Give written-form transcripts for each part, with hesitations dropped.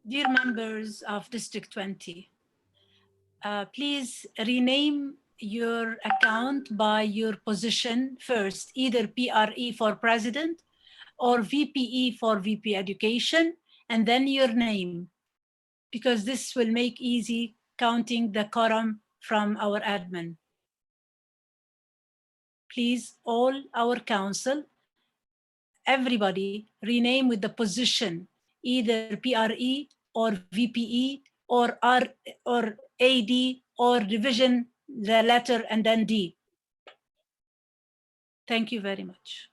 Dear members of District 20, please rename your account by your position first, either PRE for President or VPE for VP Education, and then your name, because this will make easy counting the quorum from our admin. Please, all our council, everybody rename with the position, either PRE or VPE or R or AD or division, the letter and then D. Thank you very much.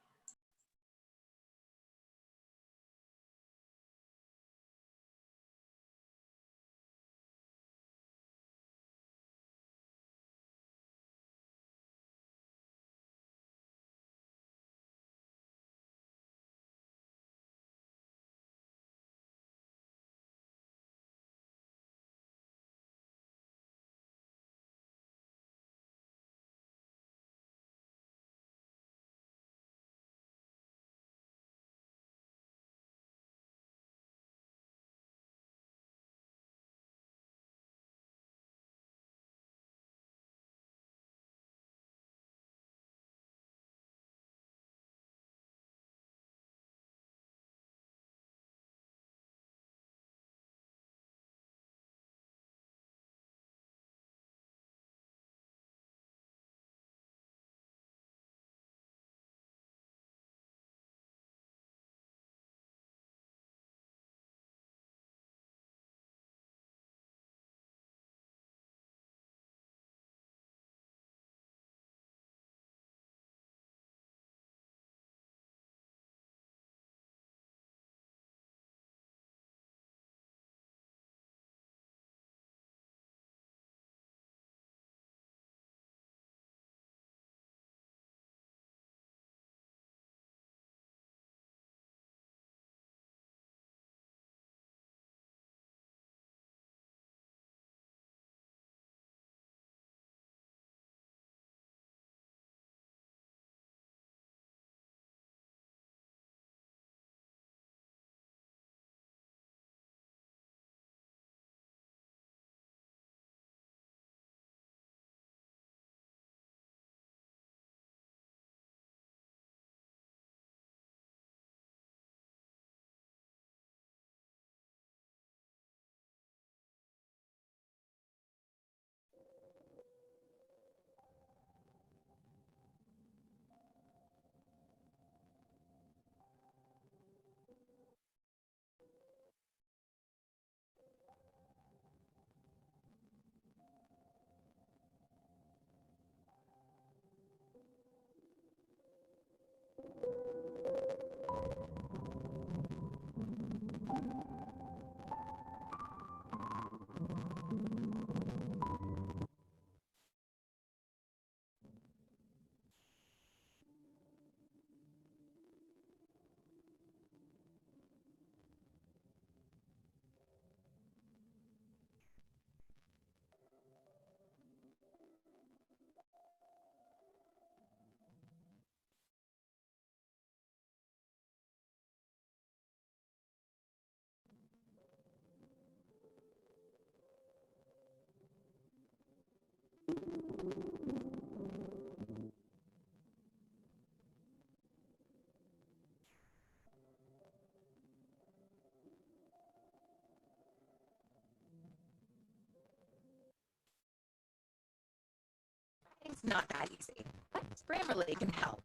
It's not that easy, but Grammarly can help.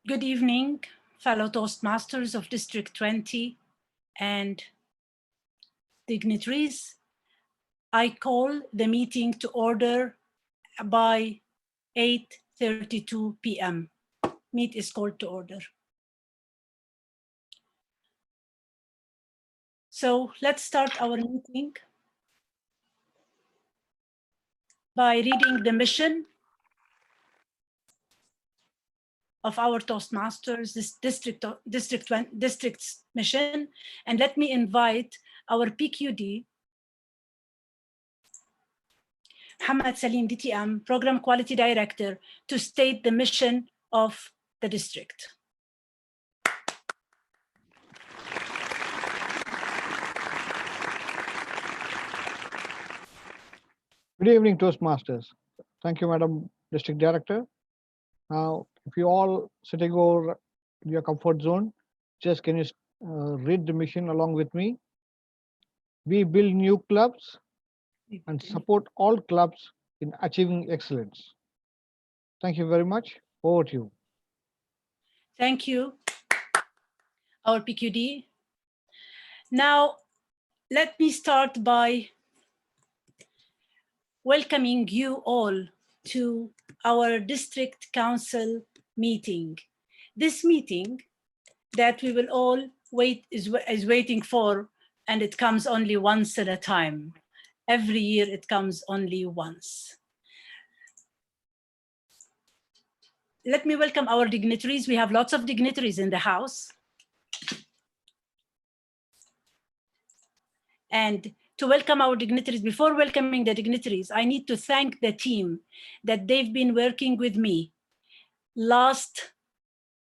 Good evening, fellow Toastmasters of District 20 and dignitaries. I call the meeting to order by 8:32 p.m. Meet is called to order. So let's start our meeting by reading the mission of our Toastmasters, this district's mission. And let me invite our PQD, Muhammad Salim, DTM, Program Quality Director, to state the mission of the district. Good evening, Toastmasters. Thank you, Madam District Director. Now, if you all sitting over your comfort zone, just can you read the mission along with me? We build new clubs and support all clubs in achieving excellence. Thank you very much. Over to you. Thank you, our PQD. Now, let me start by welcoming you all to our district council meeting. This meeting that we will all wait is waiting for, and it comes only once at a time. Every year it comes only once. Let me welcome our dignitaries. We have lots of dignitaries in the house. And to welcome our dignitaries, before welcoming the dignitaries, I need to thank the team that they've been working with me last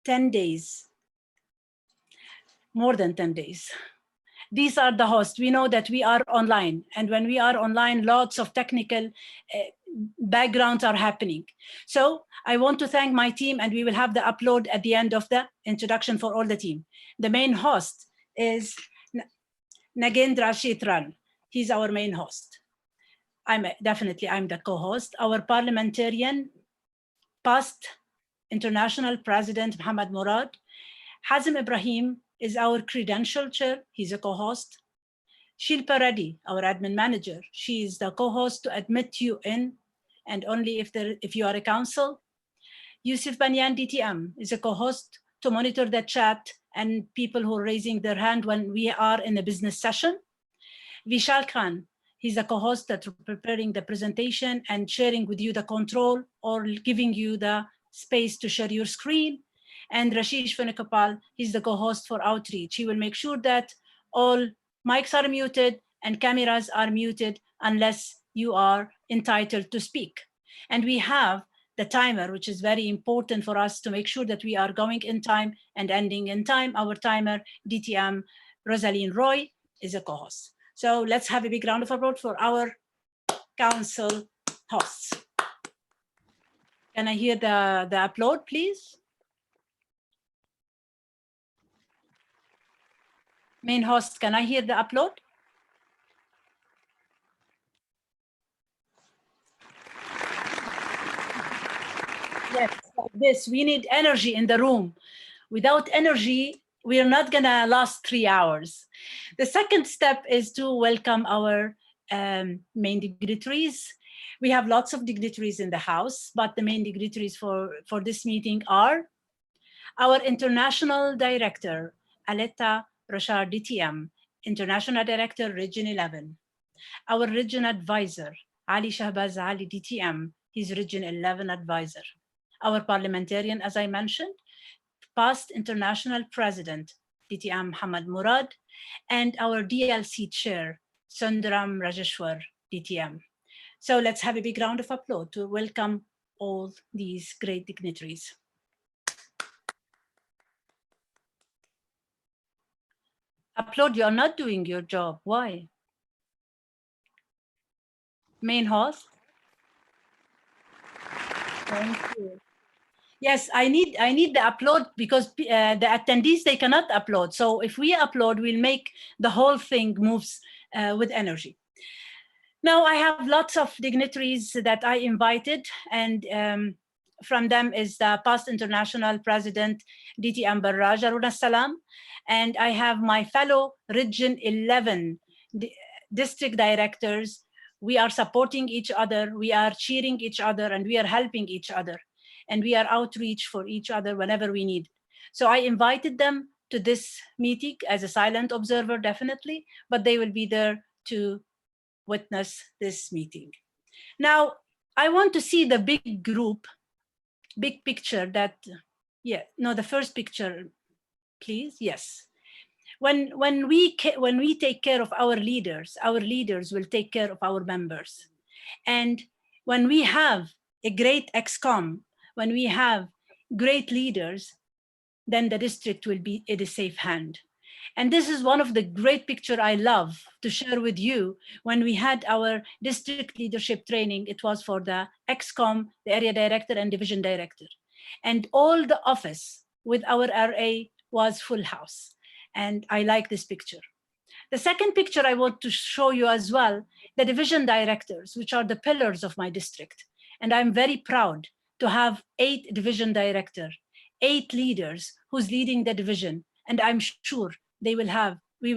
10 days, more than 10 days. These are the hosts. We know that we are online, and when we are online, lots of technical backgrounds are happening. So I want to thank my team, and we will have the upload at the end of the introduction for all the team. The main host is Nagendra Shetran. He's our main host. I'm the co-host. Our parliamentarian, past international president, Muhammad Murad. Hazim Ibrahim is our credential chair. He's a co-host. Shilpa Reddy, our admin manager. She is the co-host to admit you in, and only if you are a council. Yusuf Banyan DTM is a co-host to monitor the chat and people who are raising their hand when we are in a business session. Vishal Khan, he's a co-host that's preparing the presentation and sharing with you the control or giving you the space to share your screen. And Rashish Venukapal, he's the co-host for outreach. He will make sure that all mics are muted and cameras are muted unless you are entitled to speak. And we have the timer, which is very important for us to make sure that we are going in time and ending in time. Our timer, DTM Rosaline Roy, is a co-host. So let's have a big round of applause for our council hosts. Can I hear the applaud, please? Main host, can I hear the upload? Yes, like this. We need energy in the room. Without energy, we are not gonna last 3 hours. The second step is to welcome our main dignitaries. We have lots of dignitaries in the house, but the main dignitaries for this meeting are our international director, Aletta Rashad DTM, International Director, Region 11. Our region advisor, Ali Shahbaz Ali DTM, he's Region 11 advisor. Our parliamentarian, as I mentioned, past international president, DTM Muhammad Murad, and our DLC chair, Sundaram Rajeshwar, DTM. So let's have a big round of applause to welcome all these great dignitaries. Applaud, you're not doing your job. Why? Main host. Thank you. Yes, I need the upload because the attendees, they cannot upload. So if we upload, we'll make the whole thing moves with energy. Now I have lots of dignitaries that I invited, and from them is the past international president, DT Ambarraj Aruna Salam. And I have my fellow Region 11 district directors. We are supporting each other, we are cheering each other, and we are helping each other. And we are outreach for each other whenever we need. So I invited them to this meeting as a silent observer, definitely, but they will be there to witness this meeting. Now, I want to see the big group, big picture that, yeah, no, the first picture, please, yes. When we take care of our leaders will take care of our members. And when we have a great ExCom, when we have great leaders, then the district will be in a safe hand. And this is one of the great picture I love to share with you. When we had our district leadership training, it was for the ExCom, the area director and division director. And all the office with our RA was full house. And I like this picture. The second picture I want to show you as well, the division directors, which are the pillars of my district. And I'm very proud to have 8 division directors, 8 leaders who's leading the division. And I'm sure we will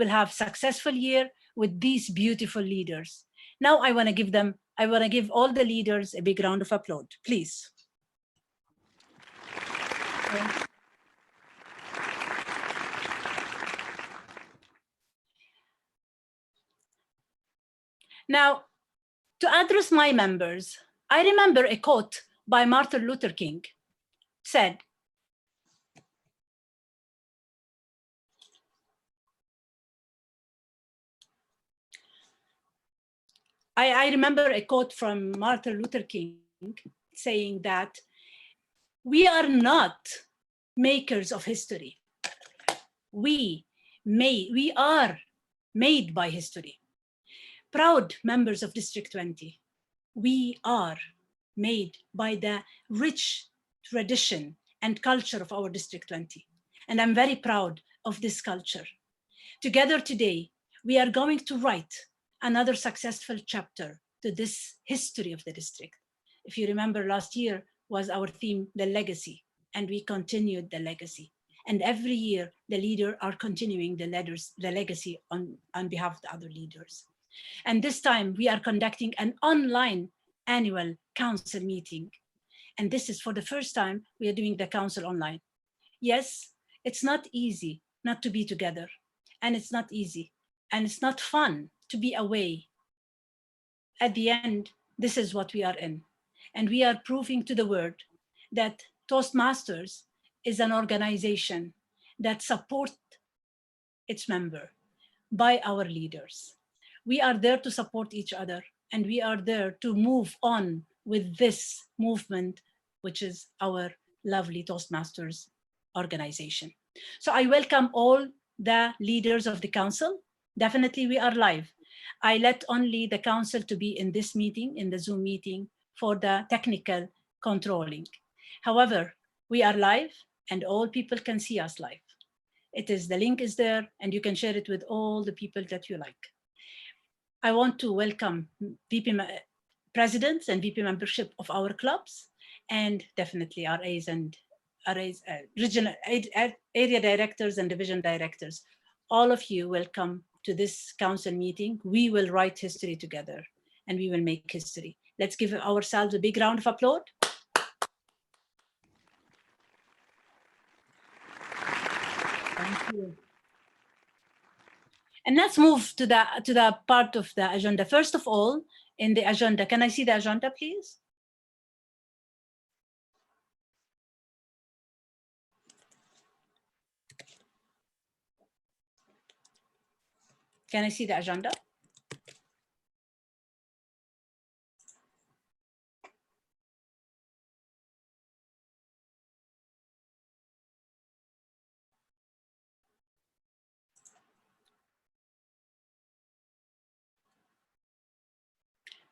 have successful year with these beautiful leaders. Now I want to give all the leaders a big round of applause, please. Now, to address my members, I remember a quote by Martin Luther King said, I remember a quote from Martin Luther King saying that we are not makers of history. We are made by history. Proud members of District 20, we are made by the rich tradition and culture of our District 20. And I'm very proud of this culture. Together today, we are going to write another successful chapter to this history of the district. If you remember, last year was our theme, the legacy, and we continued the legacy. And every year, the leader are continuing the legacy on behalf of the other leaders. And this time we are conducting an online annual council meeting. And this is for the first time we are doing the council online. Yes, it's not easy not to be together. And it's not easy. And it's not fun to be away. At the end, this is what we are in. And we are proving to the world that Toastmasters is an organization that supports its member by our leaders. We are there to support each other, and we are there to move on with this movement, which is our lovely Toastmasters organization. So I welcome all the leaders of the council. Definitely we are live. I let only the council to be in this meeting, in the Zoom meeting, for the technical controlling. However, we are live and all people can see us live. The link is there and you can share it with all the people that you like. I want to welcome VP presidents and VP membership of our clubs, and definitely RAs and regional area directors and division directors. All of you welcome to this council meeting. We will write history together and we will make history. Let's give ourselves a big round of applause. Thank you. And let's move to the part of the agenda. First of all, in the agenda, can I see the agenda, please? Can I see the agenda?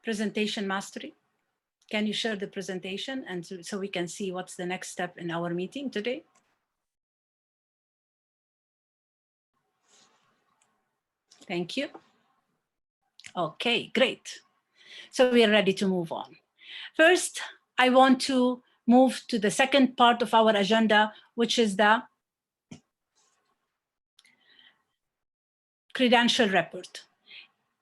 Presentation mastery. Can you share the presentation and so we can see what's the next step in our meeting today? Thank you. Okay, great. So we are ready to move on. First, I want to move to the second part of our agenda, which is the credential report.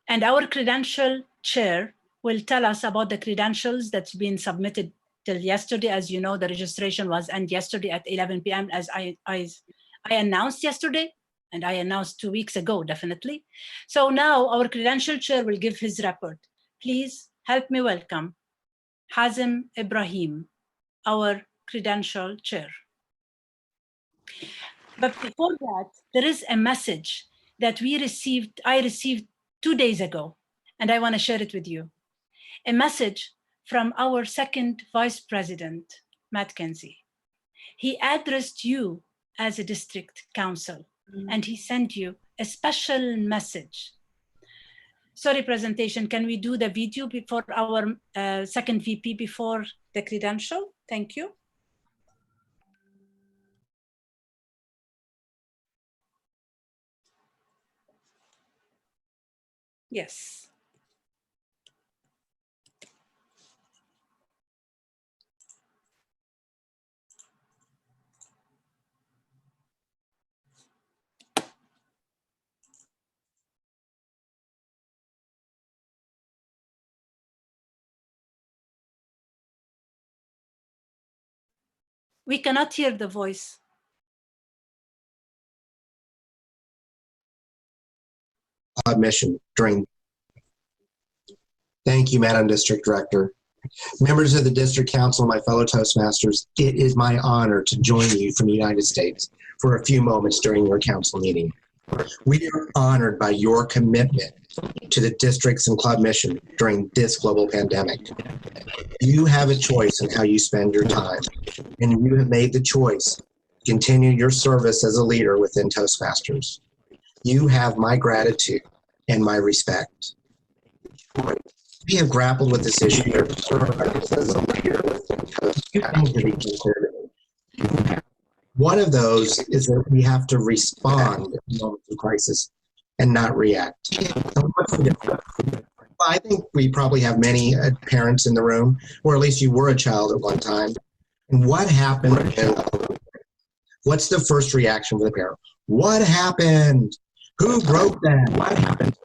And our credential chair will tell us about the credentials that's been submitted till yesterday. As you know, the registration was end yesterday at 11 p.m. as I announced yesterday, and I announced 2 weeks ago, definitely. So now our credential chair will give his report. Please help me welcome Hazem Ibrahim, our credential chair. But before that, there is a message that I received 2 days ago, and I want to share it with you. A message from our second Vice President, Matt Kenzie. He addressed you as a district council, and he sent you a special message. Sorry, presentation, can we do the video before our second VP before the credential? Thank you. Yes. We cannot hear the voice. Mission during. Thank you, Madam District Director. Members of the District Council, my fellow Toastmasters, it is my honor to join you from the United States for a few moments during your council meeting. We are honored by your commitment to the districts and club mission during this global pandemic. You have a choice in how you spend your time, and you have made the choice to continue your service as a leader within Toastmasters. You have my gratitude and my respect. We have grappled with this issue as a leader within Toastmasters. One of those is that we have to respond in moments of crisis and not react. I think we probably have many parents in the room, or at least you were a child at one time. And what happened? What's the first reaction for the parent? What happened? Who broke that? What happened?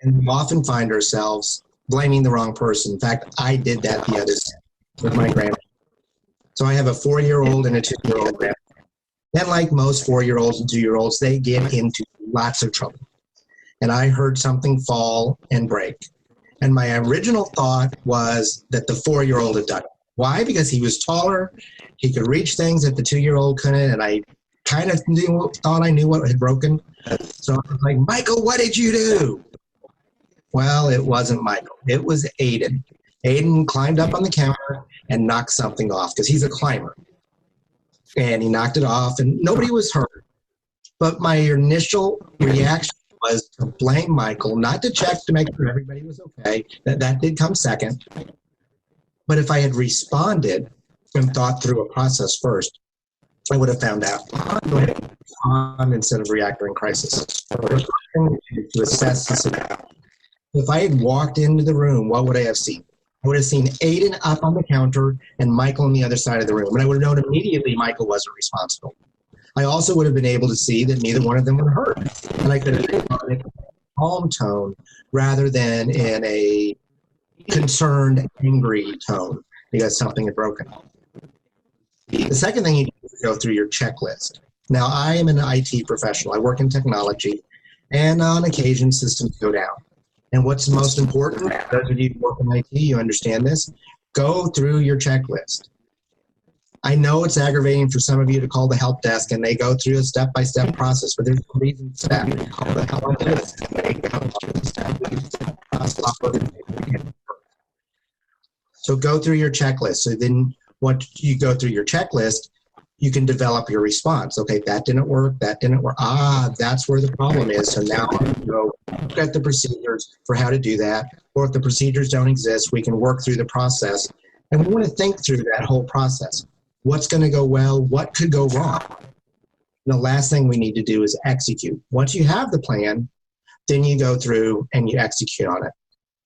And we often find ourselves blaming the wrong person. In fact, I did that the other day with my grandma. So I have a 4-year-old and a 2-year-old grandma. And like most 4-year-olds and 2-year-olds, they get into lots of trouble. And I heard something fall and break. And my original thought was that the 4-year-old had done it. Why? Because he was taller, he could reach things that the 2-year-old couldn't, and I kind of thought I knew what had broken. So I was like, Michael, what did you do? Well, it wasn't Michael. It was Aiden. Aiden climbed up on the counter and knocked something off because he's a climber. And he knocked it off and nobody was hurt. But my initial reaction was to blame Michael, not to check to make sure everybody was okay. That did come second. But if I had responded and thought through a process first, I would have found out instead of react during crisis. To assess the scenario. If I had walked into the room, what would I have seen? I would have seen Aiden up on the counter and Michael on the other side of the room. And I would have known immediately Michael wasn't responsible. I also would have been able to see that neither one of them were hurt. And I could have responded in a calm tone rather than in a concerned, angry tone because something had broken. The second thing you do is go through your checklist. Now, I am an IT professional. I work in technology, and on occasion, systems go down. And what's most important, those of you who work in IT, you understand this, go through your checklist. I know it's aggravating for some of you to call the help desk and they go through a step-by-step process, but there's no reason to call the help desk. So go through your checklist. So then once you go through your checklist, you can develop your response. Okay, that didn't work, that didn't work. That's where the problem is. So now I'm going to go look at the procedures for how to do that. Or if the procedures don't exist, we can work through the process. And we want to think through that whole process. What's going to go well? What could go wrong? And the last thing we need to do is execute. Once you have the plan, then you go through and you execute on it.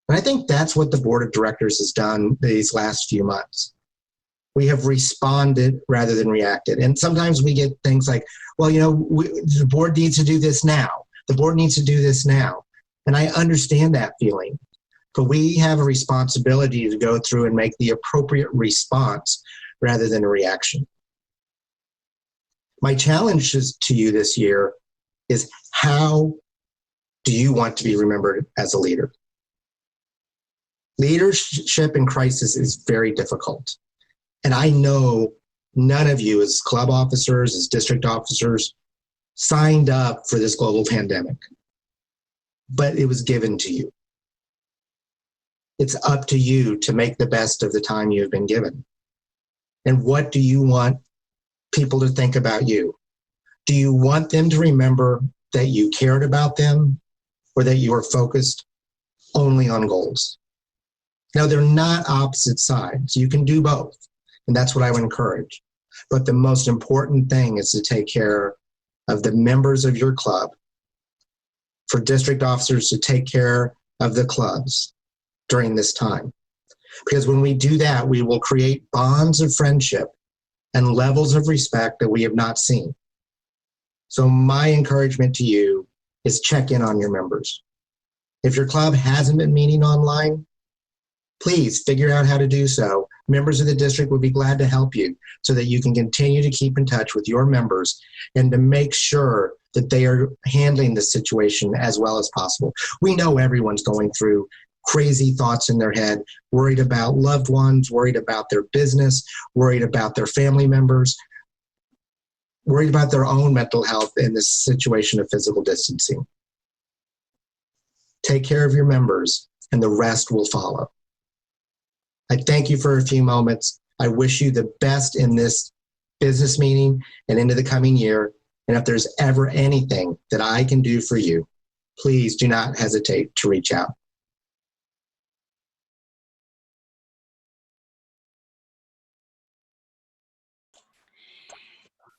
And I think that's what the board of directors has done these last few months. We have responded rather than reacted. And sometimes we get things like, well, you know, the board needs to do this now. The board needs to do this now. And I understand that feeling. But we have a responsibility to go through and make the appropriate response rather than a reaction. My challenge to you this year is, how do you want to be remembered as a leader? Leadership in crisis is very difficult. And I know none of you as club officers, as district officers, signed up for this global pandemic, but it was given to you. It's up to you to make the best of the time you've been given. And what do you want people to think about you? Do you want them to remember that you cared about them, or that you are focused only on goals? Now, they're not opposite sides. You can do both, and that's what I would encourage. But the most important thing is to take care of the members of your club, for district officers to take care of the clubs during this time. Because when we do that, we will create bonds of friendship and levels of respect that we have not seen. So my encouragement to you is check in on your members. If your club hasn't been meeting online, please figure out how to do so. Members of the district would be glad to help you so that you can continue to keep in touch with your members and to make sure that they are handling the situation as well as possible. We know everyone's going through crazy thoughts in their head, worried about loved ones, worried about their business, worried about their family members, worried about their own mental health in this situation of physical distancing. Take care of your members, and the rest will follow. I thank you for a few moments. I wish you the best in this business meeting and into the coming year. And if there's ever anything that I can do for you, please do not hesitate to reach out.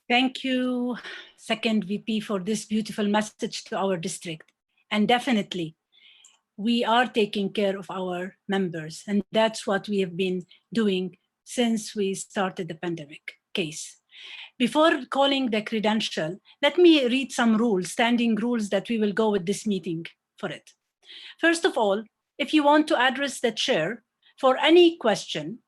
Thank you, Second VP, for this beautiful message to our district. And definitely, we are taking care of our members. And that's what we have been doing since we started the pandemic case. Before calling the credential, let me read some rules, standing rules that we will go with this meeting for it. First of all, if you want to address the chair for any question,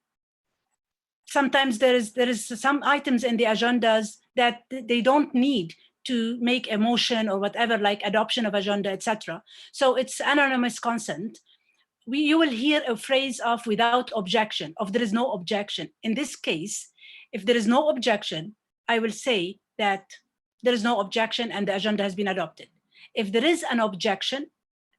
sometimes there is some items in the agendas that they don't need to make a motion or whatever, like adoption of agenda, etc. So it's anonymous consent. You will hear a phrase of without objection, of there is no objection. In this case, if there is no objection, I will say that there is no objection and the agenda has been adopted. If there is an objection,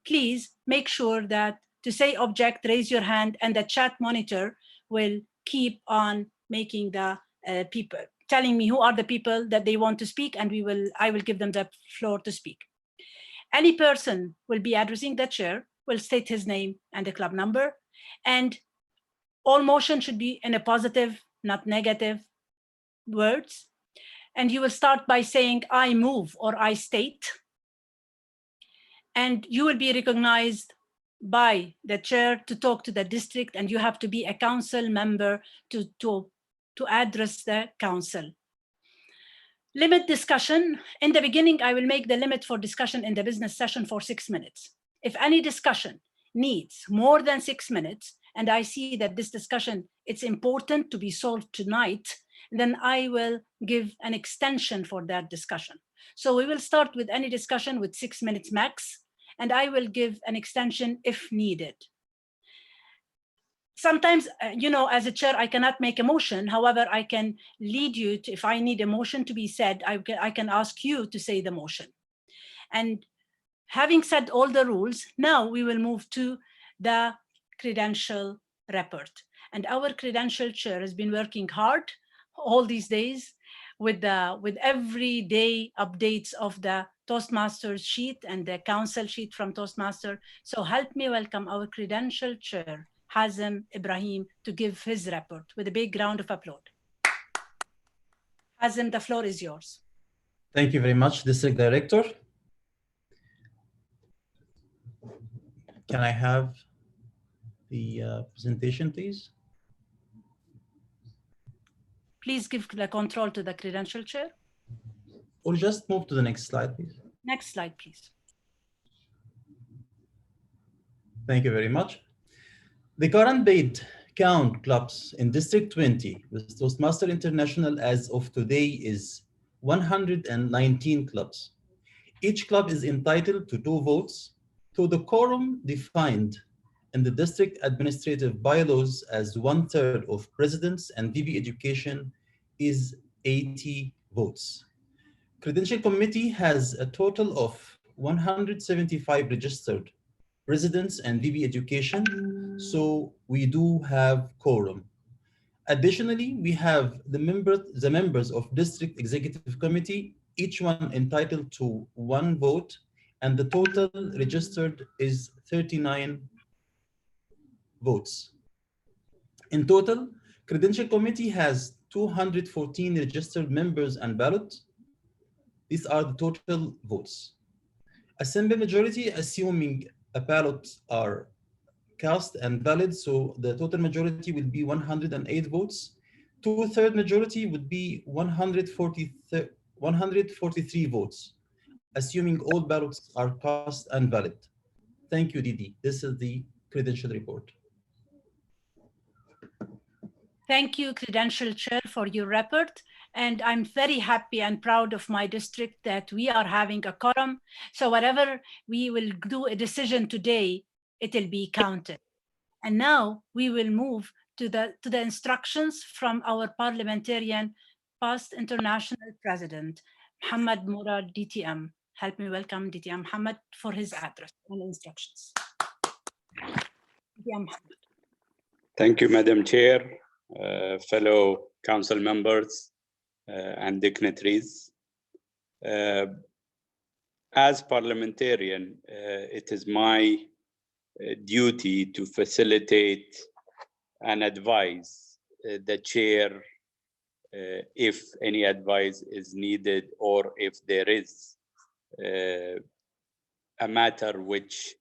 please make sure that to say object, raise your hand, and the chat monitor will keep on making the people, telling me who are the people that they want to speak, and I will give them the floor to speak. Any person will be addressing the chair, will state his name and the club number, and all motion should be in a positive, not negative words. And you will start by saying, I move or I state. And you will be recognized by the chair to talk to the district, and you have to be a council member to address the council. Limit discussion. In the beginning, I will make the limit for discussion in the business session for 6 minutes. If any discussion needs more than 6 minutes, and I see that this discussion, it's important to be solved tonight, then I will give an extension for that discussion. So we will start with any discussion with 6 minutes max, and I will give an extension if needed. Sometimes, as a chair, I cannot make a motion. However, I can lead you to, if I need a motion to be said, I can ask you to say the motion. And having said all the rules, now we will move to the credential report. And our credential chair has been working hard all these days with everyday updates of the Toastmasters sheet and the council sheet from Toastmaster. So help me welcome our credential chair, Hazem Ibrahim, to give his report with a big round of applause. Hazem, the floor is yours. Thank you very much, District Director. Can I have the presentation, please? Please give the control to the credential chair. Or just move to the next slide, please. Next slide, please. Thank you very much. The current paid count clubs in District 20 with Toastmaster International as of today is 119 clubs. Each club is entitled to 2 votes, to the quorum defined in the district administrative bylaws as 1/3 of presidents and VP education is 80 votes. Credential Committee has a total of 175 registered residents and VP education, so we do have quorum. Additionally, we have the members of District Executive Committee, each one entitled to 1 vote, and the total registered is 39 votes. In total, Credential Committee has 214 registered members and ballots. These are the total votes. A simple majority, assuming a ballot are cast and valid, so the total majority will be 108 votes. 2/3 majority would be 143 votes, assuming all ballots are cast and valid. Thank you, Didi. This is the credential report. Thank you, Credential Chair, for your report. And I'm very happy and proud of my district that we are having a quorum. So whatever we will do a decision today, it will be counted. And now we will move to the instructions from our parliamentarian, past international president, Mohammed Murad, DTM. Help me welcome DTM Mohammed for his address and instructions. DTM Mohammed. Thank you, Madam Chair, fellow council members and dignitaries. As parliamentarian, it is my duty to facilitate and advise the chair if any advice is needed, or if there is a matter which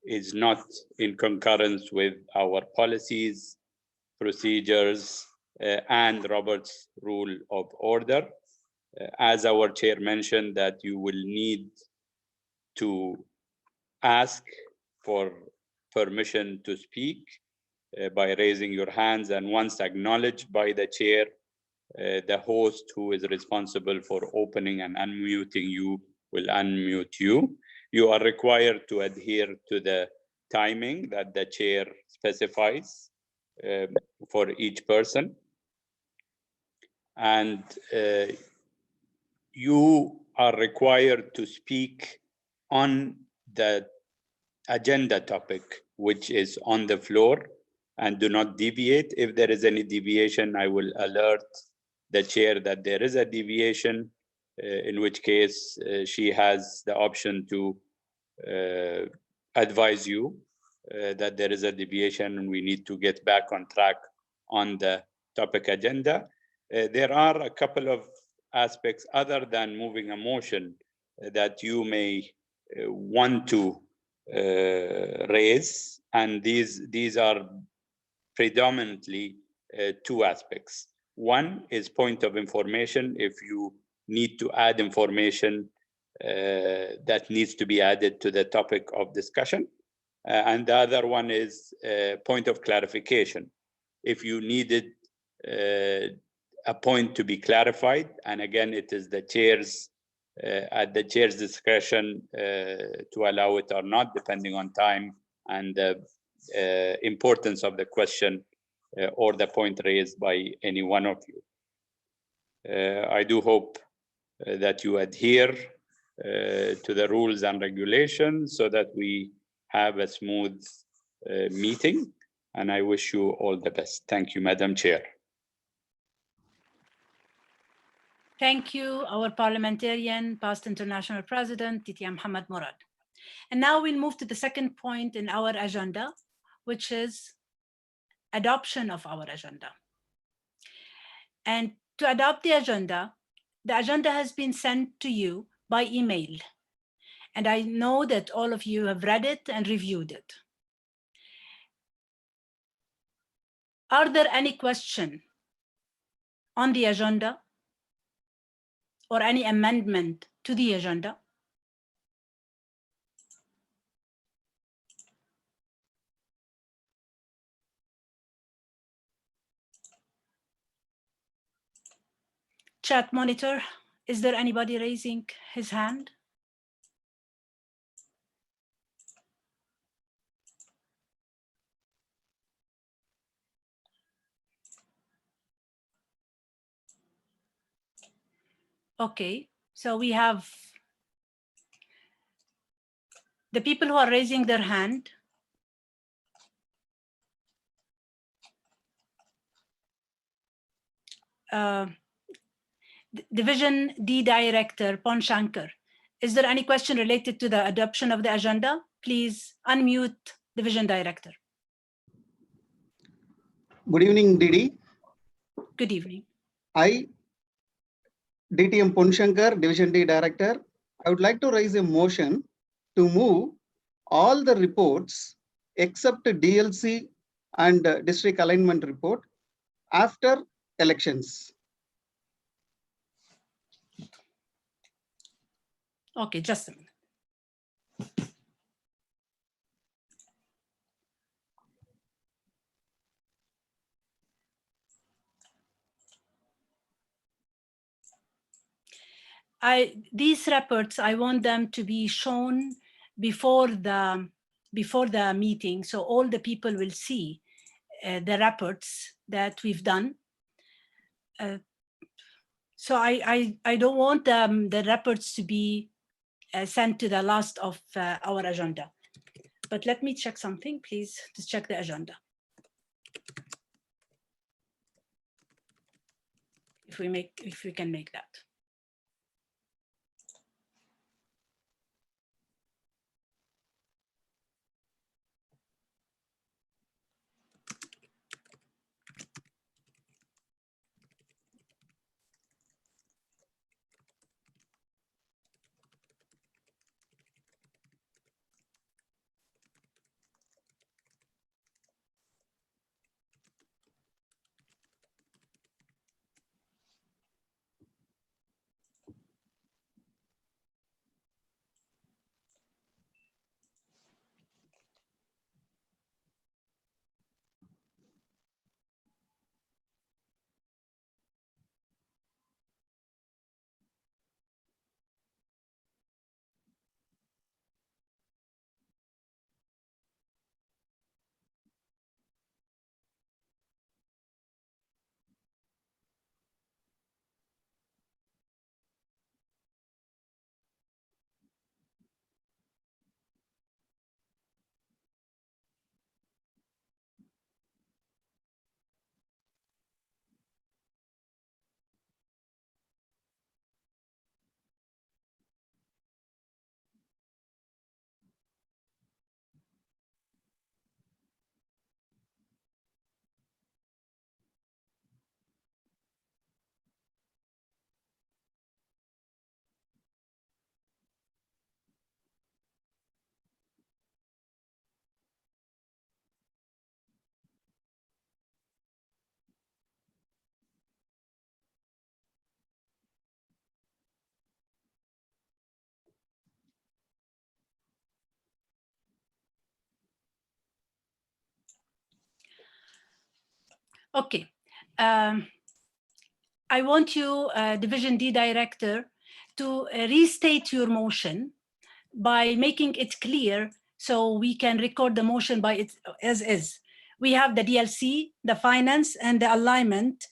is not in concurrence with our policies, procedures, and Robert's Rule of Order. As our chair mentioned, that you will need to ask for permission to speak by raising your hands, and once acknowledged by the chair, the host who is responsible for opening and unmuting you will unmute you. You are required to adhere to the timing that the chair specifies for each person. And you are required to speak on the agenda topic which is on the floor, and do not deviate. If there is any deviation, I will alert the chair that there is a deviation, in which case she has the option to advise you that there is a deviation and we need to get back on track on the topic agenda. There are a couple of aspects other than moving a motion that you may want to raise, and these are predominantly 2 aspects. One is point of information. If you need to add information that needs to be added to the topic of discussion, and the other one is point of clarification. If you needed a point to be clarified, and again, it is the chair's at the chair's discretion to allow it or not, depending on time and the importance of the question or the point raised by any one of you. I do hope that you adhere to the rules and regulations so that we have a smooth meeting, and I wish you all the best. Thank you, Madam Chair. Thank you, our parliamentarian, past international president, DTM Mohammed Murad. And now we'll move to the second point in our agenda, which is adoption of our agenda. And to adopt the agenda has been sent to you by email. And I know that all of you have read it and reviewed it. Are there any questions on the agenda or any amendment to the agenda? Chat monitor, is there anybody raising his hand? Okay, so we have the people who are raising their hand. Division D Director Ponshankar, is there any question related to the adoption of the agenda? Please unmute Division Director. Good evening, Didi. Good evening. I, DTM Ponshankar, Division D Director, I would like to raise a motion to move all the reports except DLC and district alignment report after elections. Okay, just a minute. These reports, I want them to be shown before the meeting, so all the people will see the reports that we've done. So I don't want the reports to be sent to the last of our agenda. But let me check something, please, to check the agenda. If we can make that. Okay. I want you, Division D Director, to restate your motion by making it clear so we can record the motion by it as is. We have the DLC, the finance, and the alignment.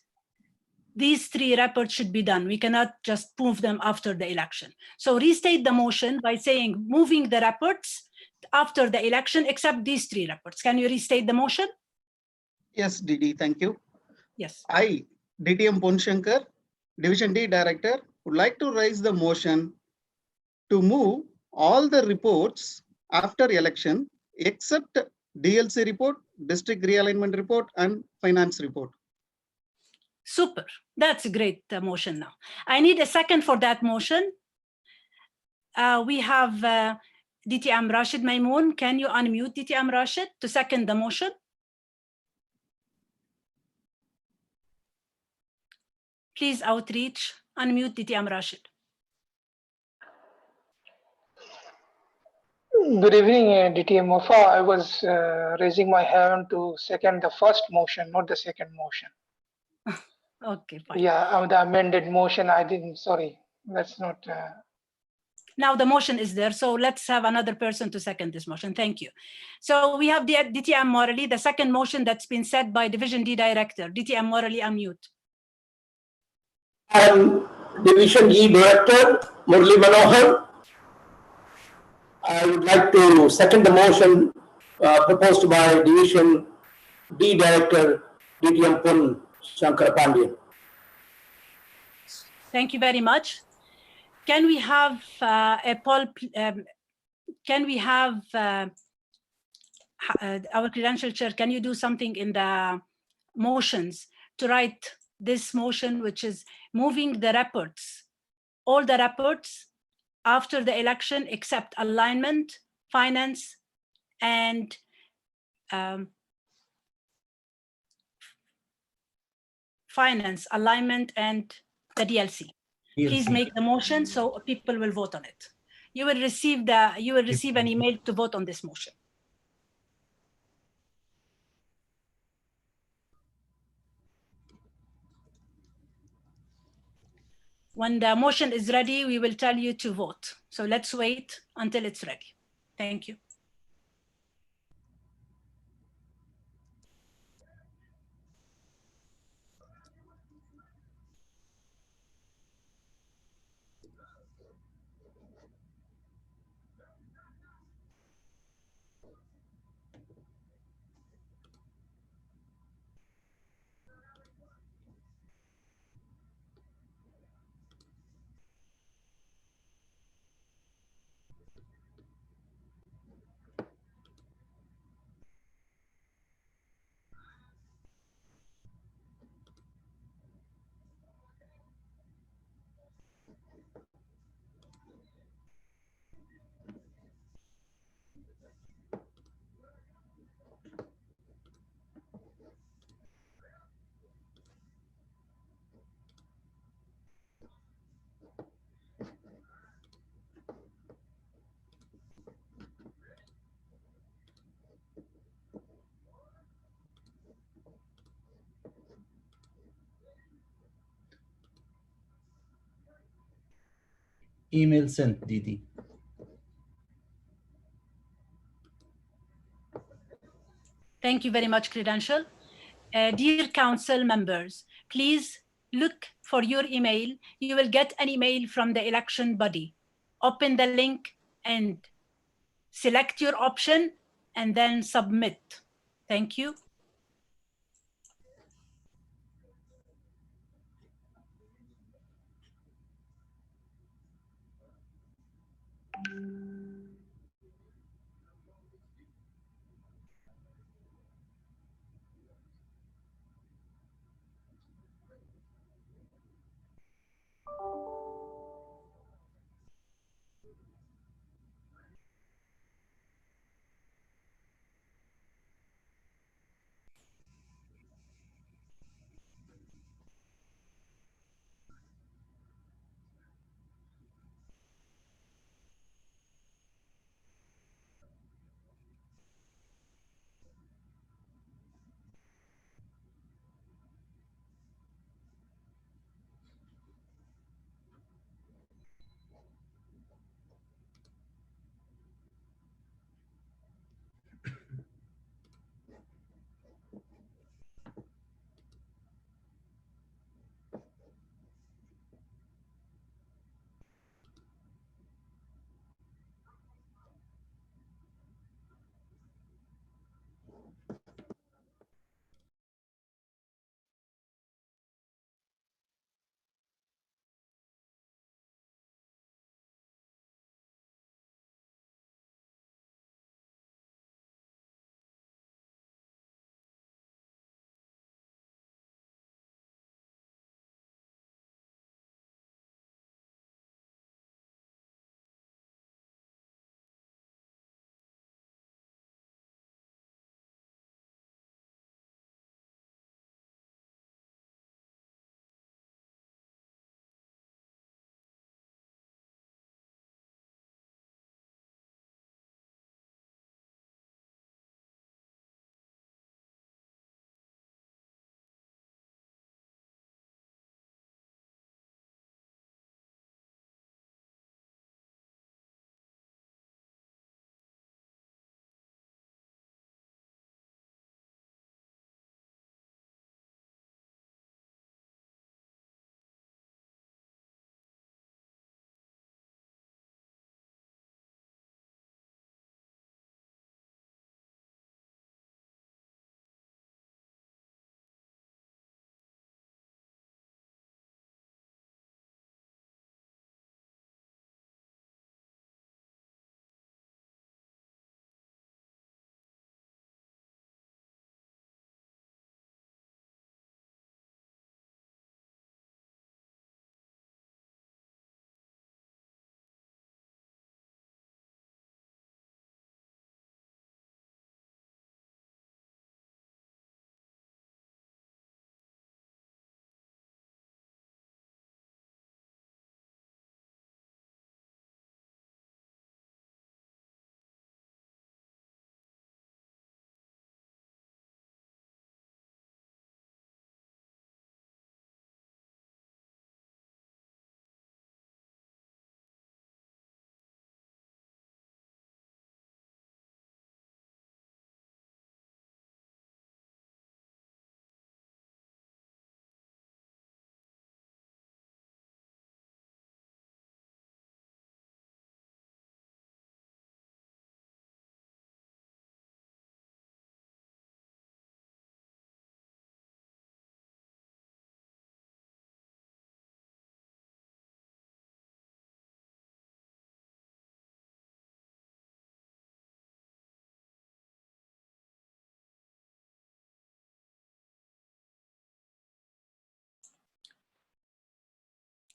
These three reports should be done. We cannot just move them after the election. So restate the motion by saying moving the reports after the election, except these three reports. Can you restate the motion? Yes, Didi, thank you. Yes. I, DTM Ponshankar, Division D Director, would like to raise the motion to move all the reports after election except DLC report, district realignment report, and finance report. Super. That's a great motion now. I need a second for that motion. We have DTM Rashid Maimoon. Can you unmute DTM Rashid to second the motion? Please outreach, unmute DTM Rashid. Good evening, DTM Wafa. I was raising my hand to second the first motion, not the second motion. Okay, fine. Yeah, the amended motion, I didn't, sorry, that's not. Now the motion is there, so let's have another person to second this motion. Thank you. So we have the DTM Morally, the second motion that's been said by Division D Director. DTM Morally, unmute. Division E Director Murli Manohar. I would like to second the motion proposed by Division D Director DTM Pun Shankar Pandian. Thank you very much. Can we have a poll? Can we have our credential chair? Can you do something in the motions to write this motion, which is moving the reports, all the reports after the election except alignment, finance, and finance, alignment, and the DLC. Please make the motion so people will vote on it. You will receive an email to vote on this motion. When the motion is ready, we will tell you to vote. So let's wait until it's ready. Thank you. Email sent, Didi. Thank you very much, Credential. Dear council members, please look for your email. You will get an email from the election body. Open the link and select your option and then submit. Thank you.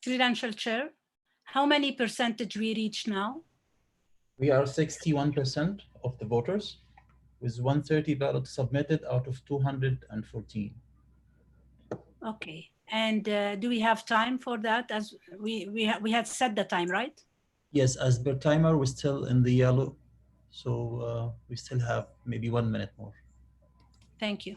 Credential Chair, how many percentage we reach now? We are 61% of the voters, with 130 ballots submitted out of 214. Okay, and do we have time for that? As we had set the time, right? Yes, as per timer, we're still in the yellow, so we still have maybe 1 minute more. Thank you.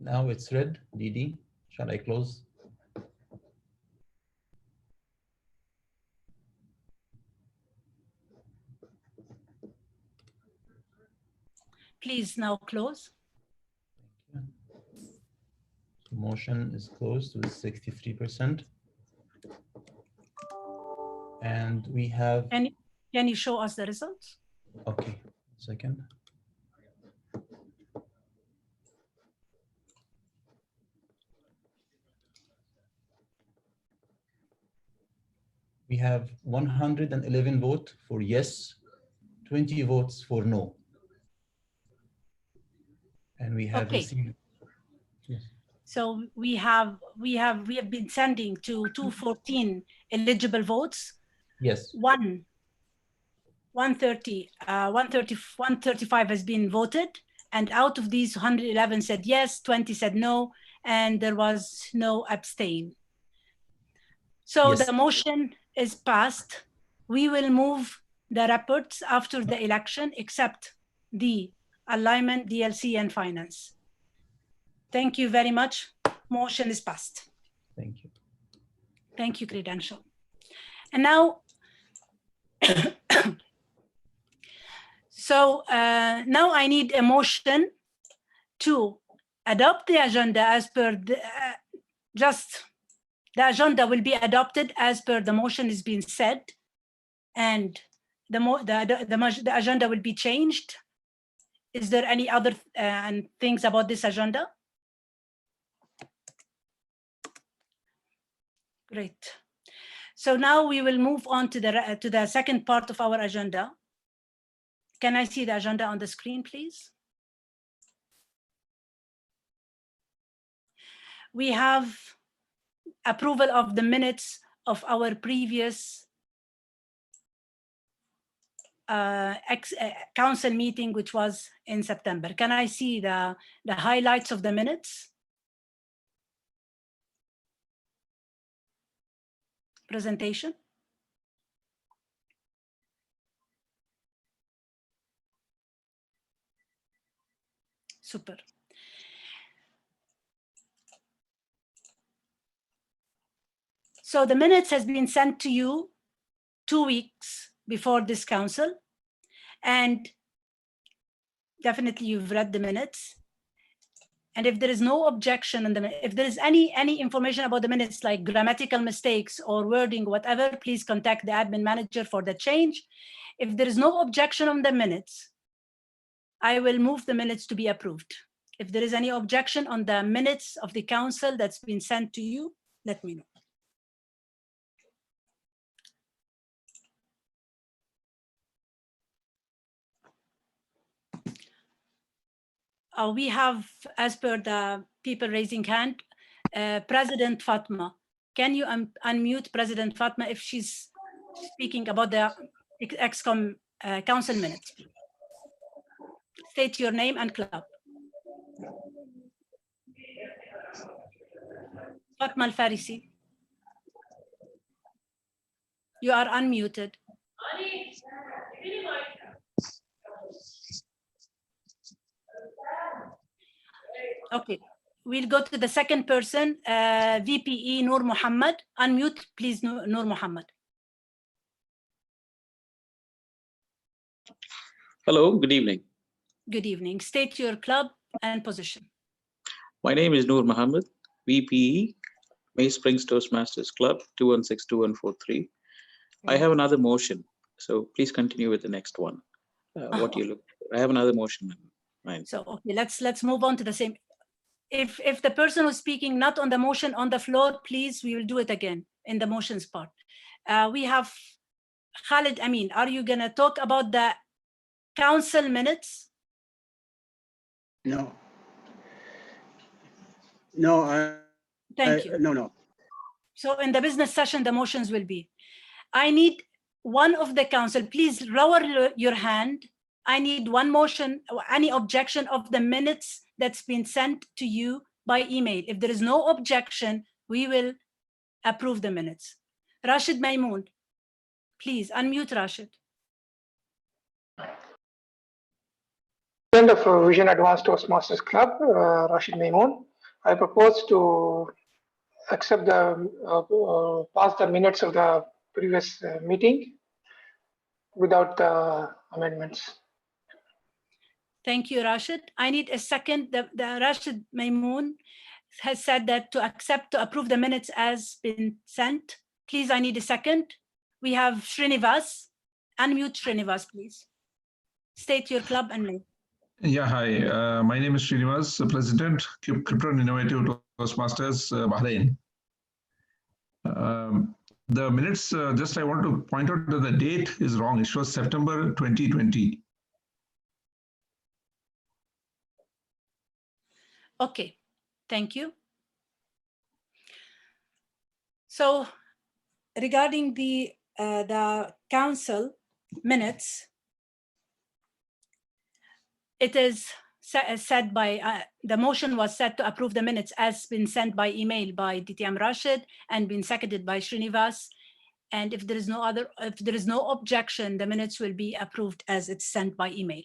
Now it's red, DD. Shall I close? Please now close. The motion is closed with 63%. And we have, Can you show us the results? okay, second. We have 111 votes for yes, 20 votes for no. And we have received. Yes. So we have been sending to 214 eligible votes. Yes. 135 has been voted, and out of these 111 said yes, 20 said no, and there was no abstain. So Yes. the motion is passed. We will move the reports after the election, except the alignment, DLC, and finance. Thank you very much. Motion is passed. Thank you. Thank you, Credential. And now, so now I need a motion to adopt the agenda as per the, the agenda will be adopted as per the motion is being said, and the agenda will be changed. Is there any other things about this agenda? Great. So now we will move on to the second part of our agenda. Can I see the agenda on the screen, please? We have approval of the minutes of our previous council meeting, which was in September. Can I see the highlights of the minutes? Presentation. Super. So the minutes has been sent to you 2 weeks before this council, and definitely you've read the minutes. And if there is no objection, if there is any information about the minutes, like grammatical mistakes or wording, whatever, please contact the admin manager for the change. If there is no objection on the minutes, I will move the minutes to be approved. If there is any objection on the minutes of the council that's been sent to you, let me know. We have, as per the people raising hand, President Fatma. Can you unmute President Fatma if she's speaking about the ExCom council minutes? State your name and club. Fatma Al-Farisi. You are unmuted. Okay, we'll go to the second person, VPE Noor Muhammad. Unmute, please, Noor Muhammad. Hello, good evening. Good evening. State your club and position. My name is Noor Muhammad, VPE, May Springs Toastmasters Club, 2162-143. I have another motion, so please continue with the next one. What do you look for? I have another motion in mind. So, okay, let's move on to the same. If the person who's speaking not on the motion on the floor, please, we will do it again in the motions part. We have Khalid Amin. Are you gonna talk about the council minutes? No. No, Thank you. No. So in the business session, the motions will be, I need one of the council, please lower your hand. I need one motion or any objection of the minutes that's been sent to you by email. If there is no objection, we will approve the minutes. Rashid Maimoon, please unmute Rashid. President of Vision Advanced Toastmasters Club, Rashid Maimoon. I propose to accept pass the minutes of the previous meeting without amendments. Thank you, Rashid. I need a second. The Rashid Maimoon has said that to approve the minutes as been sent. Please, I need a second. We have Srinivas. Unmute Srinivas, please. State your club and name. Yeah, hi. My name is Srinivas, President, Crypto and Innovative Toastmasters, Bahrain. The minutes, just I want to point out that the date is wrong. It shows September 2020. Okay, thank you. So regarding the council minutes, it is said by, the motion was set to approve the minutes as been sent by email by DTM Rashid and been seconded by Srinivas. And if there is no objection, the minutes will be approved as it's sent by email.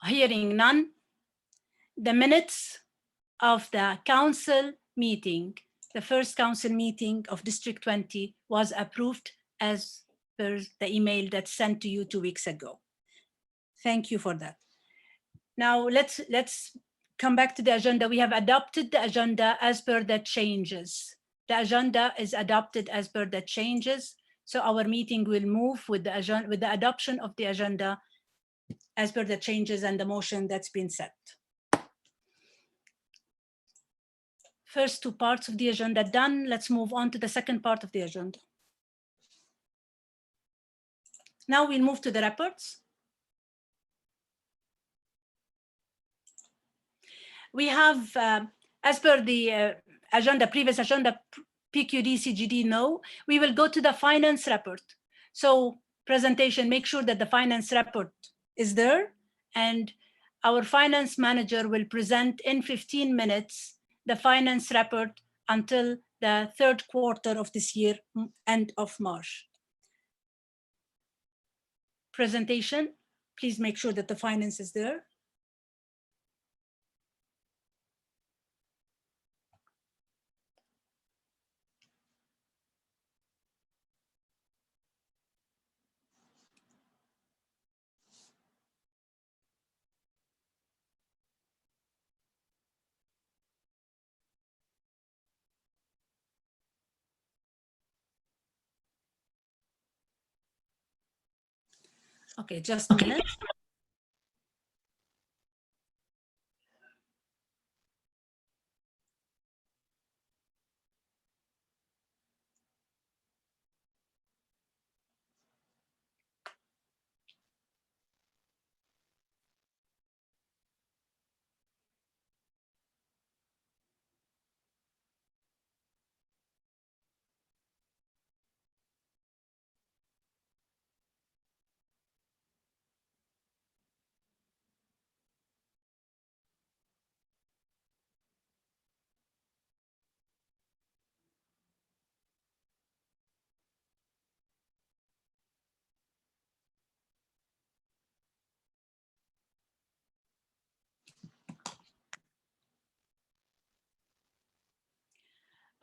Hearing none, the minutes of the council meeting, the first council meeting of District 20 was approved as per the email that's sent to you 2 weeks ago. Thank you for that. Now let's come back to the agenda. We have adopted the agenda as per the changes. The agenda is adopted as per the changes. So our meeting will move with the adoption of the agenda as per the changes and the motion that's been set. First two parts of the agenda done. Let's move on to the second part of the agenda. Now we'll move to the reports. We have, as per the agenda, previous agenda, PQD, CGD, no. We will go to the finance report. So presentation, make sure that the finance report is there, and our finance manager will present in 15 minutes the finance report until the third quarter of this year, end of March. Presentation, please make sure that the finance is there. Okay, just a minute.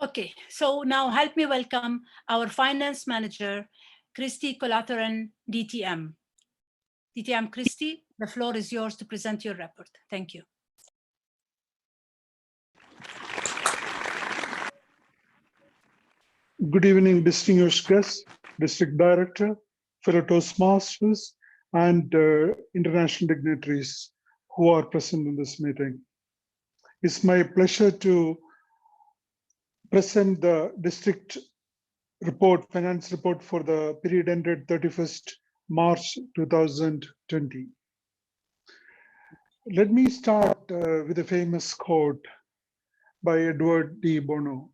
Okay, so now help me welcome our finance manager, Christy Colaturan, DTM. DTM Christy, the floor is yours to present your report. Thank you. Good evening, distinguished guests, district director, fellow Toastmasters, and international dignitaries who are present in this meeting. It's my pleasure to present the district report, finance report for the period ended 31st March 2020. Let me start with a famous quote by Edward D. Bono.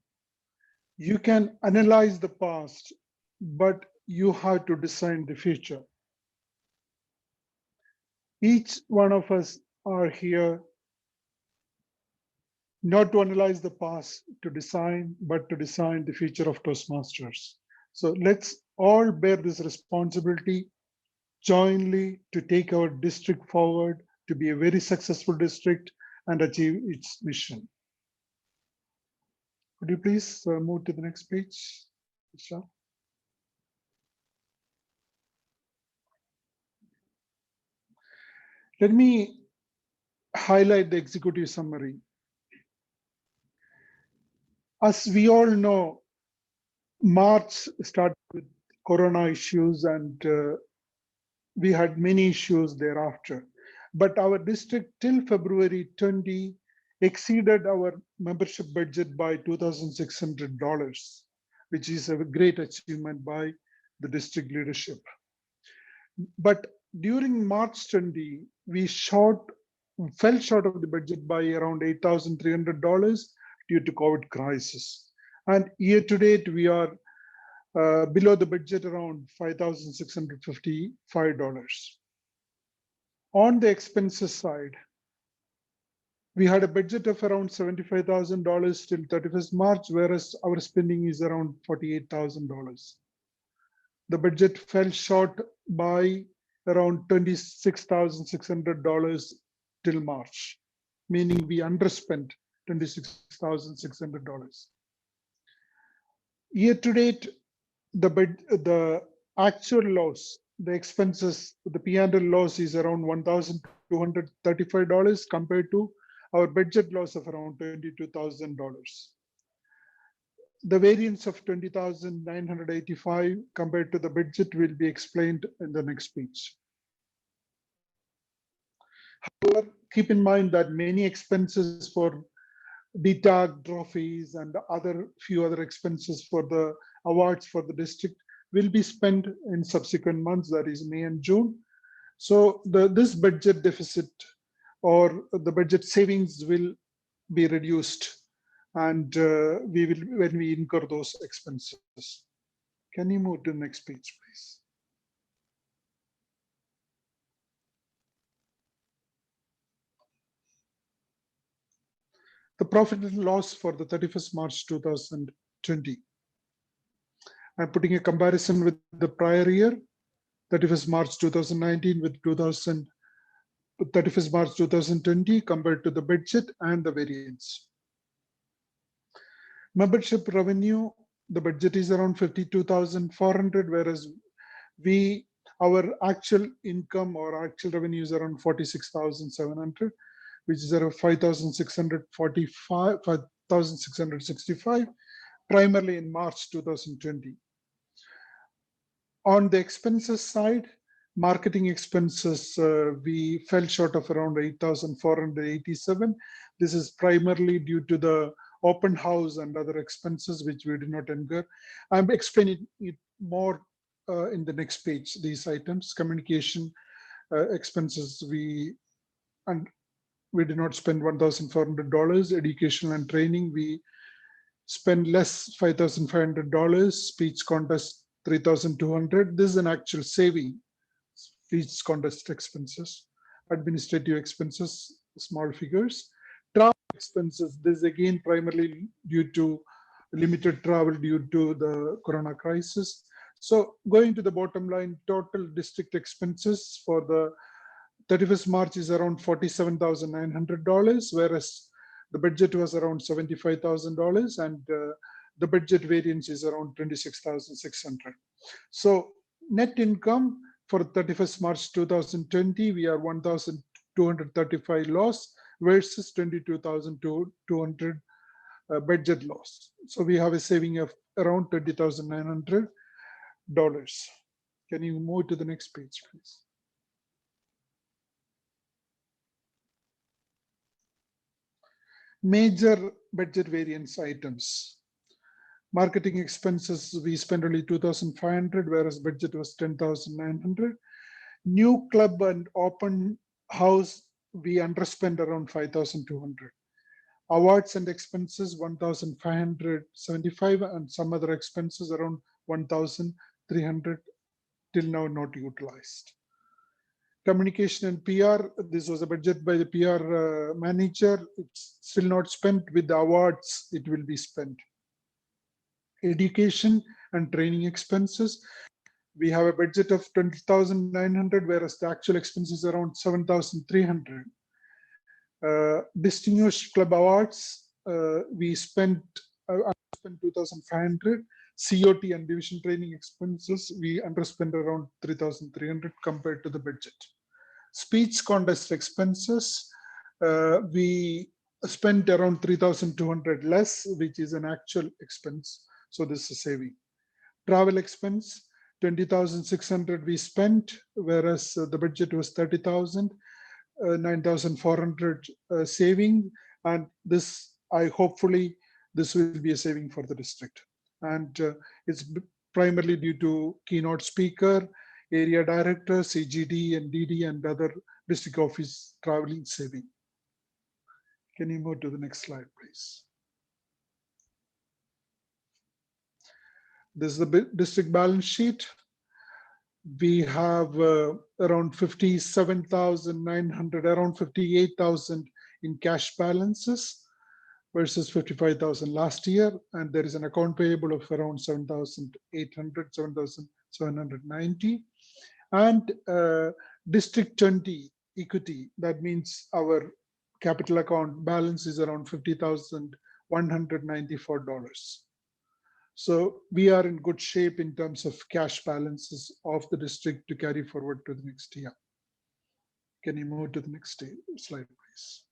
You can analyze the past, but you have to design the future. Each one of us are here not to analyze the past to design, but to design the future of Toastmasters. So let's all bear this responsibility jointly to take our district forward to be a very successful district and achieve its mission. Could you please move to the next page, Isha? Let me highlight the executive summary. As we all know, March started with Corona issues and we had many issues thereafter. But our district till February 20 exceeded our membership budget by $2,600, which is a great achievement by the district leadership. But during March 20, we fell short of the budget by around $8,300 due to COVID crisis. And year to date, we are below the budget around $5,655. On the expenses side, we had a budget of around $75,000 till 31st March, whereas our spending is around $48,000. The budget fell short by around $26,600 till March, meaning we underspent $26,600. Year to date, the actual loss, the expenses, the P&L loss is around $1,235 compared to our budget loss of around $22,000. The variance of $20,985 compared to the budget will be explained in the next page. However, keep in mind that many expenses for DTAG trophies and few other expenses for the awards for the district will be spent in subsequent months, that is May and June. So this budget deficit or the budget savings will be reduced, and we will when we incur those expenses. Can you move to the next page, please? The profit and loss for the 31st March 2020. I'm putting a comparison with the prior year, 31st March 2019 with 31st March 2020 compared to the budget and the variance. Membership revenue, the budget is around 52,400, whereas our actual income or actual revenue is around 46,700, which is around 5,665, primarily in March 2020. On the expenses side, marketing expenses, we fell short of around 8,487. This is primarily due to the open house and other expenses which we did not incur. I'm explaining it more in the next page, these items. Communication expenses, we did not spend $1,400. Education and training, we spend less, $5,500. Speech contest, $3,200. This is an actual saving. Speech contest expenses. Administrative expenses, small figures. Travel expenses, this again primarily due to limited travel due to the Corona crisis. So going to the bottom line, total district expenses for the 31st March is around $47,900, whereas the budget was around $75,000, and the budget variance is around 26,600. So net income for 31st March 2020, we are 1,235 loss versus 22,200 budget loss. So we have a saving of around $20,900. Can you move to the next page, please? Major budget variance items. Marketing expenses, we spent only 2,500, whereas budget was 10,900. New club and open house, we underspent around 5,200. Awards and expenses, 1,575, and some other expenses around 1,300 till now not utilized. Communication and PR, this was a budget by the PR manager. It's still not spent. With the awards, it will be spent. Education and training expenses, we have a budget of 20,900, whereas the actual expenses are around 7,300. Distinguished club awards, we spent 2,500. COT and division training expenses, we underspent around 3,300 compared to the budget. Speech contest expenses, we spent around 3,200 less, which is an actual expense. So this is saving. Travel expense, 20,600 we spent, whereas the budget was 30,000, 9,400 saving. And this, hopefully, this will be a saving for the district. And it's primarily due to keynote speaker, area director, CGD and DD and other district office traveling saving. Can you move to the next slide, please? This is the district balance sheet. We have around 57,900, around 58,000 in cash balances versus 55,000 last year. And there is an account payable of around 7,800, 7,790. And District 20 equity, that means our capital account balance is around $50,194. So we are in good shape in terms of cash balances of the district to carry forward to the next year. Can you move to the next slide, please?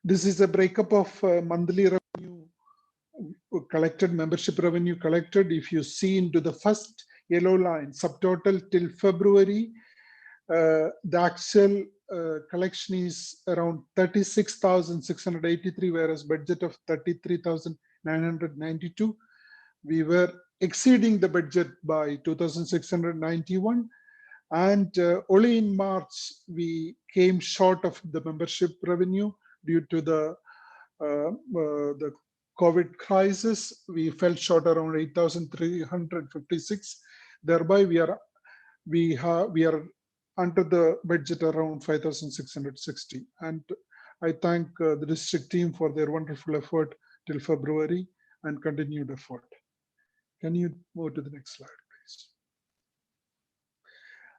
This is a breakup of monthly revenue collected, membership revenue collected. If you see into the first yellow line, subtotal till February, the actual collection is around 36,683, whereas budget of 33,992. We were exceeding the budget by 2,691. And only in March, we came short of the membership revenue due to the COVID crisis. We fell short around 8,356. Thereby, we are under the budget around 5,660. And I thank the district team for their wonderful effort till February and continued effort. Can you move to the next slide, please?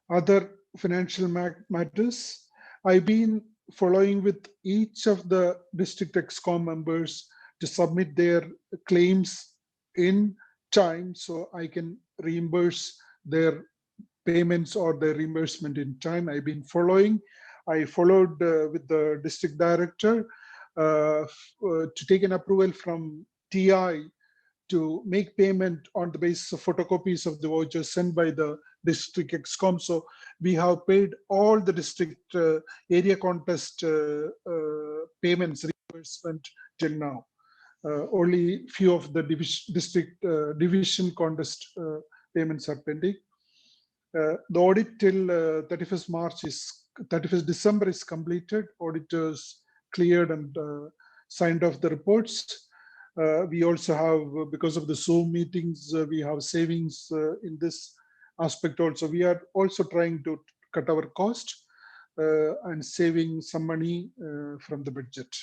Other financial matters. I've been following with each of the district ExCom members to submit their claims in time so I can reimburse their payments or their reimbursement in time. I've been following. I followed with the district director to take an approval from TI to make payment on the basis of photocopies of the vouchers sent by the district ExCom. So we have paid all the district area contest payments reimbursement till now. Only few of the district division contest payments are pending. The audit till 31st December is completed. Auditors cleared and signed off the reports. We also have, because of the Zoom meetings, we have savings in this aspect also. We are also trying to cut our cost and saving some money from the budget.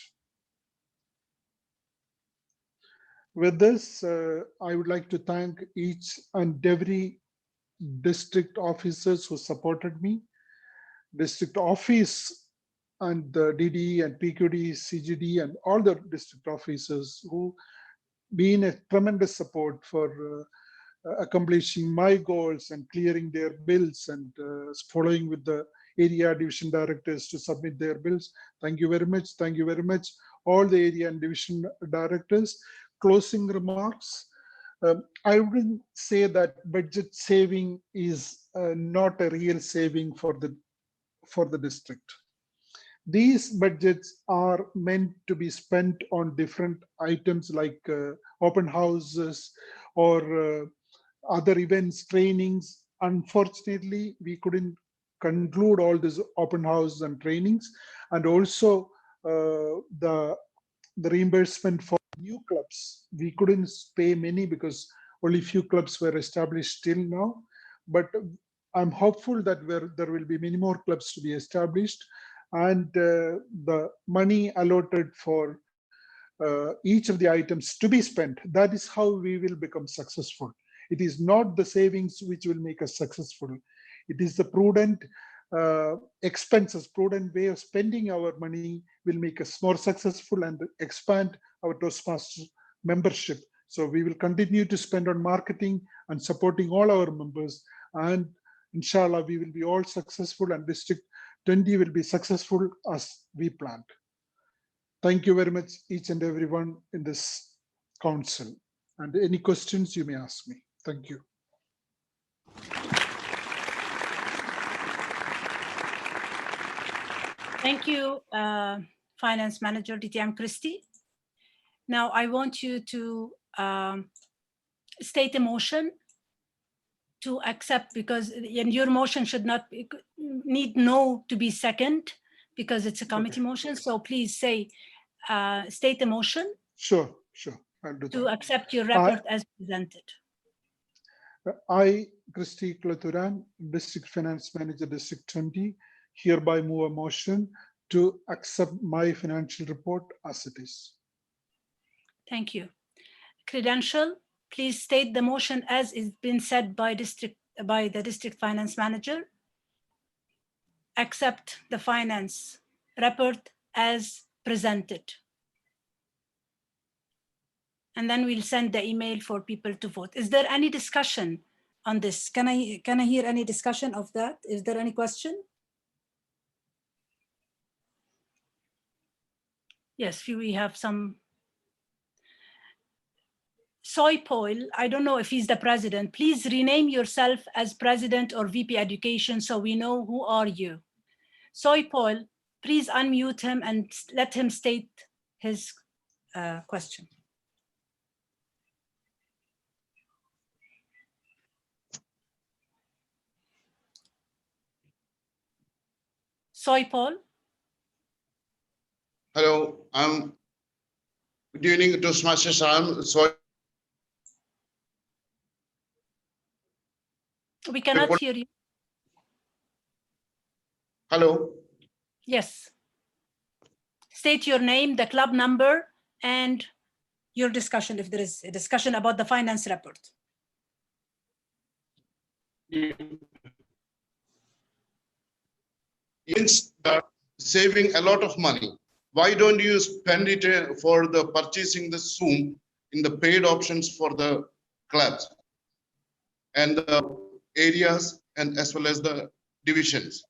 With this, I would like to thank each and every district officers who supported me. District office and the DD and PQD, CGD, and all the district officers who been a tremendous support for accomplishing my goals and clearing their bills and following with the area division directors to submit their bills. Thank you very much. Thank you very much, all the area and division directors. Closing remarks. I wouldn't say that budget saving is not a real saving for the district. These budgets are meant to be spent on different items like open houses or other events, trainings. Unfortunately, we couldn't conclude all these open houses and trainings, and also the reimbursement for new clubs. We couldn't pay many because only few clubs were established till now, but I'm hopeful that there will be many more clubs to be established, and the money allotted for each of the items to be spent. That is how we will become successful. It is not the savings which will make us successful. It is the prudent expenses, prudent way of spending our money will make us more successful and expand our Toastmasters membership. So we will continue to spend on marketing and supporting all our members, and inshallah we will be all successful, and District 20 will be successful as we planned. Thank you very much, each and everyone in this council. And any questions you may ask me. Thank you. Thank you, Finance Manager DTM Christie. Now I want you to state a motion to accept, because your motion should not need no to be second because it's a committee motion. So please say, state a motion. Sure. I'll do to that. accept your report as presented. I, Christy Klaturan, District Finance Manager, District 20, hereby move a motion to accept my financial report as it is. Thank you. Credential, please state the motion as is been said by the District Finance Manager. Accept the finance report as presented. And then we'll send the email for people to vote. Is there any discussion on this? Can I hear any discussion of that? Is there any question? Yes, we have some. Soy Paul, I don't know if he's the president. Please rename yourself as president or VP Education so we know who are you. Soy Paul, please unmute him and let him state his question. Soy Paul. Hello, good evening, Toastmasters. I'm Soy. We cannot hear you. Hello. Yes. State your name, the club number, and your discussion, if there is a discussion about the finance report. Saving a lot of money. Why don't you spend it for the purchasing the Zoom in the paid options for the clubs and the areas and as well as the divisions?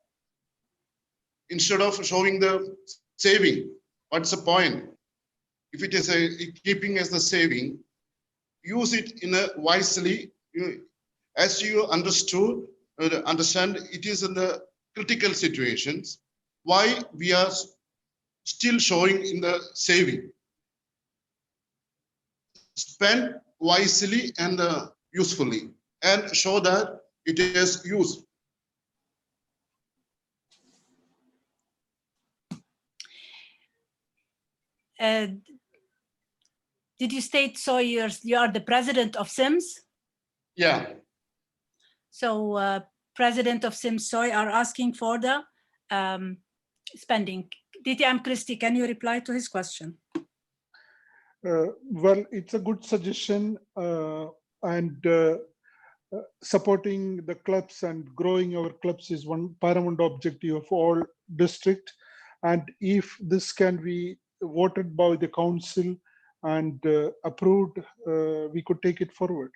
Instead of showing the saving, what's the point? If it is keeping as the saving, use it in a wisely. As you understand, it is in the critical situations. Why we are still showing in the saving? Spend wisely and usefully, and show that it is used. Did you state so you are the president of SIMS? Yeah. So president of SIMS Soy are asking for the spending. DTM Christie, can you reply to his question? Well, it's a good suggestion, and supporting the clubs and growing our clubs is one paramount objective of all district. And if this can be voted by the council and approved, we could take it forward.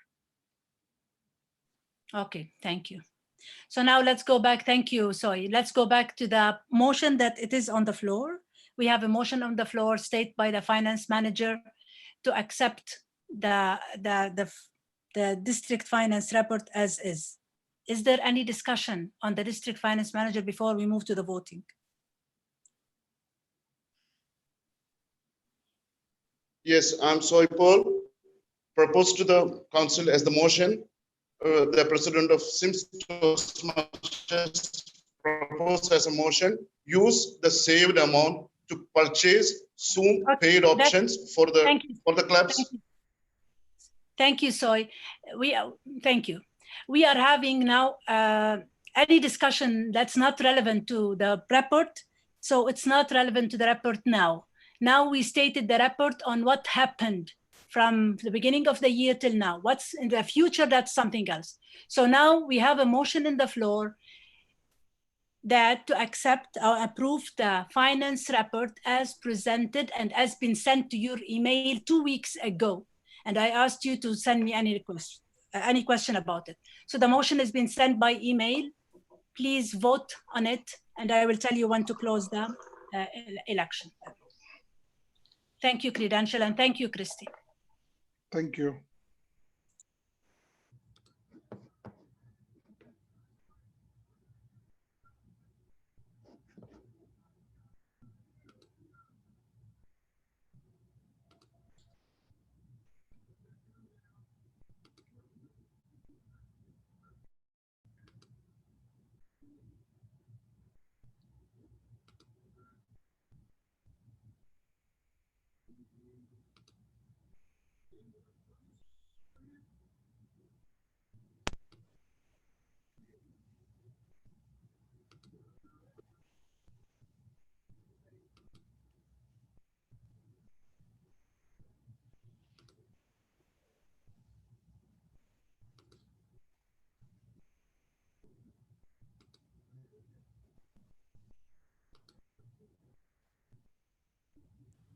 Okay, thank you. So now let's go back. Thank you, Soy. Let's go back to the motion that it is on the floor. We have a motion on the floor stated by the finance manager to accept the district finance report as is. Is there any discussion on the district finance manager before we move to the voting? Yes, I'm sorry, Paul. Proposed to the council as the motion. The president of Sims proposed as a motion, use the saved amount to purchase Zoom paid options for the clubs. Thank you, Soy. Thank you. We are having now any discussion that's not relevant to the report. So it's not relevant to the report now. Now we stated the report on what happened from the beginning of the year till now. What's in the future, that's something else. So now we have a motion in the floor that to accept or approve the finance report as presented and as been sent to your email 2 weeks ago. And I asked you to send me any question about it. So the motion has been sent by email. Please vote on it, and I will tell you when to close the election. Thank you, Credential, and thank you, Christy. Thank you.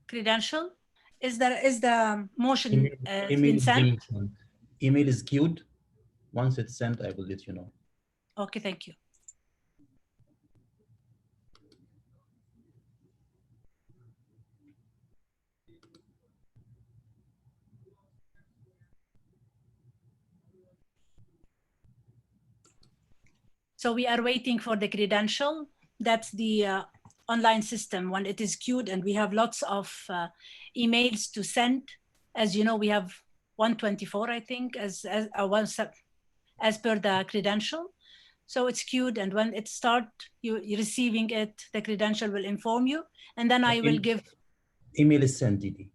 Credential, is the motion Email been sent? Email is queued. Once it's sent, I will let you know. Okay, thank you. So we are waiting for the credential. That's the online system when it is queued, and we have lots of emails to send. As you know, we have 124, I think, as per the credential. So it's queued, and when it starts, you're receiving it, the credential will inform you, and then I will give. Email is sent, Didi.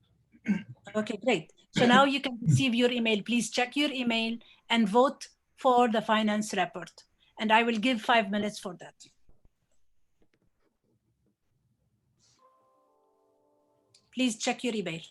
Okay, great. So now you can receive your email. Please check your email and vote for the finance report. And I will give 5 minutes for that. Please check your email.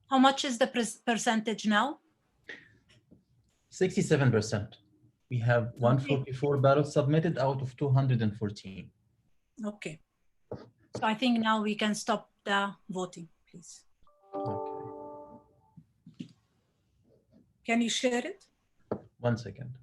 How much is the percentage now? 67%. We have 144 ballots submitted out of 214. Okay. So I think now we can stop the voting, please. Okay. Can you share it? 1 second.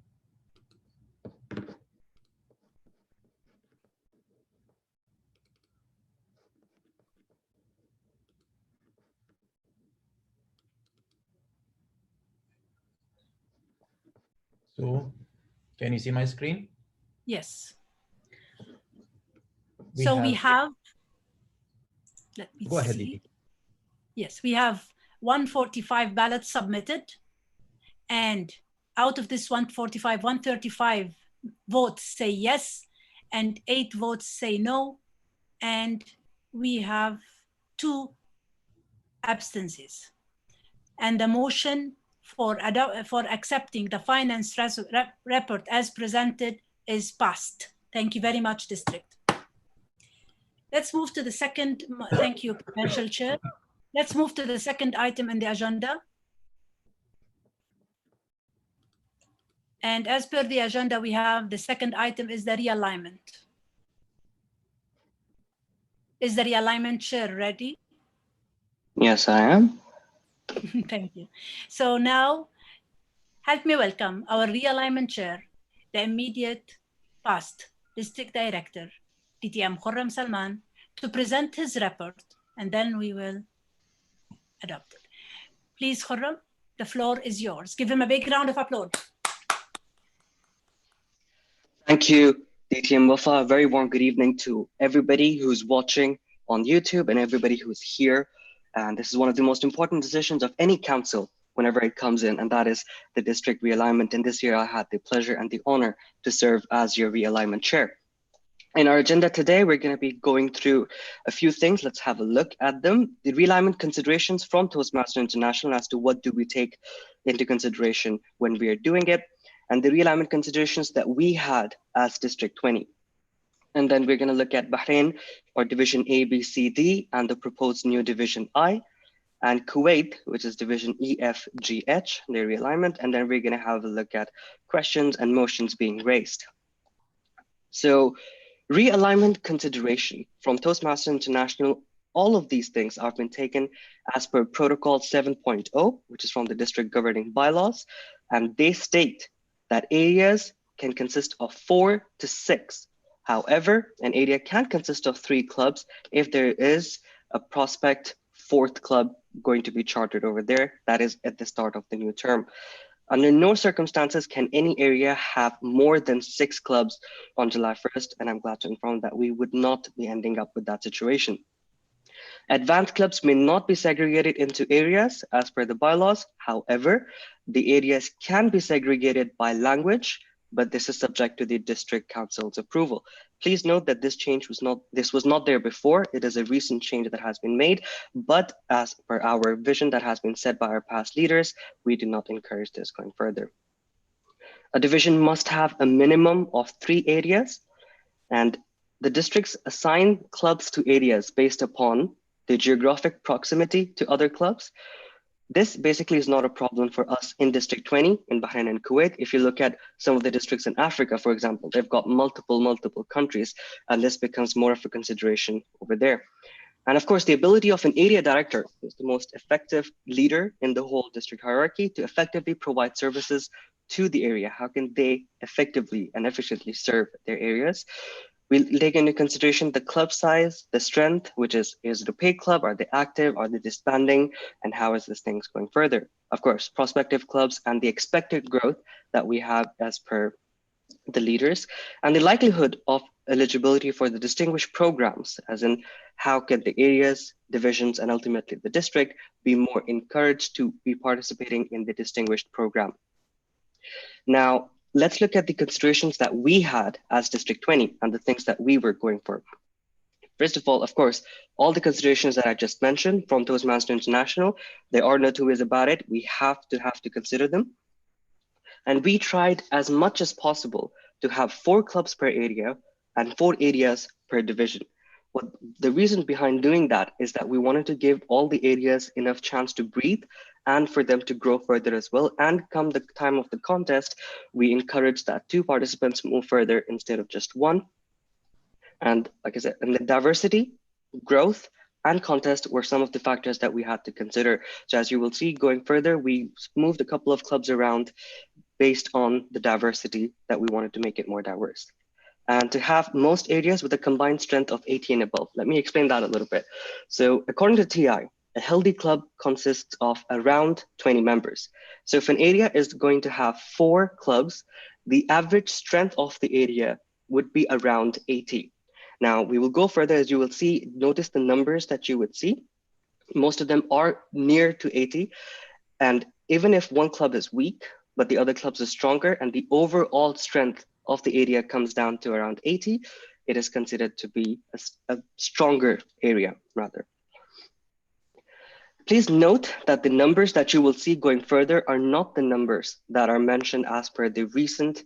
So, can you see my screen? Yes. We we have, let me Go ahead, see. Edie. Yes, we have 145 ballots submitted. And out of this 145, 135 votes say yes, and 8 votes say no. And we have 2 abstentions. And the motion for accepting the finance report as presented is passed. Thank you very much, District. Let's move to the second. Thank you, Provincial Chair. Let's move to the second item in the agenda. And as per the agenda, we have the second item is the realignment. Is the realignment chair ready? Yes, I am. Thank you. So now, help me welcome our realignment chair, the immediate past district director, DTM Khurram Salman, to present his report, and then we will adopt it. Please, Khurram, the floor is yours. Give him a big round of applause. Thank you, DTM Wafa. A very warm good evening to everybody who's watching on YouTube and everybody who's here. And this is one of the most important decisions of any council whenever it comes in, and that is the district realignment. And this year I had the pleasure and the honor to serve as your realignment chair. In our agenda today, we're going to be going through a few things. Let's have a look at them. The realignment considerations from Toastmaster International as to what do we take into consideration when we are doing it, and the realignment considerations that we had as District 20. And then we're going to look at Bahrain, or Division A, B, C, D, and the proposed new Division I, and Kuwait, which is Division E, F, G, H, their realignment. And then we're going to have a look at questions and motions being raised. So realignment consideration from Toastmaster International, all of these things have been taken as per Protocol 7.0, which is from the district governing bylaws. And they state that areas can consist of 4 to 6. However, an area can consist of 3 clubs if there is a prospect 4th club going to be chartered over there. That is at the start of the new term. Under no circumstances can any area have more than 6 clubs on July 1st, and I'm glad to inform that we would not be ending up with that situation. Advanced clubs may not be segregated into areas as per the bylaws. However, the areas can be segregated by language, but this is subject to the district council's approval. Please note that this was not there before. It is a recent change that has been made, but as per our vision that has been set by our past leaders, we do not encourage this going further. A division must have a minimum of 3 areas, and the districts assign clubs to areas based upon the geographic proximity to other clubs. This basically is not a problem for us in District 20 in Bahrain and Kuwait. If you look at some of the districts in Africa, for example, they've got multiple countries, and this becomes more of a consideration over there. And of course, the ability of an area director, who's the most effective leader in the whole district hierarchy, to effectively provide services to the area. How can they effectively and efficiently serve their areas? We'll take into consideration the club size, the strength, which is it a paid club? Are they active? Are they disbanding? And how is this thing going further? Of course, prospective clubs and the expected growth that we have as per the leaders, and the likelihood of eligibility for the distinguished programs, as in how can the areas, divisions, and ultimately the district be more encouraged to be participating in the distinguished program. Now, let's look at the considerations that we had as District 20 and the things that we were going for. First of all, of course, all the considerations that I just mentioned from Toastmasters International, there are no two ways about it. We have to consider them. And we tried as much as possible to have 4 clubs per area and 4 areas per division. The reason behind doing that is that we wanted to give all the areas enough chance to breathe and for them to grow further as well. And come the time of the contest, we encourage that 2 participants move further instead of just 1. And like I said, and the diversity, growth, and contest were some of the factors that we had to consider. So as you will see going further, we moved a couple of clubs around based on the diversity that we wanted to make it more diverse. And to have most areas with a combined strength of 80 and above. Let me explain that a little bit. So according to TI, a healthy club consists of around 20 members. So if an area is going to have 4 clubs, the average strength of the area would be around 80. Now we will go further. As you will see, notice the numbers that you would see. Most of them are near to 80. And even if one club is weak, but the other clubs are stronger and the overall strength of the area comes down to around 80, it is considered to be a stronger area rather. Please note that the numbers that you will see going further are not the numbers that are mentioned as per the recent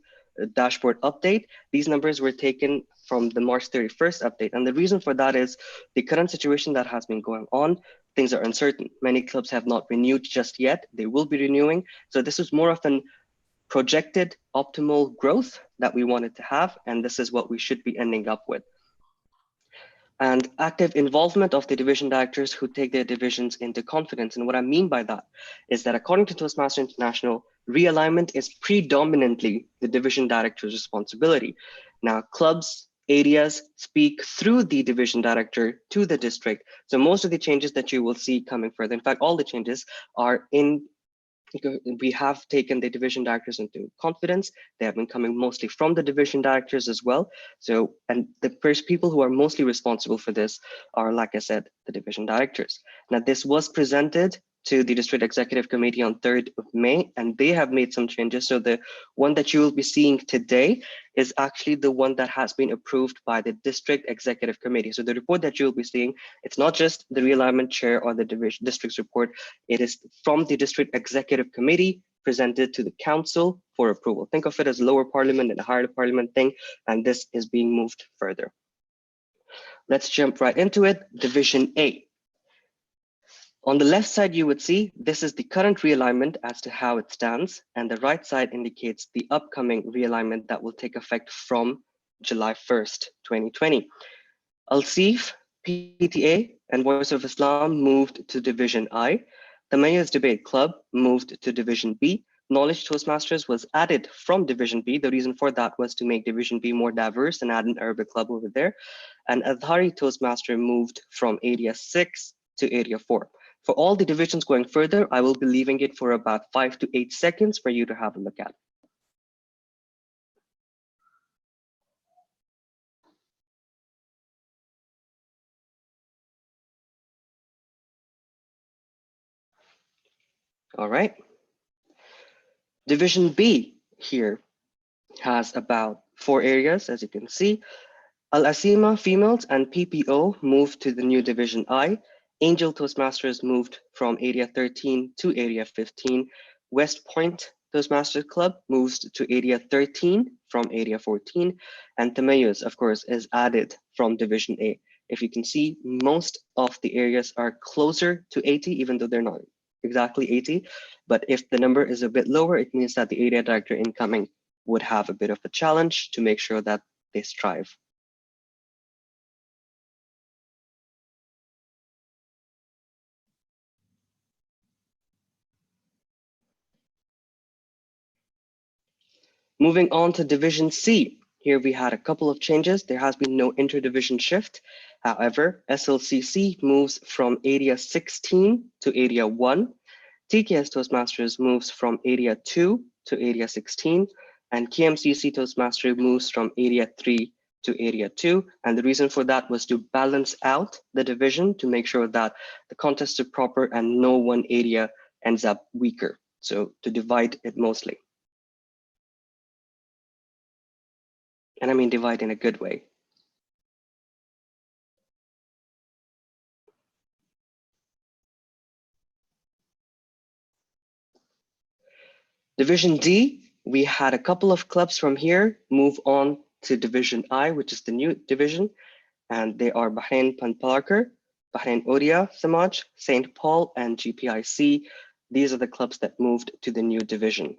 dashboard update. These numbers were taken from the March 31st update. And the reason for that is the current situation that has been going on. Things are uncertain. Many clubs have not renewed just yet. They will be renewing. So this is more of an projected optimal growth that we wanted to have. And this is what we should be ending up with. And active involvement of the division directors who take their divisions into confidence. And what I mean by that is that according to Toastmasters International, realignment is predominantly the division director's responsibility. Now, clubs, areas speak through the division director to the district. So most of the changes that you will see coming further, in fact, all the changes are we have taken the division directors into confidence. They have been coming mostly from the division directors as well. So, and the first people who are mostly responsible for this are, like I said, the division directors. Now, this was presented to the District Executive Committee on 3rd of May, and they have made some changes. So the one that you will be seeing today is actually the one that has been approved by the District Executive Committee. So the report that you'll be seeing, it's not just the realignment chair or the district's report, it is from the District Executive Committee presented to the council for approval. Think of it as lower parliament and a higher parliament thing, and this is being moved further. Let's jump right into it. Division A. On the left side, you would see this is the current realignment as to how it stands, and the right side indicates the upcoming realignment that will take effect from July 1st, 2020. Al-Sif, PTA, and Voice of Islam moved to Division I. The Mayor's Debate Club moved to Division B. Knowledge Toastmasters was added from Division B. The reason for that was to make Division B more diverse and add an Arabic club over there. And Azhari Toastmaster moved from Area 6 to Area 4. For all the divisions going further, I will be leaving it for about 5 to 8 seconds for you to have a look at. All right. Division B here has about 4 areas, as you can see. Al-Asima females and PPO moved to the new Division I. Angel Toastmasters moved from Area 13 to Area 15. West Point Toastmasters Club moves to Area 13 from Area 14. And Tamayus, of course, is added from Division A. If you can see, most of the areas are closer to 80, even though they're not exactly 80. But if the number is a bit lower, it means that the area director incoming would have a bit of a challenge to make sure that they strive. Moving on to Division C. Here we had a couple of changes. There has been no interdivision shift. However, SLCC moves from Area 16 to Area 1. TKS Toastmasters moves from Area 2 to Area 16. And KMCC Toastmaster moves from Area 3 to Area 2. And the reason for that was to balance out the division to make sure that the contest is proper and no one area ends up weaker. So to divide it mostly. And I mean divide in a good way. Division D, we had a couple of clubs from here move on to Division I, which is the new division. And they are Bahrain Panparker, Bahrain Odia Samaj, St. Paul, and GPIC. These are the clubs that moved to the new division.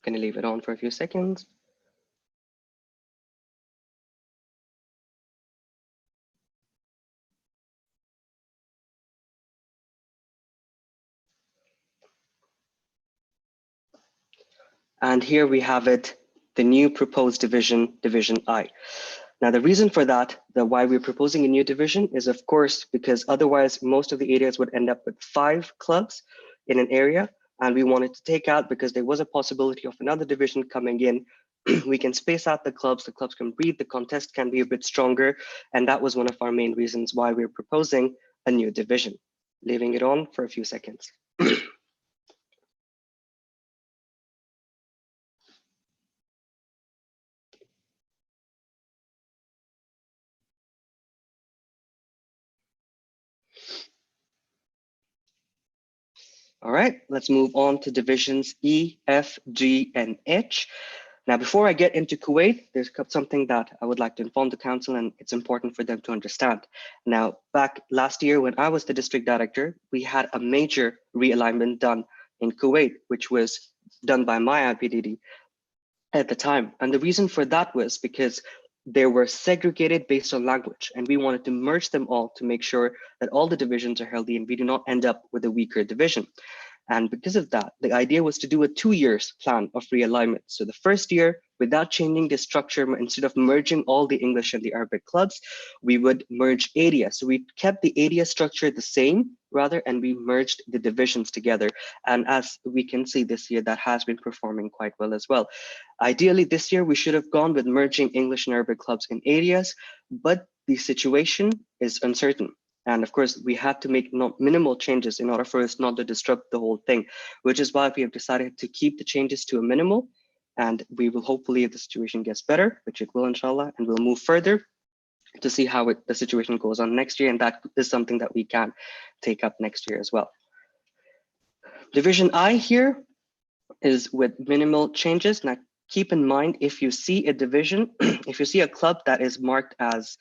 Gonna leave it on for a few seconds. And here we have it, the new proposed division, Division I. Now, the reason for that, why we're proposing a new division is, of course, because otherwise most of the areas would end up with 5 clubs in an area. And we wanted to take out, because there was a possibility of another division coming in, we can space out the clubs can breathe, the contest can be a bit stronger. And that was one of our main reasons why we're proposing a new division. Leaving it on for a few seconds. All right, let's move on to divisions E, F, G, and H. Now, before I get into Kuwait, there's something that I would like to inform the council, and it's important for them to understand. Now, back last year when I was the district director, we had a major realignment done in Kuwait, which was done by my IPDD at the time. And the reason for that was because they were segregated based on language, and we wanted to merge them all to make sure that all the divisions are healthy and we do not end up with a weaker division. And because of that, the idea was to do a 2-year plan of realignment. So the first year, without changing the structure, instead of merging all the English and the Arabic clubs, we would merge areas. So we kept the area structure the same, rather, and we merged the divisions together. And as we can see this year, that has been performing quite well as well. Ideally, this year, we should have gone with merging English and Arabic clubs in areas, but the situation is uncertain. And of course, we had to make minimal changes in order for us not to disrupt the whole thing, which is why we have decided to keep the changes to a minimal. And we will hopefully, if the situation gets better, which it will, inshallah, and we'll move further to see how the situation goes on next year. And that is something that we can take up next year as well. Division I here is with minimal changes. Now, keep in mind, if you see a division, if you see a club that is marked as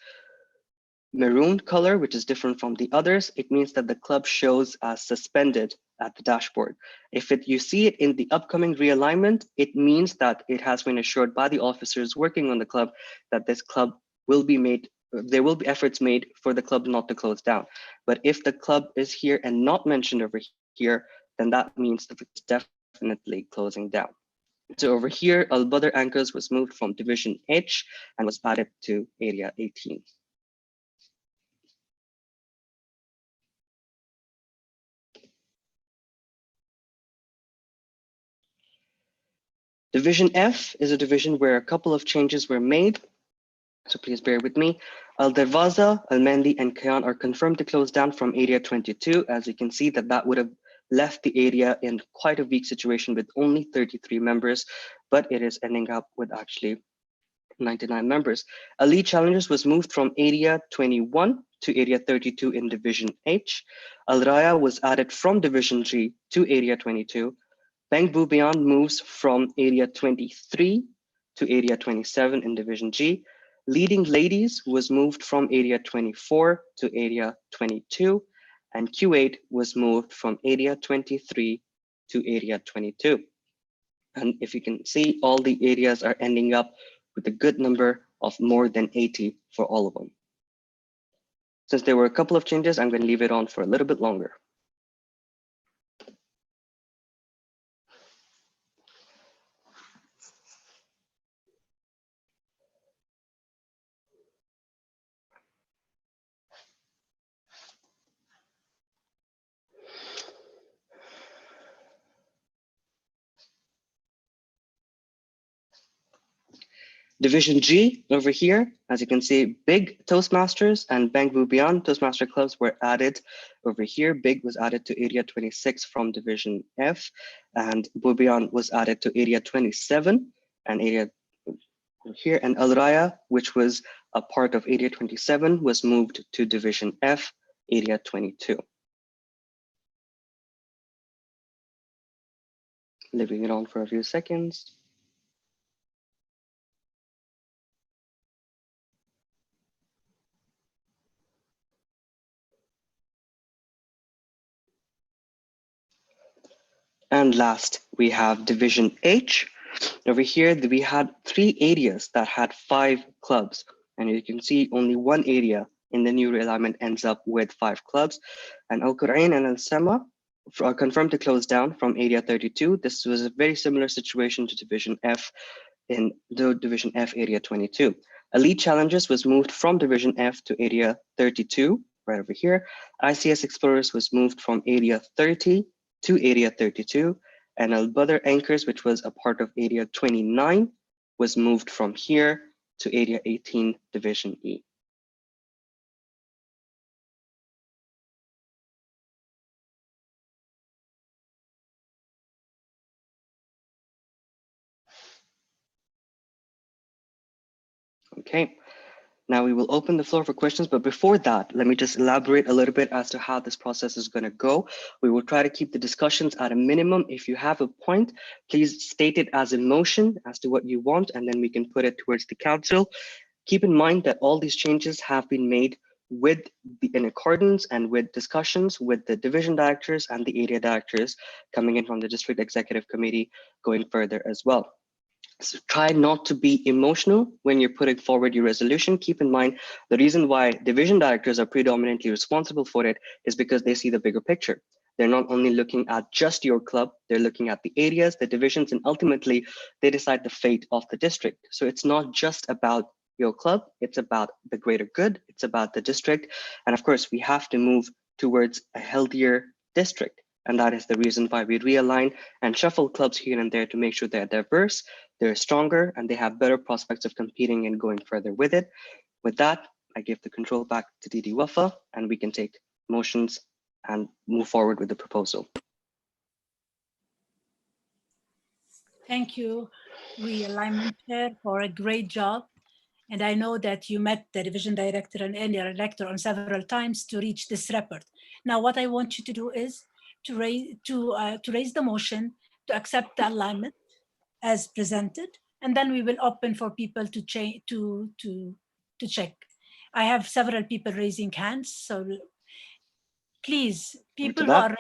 maroon color, which is different from the others, it means that the club shows as suspended at the dashboard. If you see it in the upcoming realignment, it means that it has been assured by the officers working on the club that this club will be made, there will be efforts made for the club not to close down. But if the club is here and not mentioned over here, then that means that it's definitely closing down. So over here, Al Badr Anchors was moved from Division H and was added to Area 18. Division F is a division where a couple of changes were made. So please bear with me. Al Darwaza, Al Mandi, and Kayan are confirmed to close down from Area 22. As you can see, that would have left the area in quite a weak situation with only 33 members, but it is ending up with actually 99 members. Elite Challengers was moved from Area 21 to Area 32 in Division H. Al Raya was added from Division G to Area 22. Bang Bubian moves from Area 23 to Area 27 in Division G. Leading Ladies was moved from Area 24 to Area 22. And Q8 was moved from Area 23 to Area 22. And if you can see, all the areas are ending up with a good number of more than 80 for all of them. Since there were a couple of changes, I'm going to leave it on for a little bit longer. Division G over here, as you can see, Big Toastmasters and Bang Bubian Toastmaster clubs were added over here. Big was added to Area 26 from Division F, and Bubian was added to Area 27 and Area here. And Al Raya, which was a part of Area 27, was moved to Division F, Area 22. Leaving it on for a few seconds. And last, we have Division H. Over here, we had 3 areas that had 5 clubs. And you can see only 1 area in the new realignment ends up with 5 clubs. And Al Qurain and Al Sama are confirmed to close down from Area 32. This was a very similar situation to Division F in the Division F Area 22. Elite Challengers was moved from Division F to Area 32, right over here. ICS Explorers was moved from Area 30 to Area 32, and Al Badr Anchors, which was a part of Area 29, was moved from here to Area 18, Division E. Okay. Now we will open the floor for questions, but before that, let me just elaborate a little bit as to how this process is going to go. We will try to keep the discussions at a minimum. If you have a point, please state it as a motion as to what you want, and then we can put it towards the council. Keep in mind that all these changes have been made in accordance and with discussions with the division directors and the area directors coming in from the district executive committee going further as well. So try not to be emotional when you're putting forward your resolution. Keep in mind, the reason why division directors are predominantly responsible for it is because they see the bigger picture. They're not only looking at just your club, they're looking at the areas, the divisions, and ultimately they decide the fate of the district. So it's not just about your club, it's about the greater good, it's about the district. And of course, we have to move towards a healthier district. And that is the reason why we realign and shuffle clubs here and there to make sure they're diverse, they're stronger, and they have better prospects of competing and going further with it. With that, I give the control back to Didi Wafa, and we can take motions and move forward with the proposal. Thank you, Realignment Chair, for a great job. And I know that you met the division director and area director on several times to reach this report. Now, what I want you to do is to raise the motion to accept the alignment as presented, and then we will open for people to check. I have several people raising hands, so please, people who are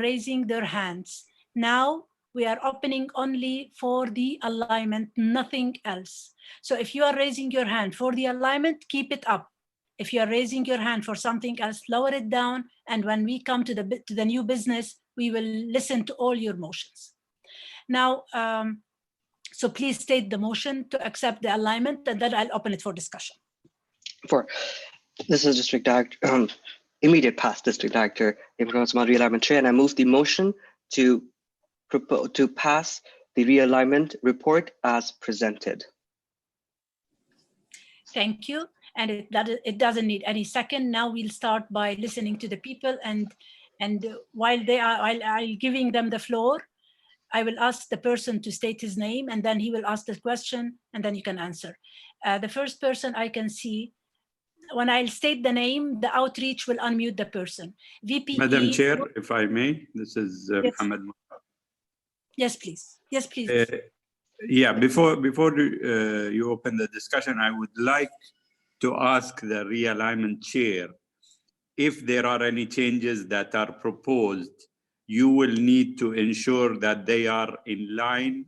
raising their hands, now we are opening only for the alignment, nothing else. So if you are raising your hand for the alignment, keep it up. If you are raising your hand for something else, lower it down. And when we come to the new business, we will listen to all your motions. Now, so please state the motion to accept the alignment, and then I'll open it for discussion. This is District Director, immediate past District Director, Realignment Chair, and I move the motion to pass the realignment report as presented. Thank you. And it doesn't need any second. Now we'll start by listening to the people and And while I'll giving them the floor, I will ask the person to state his name, and then he will ask the question, and then you can answer. The first person I can see, when I'll state the name, the outreach will unmute the person. VPE. Madam Chair, if I may, this is Yes. Mohammed. Yes, please. Yes, please. Yeah, before you open the discussion, I would like to ask the realignment chair if there are any changes that are proposed. You will need to ensure that they are in line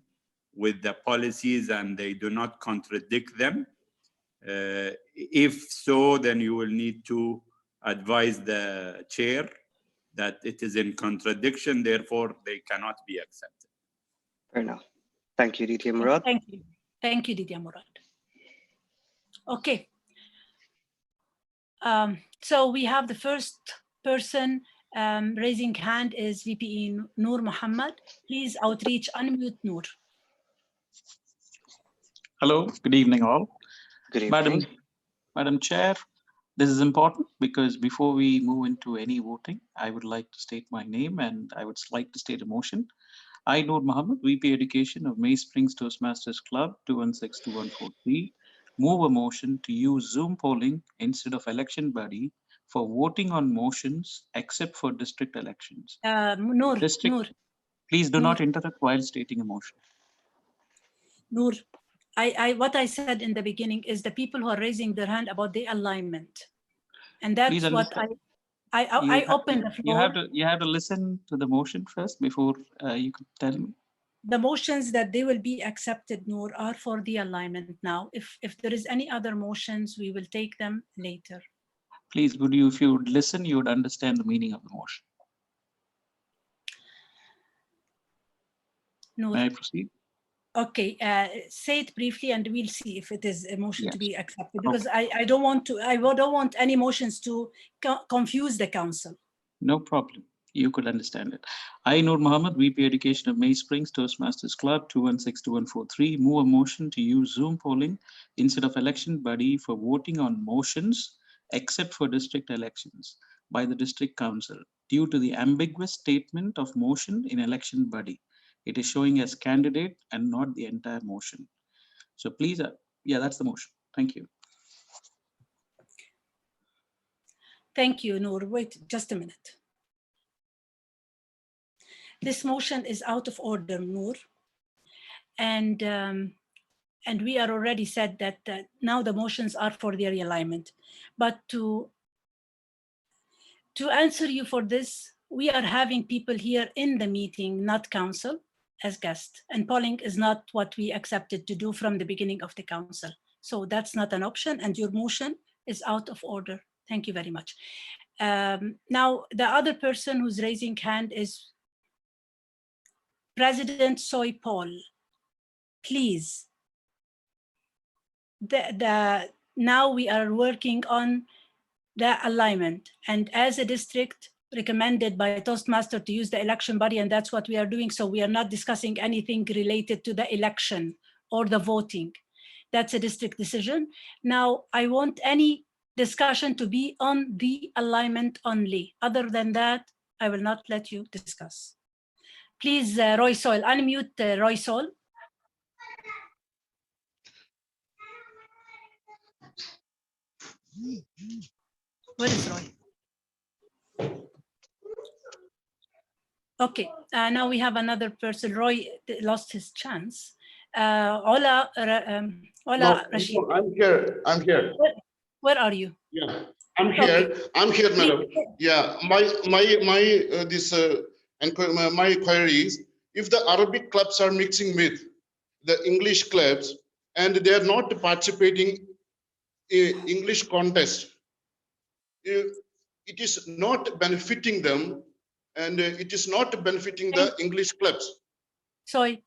with the policies and they do not contradict them. If so, then you will need to advise the chair that it is in contradiction, therefore they cannot be accepted. Fair enough. Thank you, DTM Murad. Thank you. Thank you, DTM Murad. Okay. So we have the first person raising hand is VPE Noor Muhammad. Please outreach, unmute Noor. Hello, good evening all. Good evening. Madam Chair, this is important because before we move into any voting, I would like to state my name and I would like to state a motion. I, Noor Muhammad, VP Education of May Springs Toastmasters Club 2162143, move a motion to use Zoom polling instead of election body for voting on motions except for district elections. Noor, Noor. Please do Noor. not interrupt while stating a motion. Noor, what I said in the beginning is the people who are raising their hand about the alignment. And that's Please what I opened the floor. You have to listen to the motion first before you could tell me. The motions that they will be accepted, Noor, are for the alignment now. If there is any other motions, we will take them later. Please, if you would listen, you would understand the meaning of the motion. Noor. May I proceed? Okay, say it briefly and we'll see if it is a motion to be accepted, because Okay. I don't want any motions to confuse the council. No problem. You could understand it. I, Noor Muhammad, VP Education of May Springs Toastmasters Club 2162143, move a motion to use Zoom polling instead of election body for voting on motions except for district elections by the district council due to the ambiguous statement of motion in election body. It is showing as candidate and not the entire motion. So please, yeah, that's the motion. Thank you. Thank you, Noor. Wait just a minute. This motion is out of order, Noor. And we are already said that now the motions are for the realignment. But to answer you for this, we are having people here in the meeting, not council, as guests. And polling is not what we accepted to do from the beginning of the council. So that's not an option, and your motion is out of order. Thank you very much. Now, the other person who's raising hand is President Soy Paul. Please. Now we are working on the alignment, and as a district recommended by a Toastmaster to use the election body, and that's what we are doing. So we are not discussing anything related to the election or the voting. That's a district decision. Now, I want any discussion to be on the alignment only. Other than that, I will not let you discuss. Please, Roy Soil, unmute Roy Soil. Where is Roy? Okay, now we have another person. Roy lost his chance. Ola Rashid. No, I'm here. I'm here. Where are you? Yeah, I'm here. Okay. I'm here, madam. Yeah, my query is, if the Arabic clubs are mixing with the English clubs and they are not participating in English contest, it is not benefiting them, and it is not benefiting the English clubs. Sorry,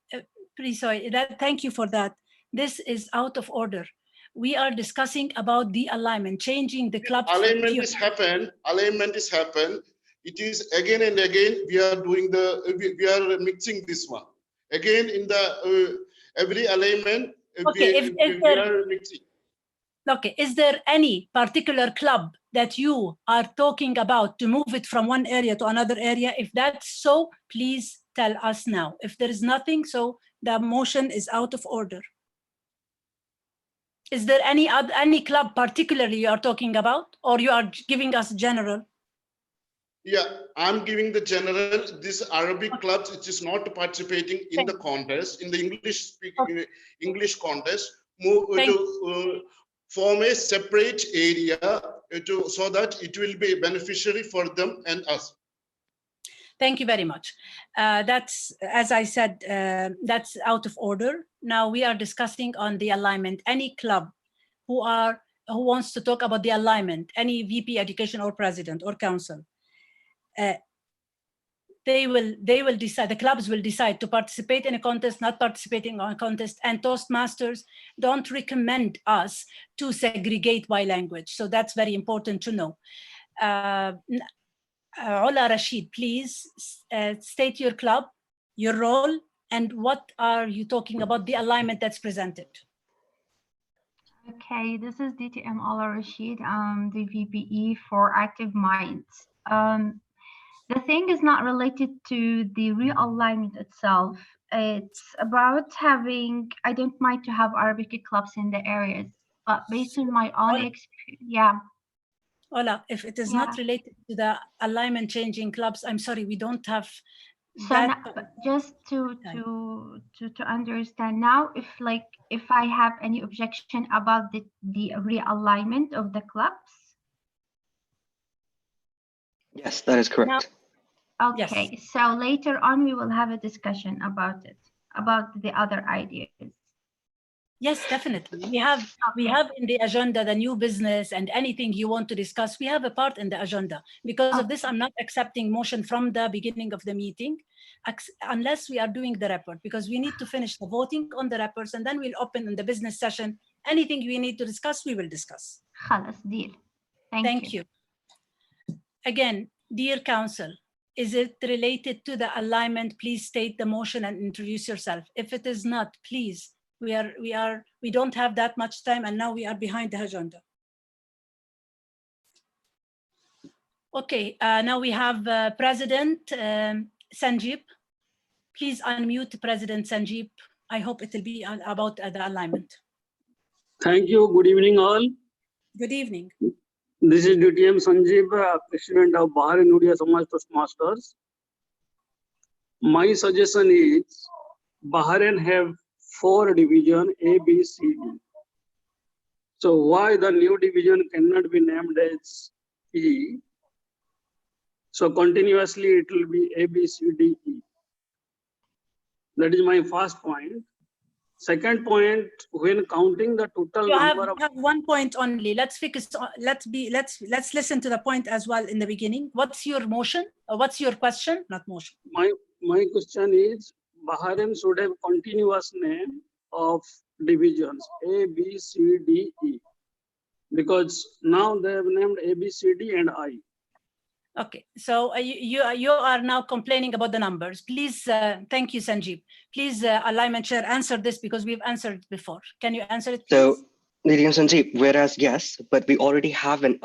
please, sorry. Thank you for that. This is out of order. We are discussing about the alignment, changing the clubs. Alignment is happened. Alignment is happened. It is again and again we are doing we are mixing this one again in the every alignment. Okay, we are mixing. Okay, is there any particular club that you are talking about to move it from one area to another area? If that's so, please tell us now. If there is nothing, so the motion is out of order. Is there any club particularly you are talking about, or you are giving us general? Yeah, I'm giving the general, this Arabic clubs, it is not participating in the contest, in the English speaking, English contest, move to form a separate area so that it will be beneficiary for them and us. Thank you very much. That's, as I said, that's out of order. Now we are discussing on the alignment. Any club who wants to talk about the alignment, any VP education or president or council, they will decide, the clubs will decide to participate in a contest, not participating on a contest, and Toastmasters don't recommend us to segregate by language. So that's very important to know. Ola Rashid, please state your club, your role, and what are you talking about the alignment that's presented? Okay, this is DTM Ola Rashid, the VPE for Active Minds. The thing is not related to the realignment itself. It's about having, I don't mind to have Arabic clubs in the areas, but based on my own experience, yeah. Ola, if it is not related to the alignment changing clubs, I'm sorry, we don't have so that. now, just to understand now, if I have any objection about the realignment of the clubs. Yes, that is correct. Now, okay, yes. So later on we will have a discussion about it, about the other ideas. Yes, definitely. We have in the agenda the new business and anything you want to discuss. We have a part in the agenda. Because of this, I'm not accepting motion from the beginning of the meeting, unless we are doing the report, because we need to finish the voting on the reports, and then we'll open in the business session. Anything we need to discuss, we will discuss. Khalas, deal. Thank you. Again, dear council, is it related to the alignment? Please state the motion and introduce yourself. If it is not, please. We don't have that much time, and now we are behind the agenda. Okay, now we have President Sanjeeb. Please unmute President Sanjeeb. I hope it will be about the alignment. Thank you. Good evening, all. Good evening. This is DTM Sanjeeb, President of Bahrain Udia Samaj Toastmasters. My suggestion is Bahrain have 4 divisions, A, B, C, D. So why the new division cannot be named as E? So continuously it will be A, B, C, D, E. That is my first point. Second point, when counting the total number of... You have 1 point only. Let's focus. Let's listen to the point as well in the beginning. What's your motion? Or what's your question? Not motion. My question is, Bahrain should have continuous name of divisions A, B, C, D, E, because now they have named A, B, C, D, and I. Okay, so you are now complaining about the numbers. Please, thank you, Sanjeeb. Please, alignment chair, answer this because we've answered it before. Can you answer it, please? So, Lady Sanjeeb, whereas yes, but we already have an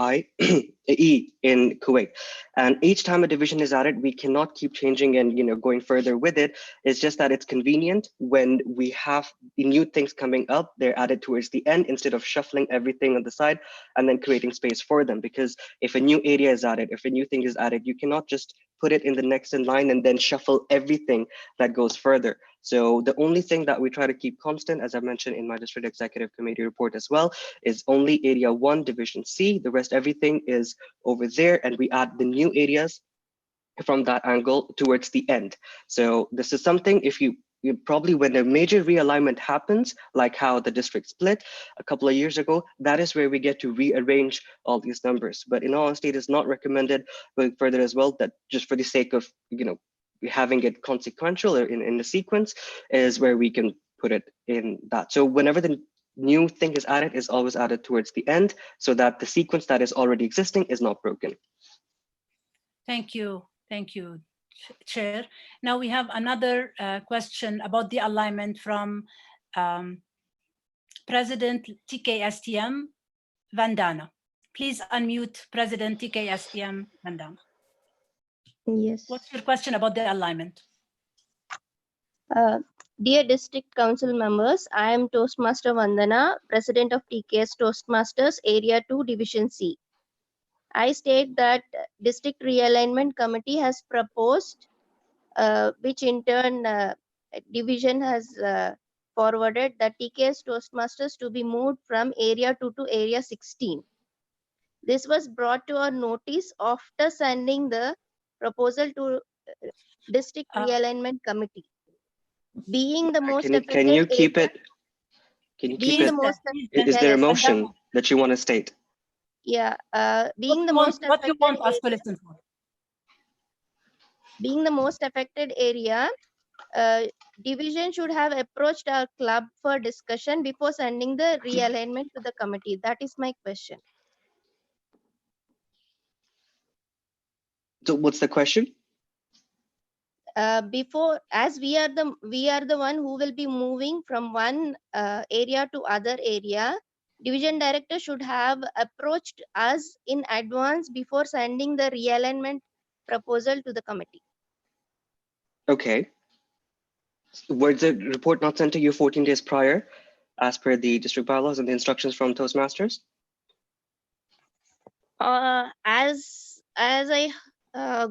E in Kuwait, and each time a division is added, we cannot keep changing and going further with it. It's just that it's convenient when we have new things coming up, they're added towards the end instead of shuffling everything on the side and then creating space for them. Because if a new area is added, if a new thing is added, you cannot just put it in the next in line and then shuffle everything that goes further. So the only thing that we try to keep constant, as I mentioned in my district executive committee report as well, is only area 1, division C. The rest, everything is over there, and we add the new areas from that angle towards the end. So this is something, if you probably when a major realignment happens, like how the district split a couple of years ago, that is where we get to rearrange all these numbers. But in all honesty, it is not recommended going further as well, that just for the sake of having it consequential or in the sequence is where we can put it in that. So whenever the new thing is added, is always added towards the end so that the sequence that is already existing is not broken. Thank you, Chair. Now we have another question about the alignment from President TKSTM, Vandana. Please unmute President TKSTM Vandana. Yes. What's your question about the alignment? Dear District Council members, I am Toastmaster Vandana, President of TKS Toastmasters Area 2 Division C. I state that District Realignment Committee has proposed, which in turn Division has forwarded, that TKS Toastmasters to be moved from Area 2 to Area 16. This was brought to our notice after sending the proposal to District Realignment Committee. Being the most affected Can you keep area, it? Can you being keep the it? most Is there a yes, motion that you want to state? yeah, being the most What you want us affected to listen for? being the most affected area, division should have approached our club for discussion before sending the realignment to the committee. That is my question. So what's the question? Before, as we are the one who will be moving from one area to other area, division director should have approached us in advance before sending the realignment proposal to the committee. Okay. Was the report not sent to you 14 days prior, as per the district bylaws and the instructions from Toastmasters? As I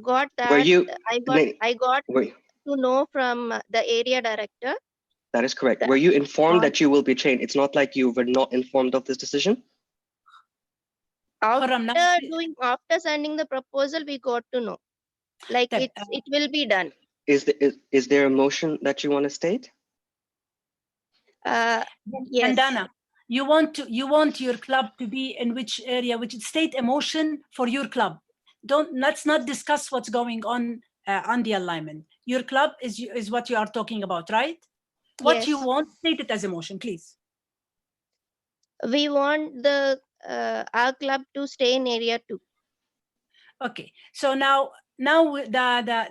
got that, I got to know from the area director. That is correct. Were you informed that you will be changed? It's not like you were not informed of this decision? After sending the proposal, we got to know. Like it will be done. Is there a motion that you want to state? Yes. Vandana, you want your club to be in which area? Which state a motion for your club? Let's not discuss what's going on the alignment. Your club is what you are talking about, right? What you want, state it as a motion, please. We want the our club to stay in area 2. Okay, so now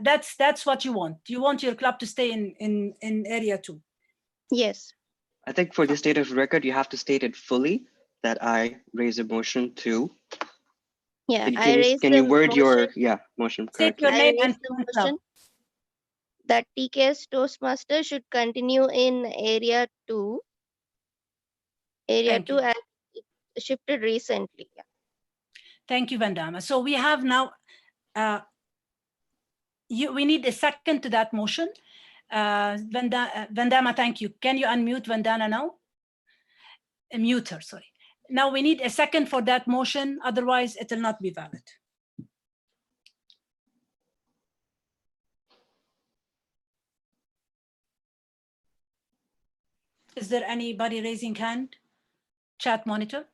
that's what you want. You want your club to stay in area 2. Yes. I think for the state of record, you have to state it fully that I raise a motion to. Yeah, can you word your motion correctly? State your name and motion that TKS Toastmaster should continue in area 2. Area 2 has shifted recently. Yeah. Thank you, Vandana. So we have now, we need a second to that motion. Vandana, thank you. Can you unmute Vandana now? Mute her, sorry. Now we need a second for that motion, otherwise it will not be valid. Is there anybody raising hand? Chat monitor?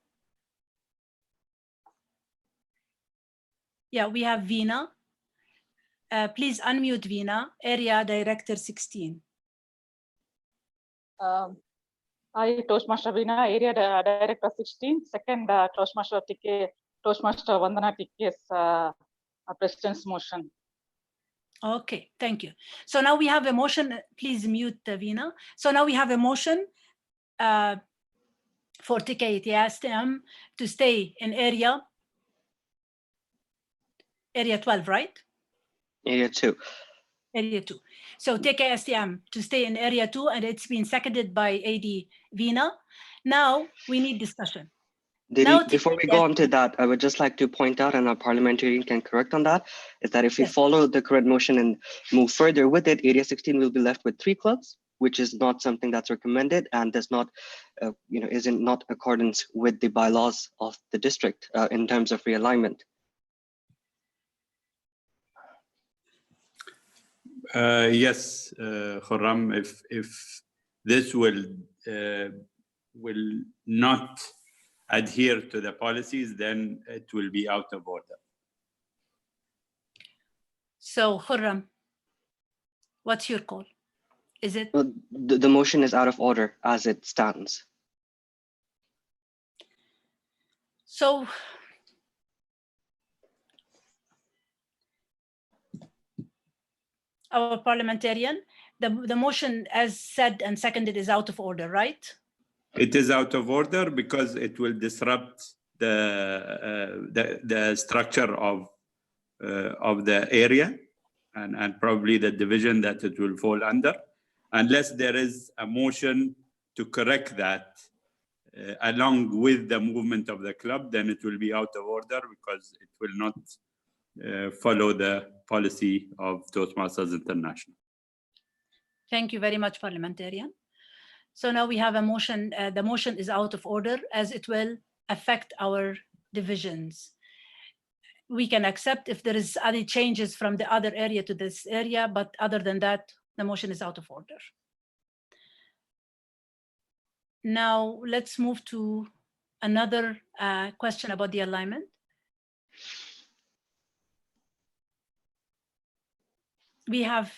Yeah, we have Veena. Please unmute Veena, Area Director 16. I, Toastmaster Veena, Area Director 16, second Toastmaster Vandana TKS President's motion. Okay, thank you. So now we have a motion, please mute Veena. So now we have a motion for TKSTM to stay in area 12, right? Area 2. Area 2. So TKSTM to stay in area 2, and it's been seconded by AD Veena. Now we need discussion. Before we go on to that, I would just like to point out, and our parliamentarian can correct on that, is that if we follow the correct motion and move further with it, Area 16 will be left with 3 clubs, which is not something that's recommended and does not, is in not accordance with the bylaws of the district in terms of realignment. Yes, Khurram, if this will not adhere to the policies, then it will be out of order. So Khurram, what's your call? Is it? Well, the motion is out of order as it stands. So our parliamentarian, the motion as said and seconded is out of order, right? It is out of order because it will disrupt the structure of the area and probably the division that it will fall under, unless there is a motion to correct that along with the movement of the club, then it will be out of order because it will not follow the policy of Toastmasters International. Thank you very much, Parliamentarian. So now we have a motion. The motion is out of order as it will affect our divisions. We can accept if there is any changes from the other area to this area, but other than that, the motion is out of order. Now let's move to another question about the alignment. We have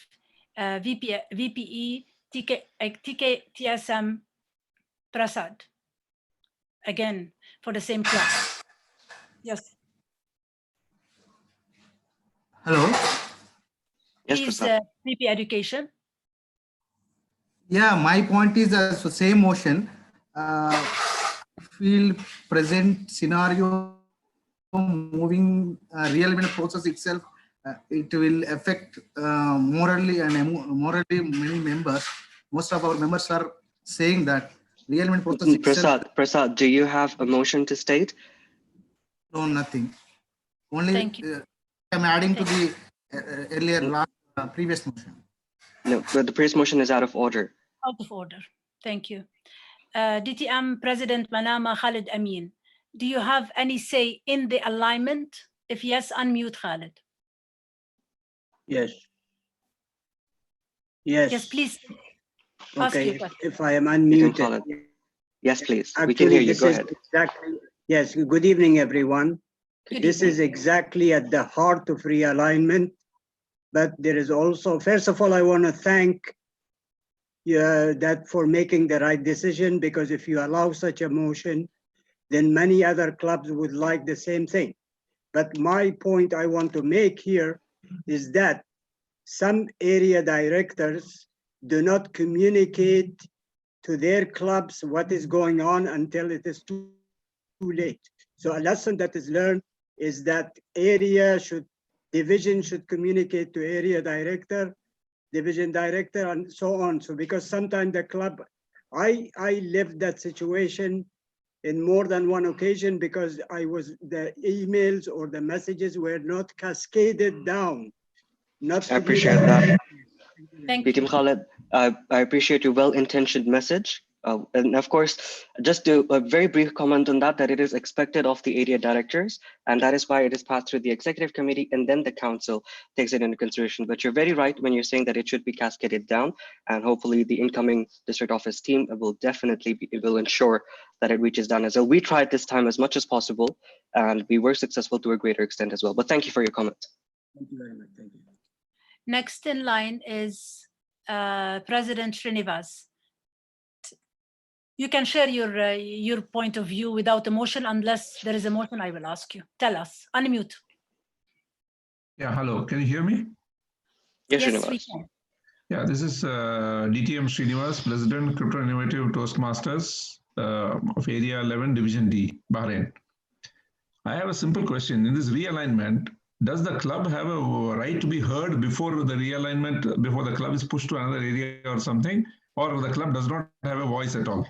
VPE TSM Prasad, again, for the same class. Yes. Hello. Yes, Please, Prasad. VP Education. Yeah, my point is the same motion. Feel present scenario moving realignment process itself, it will affect morally many members. Most of our members are saying that realignment process itself. Prasad, do you have a motion to state? No, nothing. Only Thank you. I'm adding to the earlier previous motion. No, but the previous motion is out of order. Out of order. Thank you. DTM President Manama Khalid Amin, do you have any say in the alignment? If yes, unmute Khalid. Yes. Yes. Yes, please. Ask your Okay, question. if I am unmuted. Yes, please. Actually, we can hear you. this Go is ahead. exactly, yes, good evening, everyone. Good This evening. is exactly at the heart of realignment. But there is also, first of all, I want to thank that for making the right decision, because if you allow such a motion, then many other clubs would like the same thing. But my point I want to make here is that some area directors do not communicate to their clubs what is going on until it is too late. So a lesson that is learned is that division should communicate to area director, division director, and so on. So because sometimes the club, I lived that situation in more than one occasion because the emails or the messages were not cascaded down. I appreciate that. Thank you. DTM Khalid, I appreciate your well-intentioned message. And of course, just do a very brief comment on that it is expected of the area directors, and that is why it is passed through the executive committee and then the council takes it into consideration. But you're very right when you're saying that it should be cascaded down, and hopefully the incoming district office team will definitely will ensure that it reaches down as well. We tried this time as much as possible, and we were successful to a greater extent as well. But thank you for your comment. Thank you very much. Thank you. Next in line is President Srinivas. You can share your point of view without a motion. Unless there is a motion, I will ask you. Tell us. Unmute. Yeah, hello. Can you hear me? Yes, Yes, we can. Yeah, this is DTM Srinivas, President, Crypto Innovative Toastmasters of Area 11, Division D, Bahrain. I have a simple question. In this realignment, does the club have a right to be heard before the realignment, before the club is pushed to another area or something, or the club does not have a voice at all?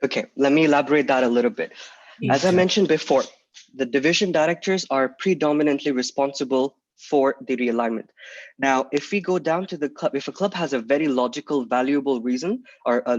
Okay, let me elaborate that a little bit. As I mentioned before, the division directors are predominantly responsible for the realignment. Now, if we go down to the club, if a club has a very logical, valuable reason, or a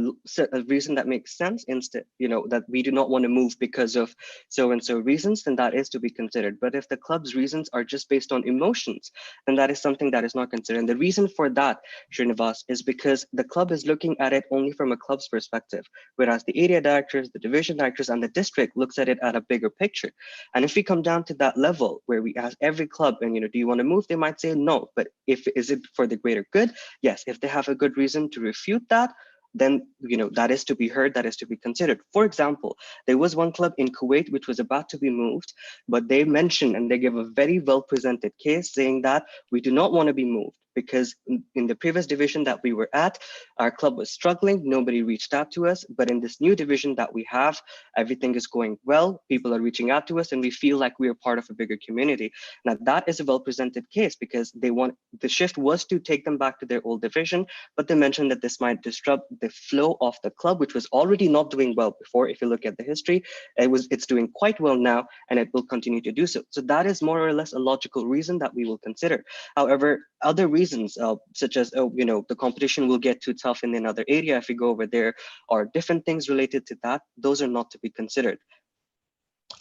reason that makes sense, instead, that we do not want to move because of so-and-so reasons, then that is to be considered. But if the club's reasons are just based on emotions, then that is something that is not considered. And the reason for that, Srinivas, is because the club is looking at it only from a club's perspective, whereas the area directors, the division directors, and the district looks at it at a bigger picture. And if we come down to that level where we ask every club, and do you want to move? They might say no, but is it for the greater good? Yes, if they have a good reason to refute that, then that is to be heard, that is to be considered. For example, there was one club in Kuwait which was about to be moved, but they mentioned and they gave a very well presented case saying that we do not want to be moved. because in the previous division that we were at, our club was struggling. Nobody reached out to us. But in this new division that we have, everything is going well. People are reaching out to us and we feel like we are part of a bigger community. Now that is a well-presented case because the shift was to take them back to their old division, but they mentioned that this might disrupt the flow of the club, which was already not doing well before. If you look at the history, it's doing quite well now, and it will continue to do so. So that is more or less a logical reason that we will consider. However, other reasons, such as, the competition will get too tough in another area if we go over there, or different things related to that, those are not to be considered.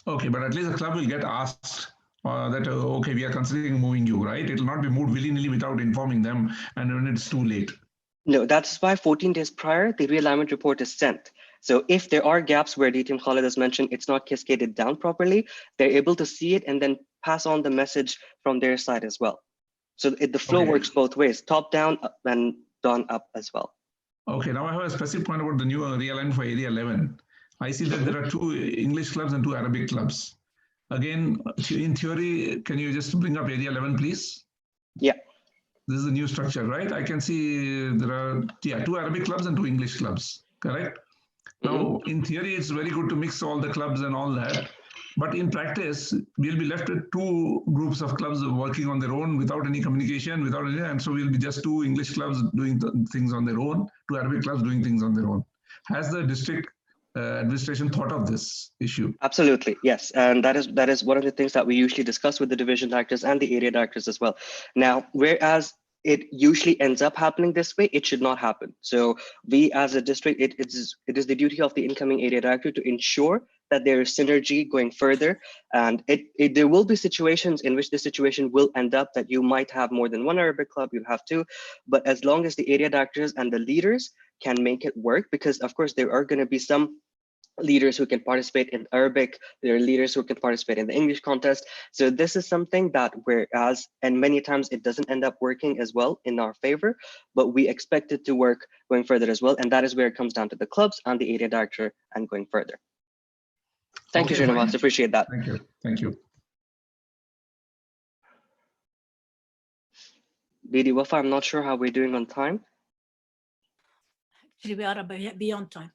Okay, but at least the club will get asked that, okay, we are considering moving you, right? It will not be moved willy-nilly without informing them, and when it's too late. No, that's why 14 days prior, the realignment report is sent. So if there are gaps where DTM Khalid has mentioned it's not cascaded down properly, they're able to see it and then pass on the message from their side as well. So the flow works both ways, top down and down up as well. Okay, now I have a specific point about the new realignment for Area 11. I see that there are 2 English clubs and 2 Arabic clubs. Again, in theory, can you just bring up Area 11, please? Yeah. This is the new structure, right? I can see there are 2 Arabic clubs and 2 English clubs, correct? Now, in theory, it's very good to mix all the clubs and all that. But in practice, we'll be left with 2 groups of clubs working on their own without any communication, and so we'll be just 2 English clubs doing things on their own, 2 Arabic clubs doing things on their own. Has the district administration thought of this issue? Absolutely, yes. And that is one of the things that we usually discuss with the division directors and the area directors as well. Now, whereas it usually ends up happening this way, it should not happen. So we as a district, it is the duty of the incoming area director to ensure that there is synergy going further. And there will be situations in which the situation will end up that you might have more than 1 Arabic club, you'll have 2. But as long as the area directors and the leaders can make it work, because of course there are going to be some leaders who can participate in Arabic, there are leaders who can participate in the English contest. So this is something that and many times it doesn't end up working as well in our favor, but we expect it to work going further as well. And that is where it comes down to the clubs and the area director and going further. Thank you, Srinivas. Appreciate that. Thank you. Thank you. Didi Wafa, I'm not sure how we're doing on time. Actually, we are beyond time.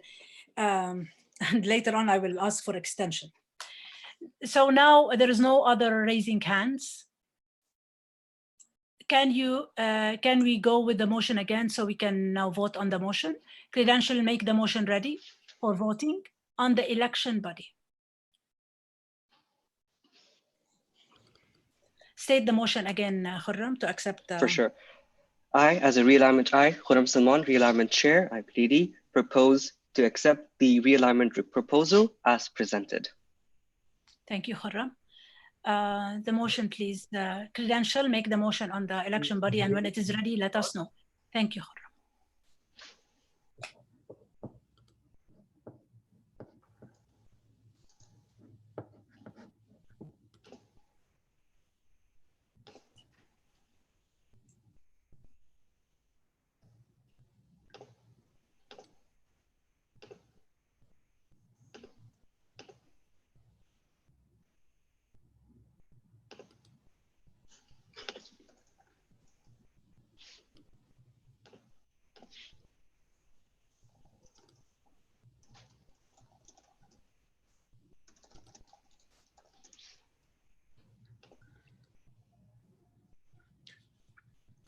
And later on, I will ask for extension. So now there is no other raising hands. Can we go with the motion again so we can now vote on the motion? Credential, make the motion ready for voting on the election body. State the motion again, Khurram, to accept the... For sure. I, as a Khurram Salman, realignment chair, I plead, propose to accept the realignment proposal as presented. Thank you, Khurram. The motion, please. The credential, make the motion on the election body, and when it is ready, let us know. Thank you, Khurram.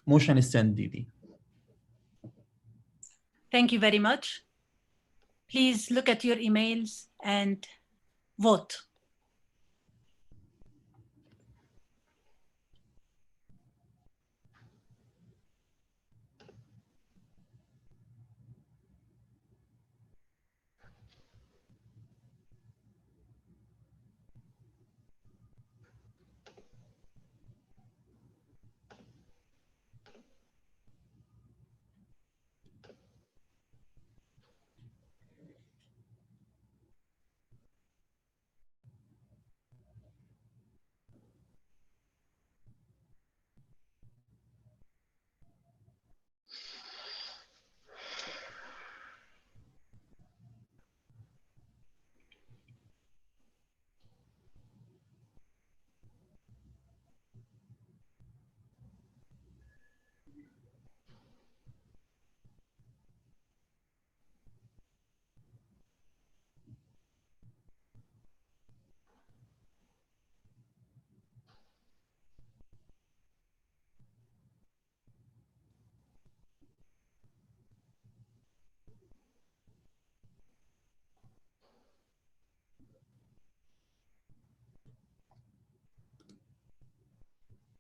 Motion is sent, Didi. Thank you very much. Please look at your emails and vote.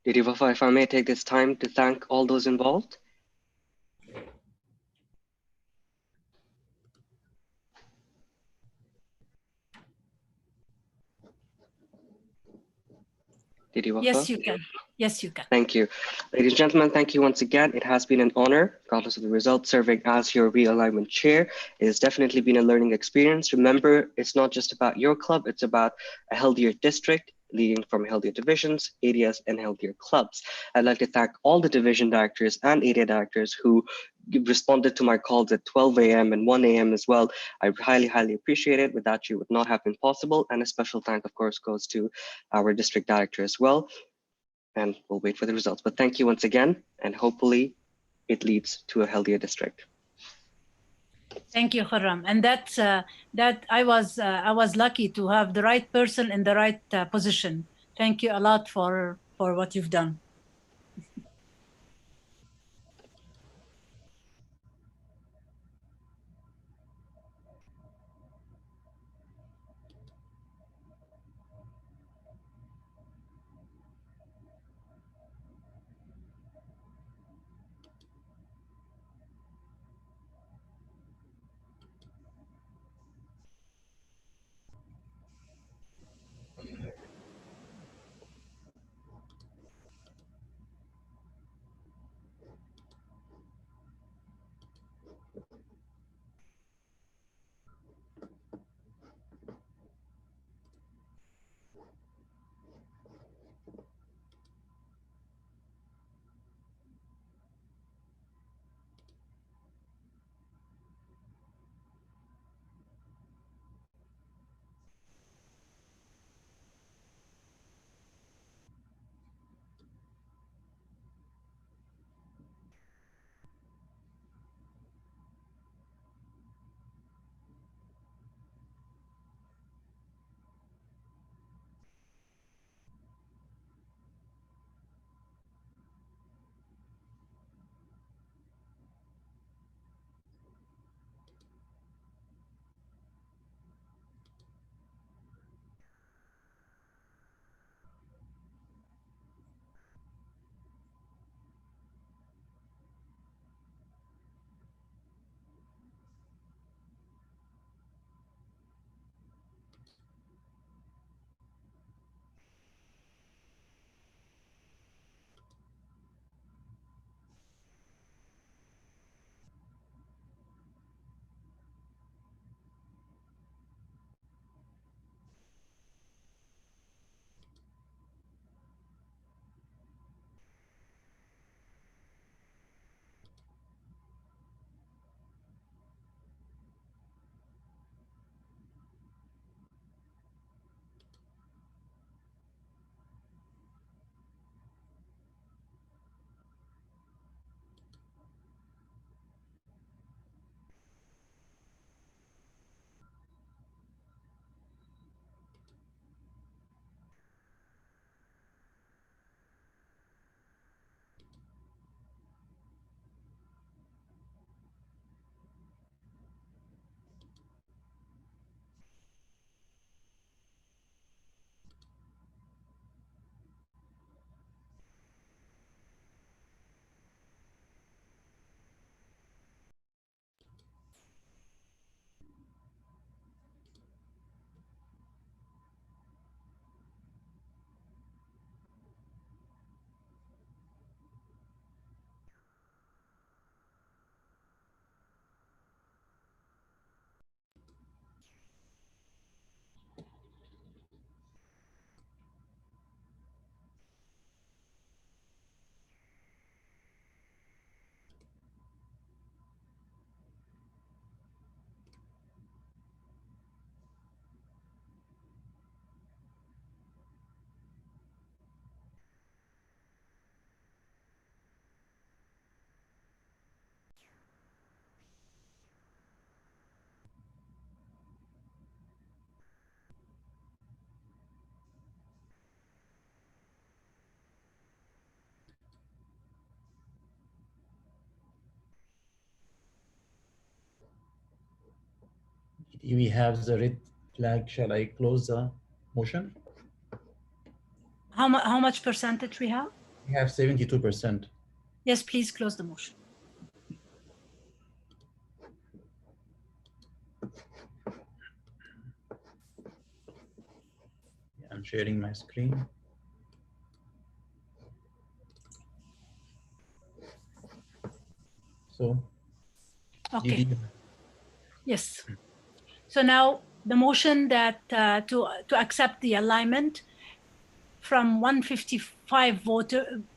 Didi Wafa, if I may take this time to thank all those involved. Didi Wafa? Yes, you can. Yes, you can. Thank you. Ladies and gentlemen, thank you once again. It has been an honor, regardless of the results, serving as your realignment chair. It has definitely been a learning experience. Remember, it's not just about your club, it's about a healthier district, leading from healthier divisions, areas, and healthier clubs. I'd like to thank all the division directors and area directors who responded to my calls at 12 a.m. and 1 a.m. as well. I highly, highly appreciate it. Without you, it would not have been possible. And a special thank, of course, goes to our district director as well. And we'll wait for the results. But thank you once again, and hopefully it leads to a healthier district. Thank you, Khurram. And that I was lucky to have the right person in the right position. Thank you a lot for what you've done. We have the red flag. Shall I close the motion? How much percentage we have? We have 72%. Yes, please close the motion. I'm sharing my screen. So, okay. Yes. So now the motion that to accept the alignment from 155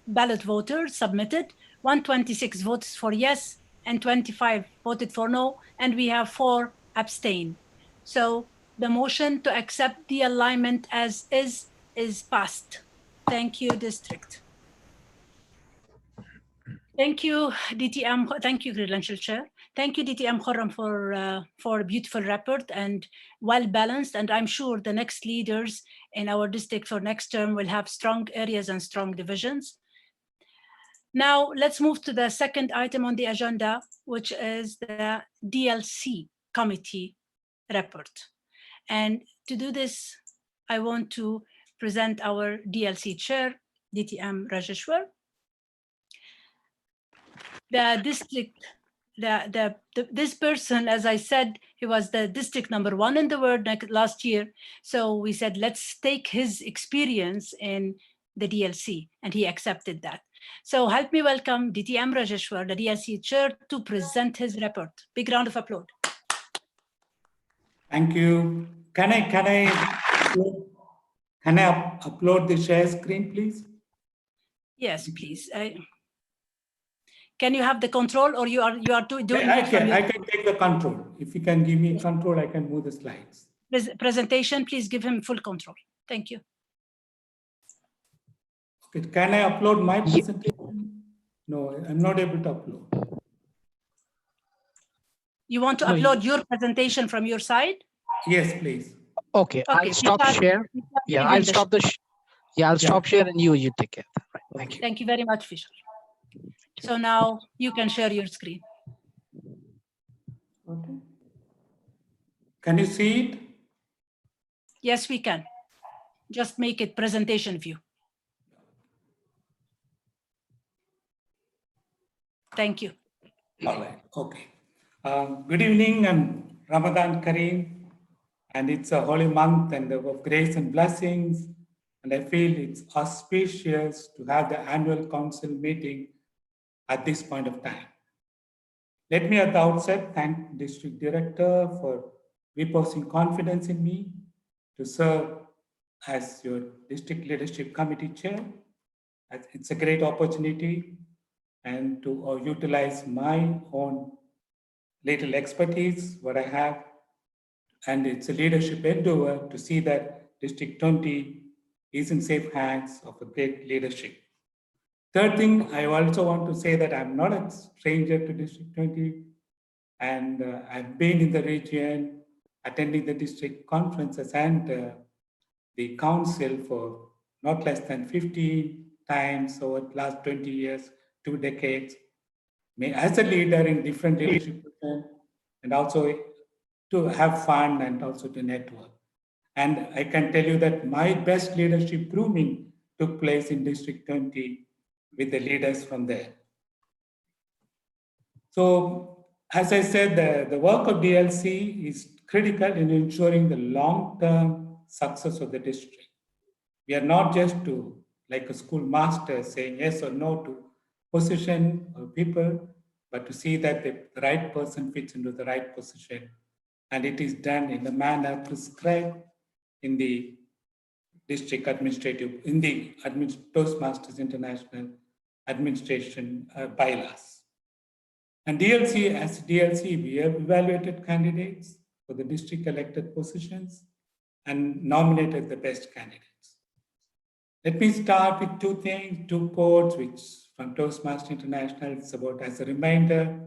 ballot voters submitted, 126 votes for yes, and 25 voted for no, and we have 4 abstain. So the motion to accept the alignment as is passed. Thank you, district. Thank you, DTM. Thank you, Credential Chair. Thank you, DTM Khurram, for a beautiful report and well balanced. And I'm sure the next leaders in our district for next term will have strong areas and strong divisions. Now let's move to the second item on the agenda, which is the DLC committee report. And to do this, I want to present our DLC chair, DTM Rajeshwar. The district, this person, as I said, he was the district #1 in the world last year. So we said, let's take his experience in the DLC, and he accepted that. So help me welcome DTM Rajeshwar, the DLC chair, to present his report. Big round of applause. Thank you. Can I upload the share screen, please? Yes, please. Can you have the control, or you are doing I it from your... I can take the control. If you can give me control, I can move the slides. Presentation, please give him full control. Thank you. Okay, can I upload my presentation? No, I'm not able to upload. You want to upload your presentation from your side? Yes, please. Okay, I'll stop share. Yeah, I'll stop the. I'll stop share, and you take care. Right. Thank you. Thank you very much, Fisher. So now you can share your screen. Okay. Can you see it? Yes, we can. Just make it presentation view. Thank you. All right. Okay. Good evening and Ramadan Kareem. And it's a holy month and of grace and blessings. And I feel it's auspicious to have the annual council meeting at this point of time. Let me at the outset thank District Director for reposing confidence in me to serve as your District Leadership Committee Chair. It's a great opportunity and to utilize my own little expertise, what I have, and it's a leadership endeavor to see that District 20 is in safe hands of a great leadership. Third thing, I also want to say that I'm not a stranger to District 20, and I've been in the region, attending the district conferences and the council for not less than 15 times over the last 20 years, 2 decades, as a leader in different leadership positions, and also to have fun and also to network. And I can tell you that my best leadership grooming took place in District 20 with the leaders from there. So, as I said, the work of DLC is critical in ensuring the long-term success of the district. We are not just like a schoolmaster saying yes or no to position or people, but to see that the right person fits into the right position. And it is done in the manner prescribed in the district administrative, in the Toastmasters International Administration bylaws. And DLC, as DLC, we have evaluated candidates for the district elected positions and nominated the best candidates. Let me start with 2 things, 2 quotes, which from Toastmasters International, it's about, as a reminder,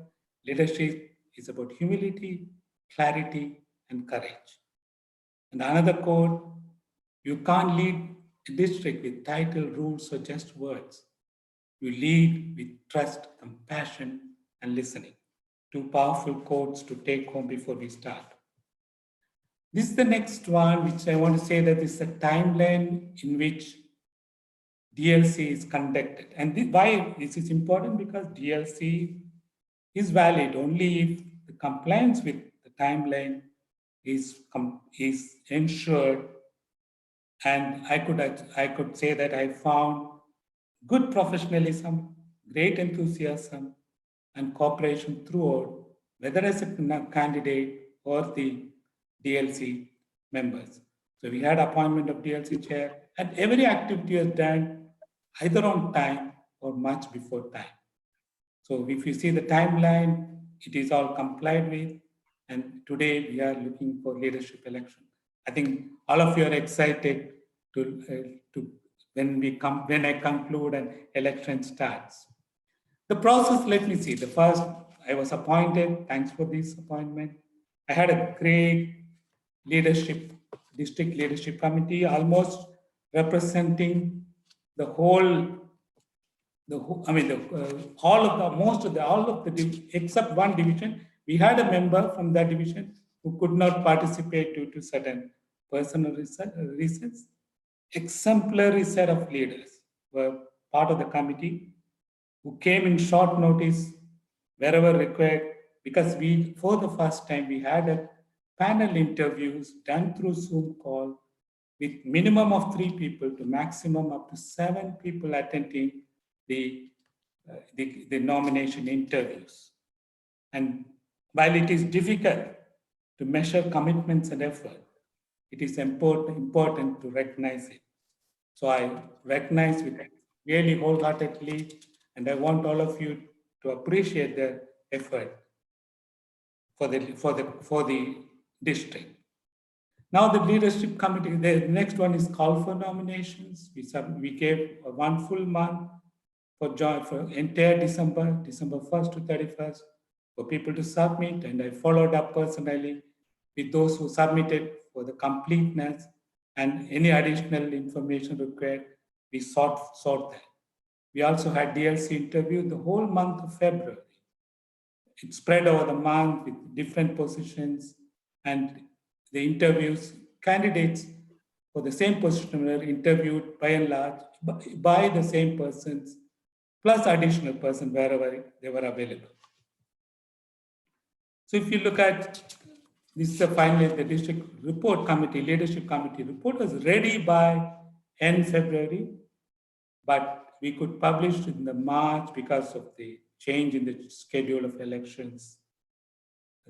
leadership is about humility, clarity, and courage. And another quote, you can't lead a district with title, rules, or just words. You lead with trust, compassion, and listening. 2 powerful quotes to take home before we start. This is the next one, which I want to say that is a timeline in which DLC is conducted. And why this is important? Because DLC is valid only if the compliance with the timeline is ensured. And I could say that I found good professionalism, great enthusiasm, and cooperation throughout, whether as a candidate or the DLC members. So we had appointment of DLC chair, and every activity was done either on time or much before time. So if you see the timeline, it is all complied with, and today we are looking for leadership election. I think all of you are excited to when I conclude and election starts. The process, let me see. The first, I was appointed. Thanks for this appointment. I had a great district leadership committee, almost representing all of the except one division. We had a member from that division who could not participate due to certain personal reasons. Exemplary set of leaders were part of the committee who came in short notice wherever required, because for the first time, we had a panel interviews done through Zoom call with minimum of 3 people to maximum up to 7 people attending the nomination interviews. And while it is difficult to measure commitments and effort, it is important to recognize it. So I recognize it really wholeheartedly, and I want all of you to appreciate their effort for the district. Now the leadership committee, the next one is call for nominations. We gave 1 full month for entire December 1st to 31st, for people to submit, and I followed up personally with those who submitted for the completeness, and any additional information required, we sought that. We also had DLC interview the whole month of February. It spread over the month with different positions, and the interviews, candidates for the same position were interviewed by and large by the same persons, plus additional person wherever they were available. So if you look at this, finally the district report committee, leadership committee report was ready by end February, but we could publish in the March because of the change in the schedule of elections.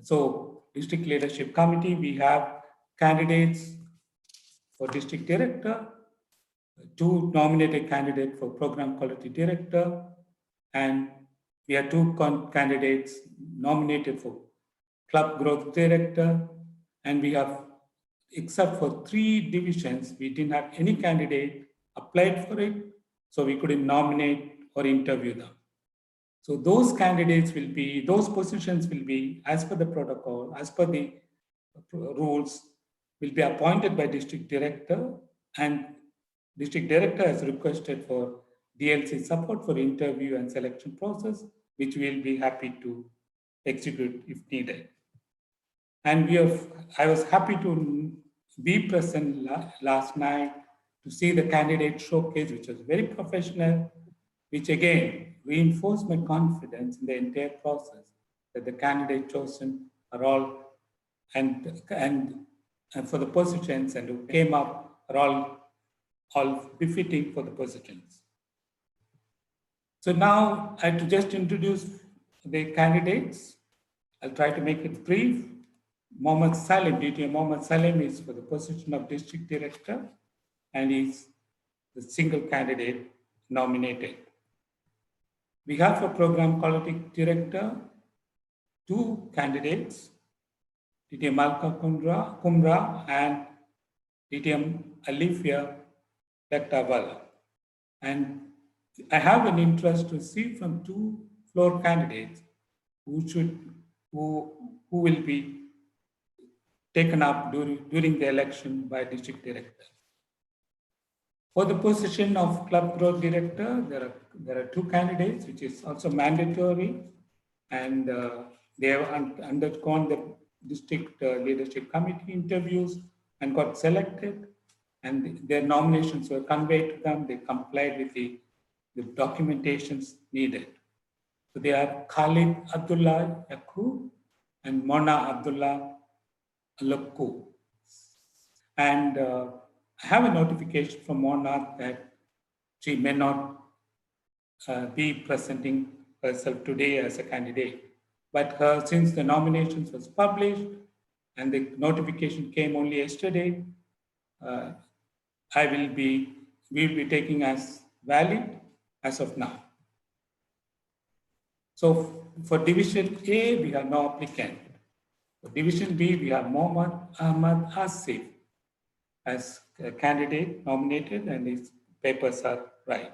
So district leadership committee, we have candidates for district director, 2 nominated candidates for program quality director, and we have 2 candidates nominated for club growth director, and we have, except for 3 divisions, we didn't have any candidate applied for it, so we couldn't nominate or interview them. So those candidates will be, those positions will be, as per the protocol, as per the rules, will be appointed by district director, and district director has requested for DLC support for interview and selection process, which we will be happy to execute if needed. And I was happy to be present last night to see the candidate showcase, which was very professional, which again reinforced my confidence in the entire process that the candidate chosen are all and for the positions and who came up are all befitting for the positions. So now I have to just introduce the candidates. I'll try to make it brief. Mohammed Salim, DTM Mohammed Salim is for the position of district director, and is the single candidate nominated. We have for program quality director 2 candidates, DTM Malka Kumra and DTM Alifia Daktawala. And I have an interest to see from 2 floor candidates who will be taken up during the election by district director. For the position of club growth director, there are 2 candidates, which is also mandatory, and they have undergone the district leadership committee interviews and got selected. and their nominations were conveyed to them. They complied with the documentations needed. So they are Khalid Abdullah Yakub and Mona Abdullah Alakku. And I have a notification from Mona that she may not be presenting herself today as a candidate. But since the nominations was published and the notification came only yesterday, we'll be taking as valid as of now. So for Division A, we have no applicant. For Division B, we have Mohammad Ahmad Asif as a candidate nominated, and his papers are right.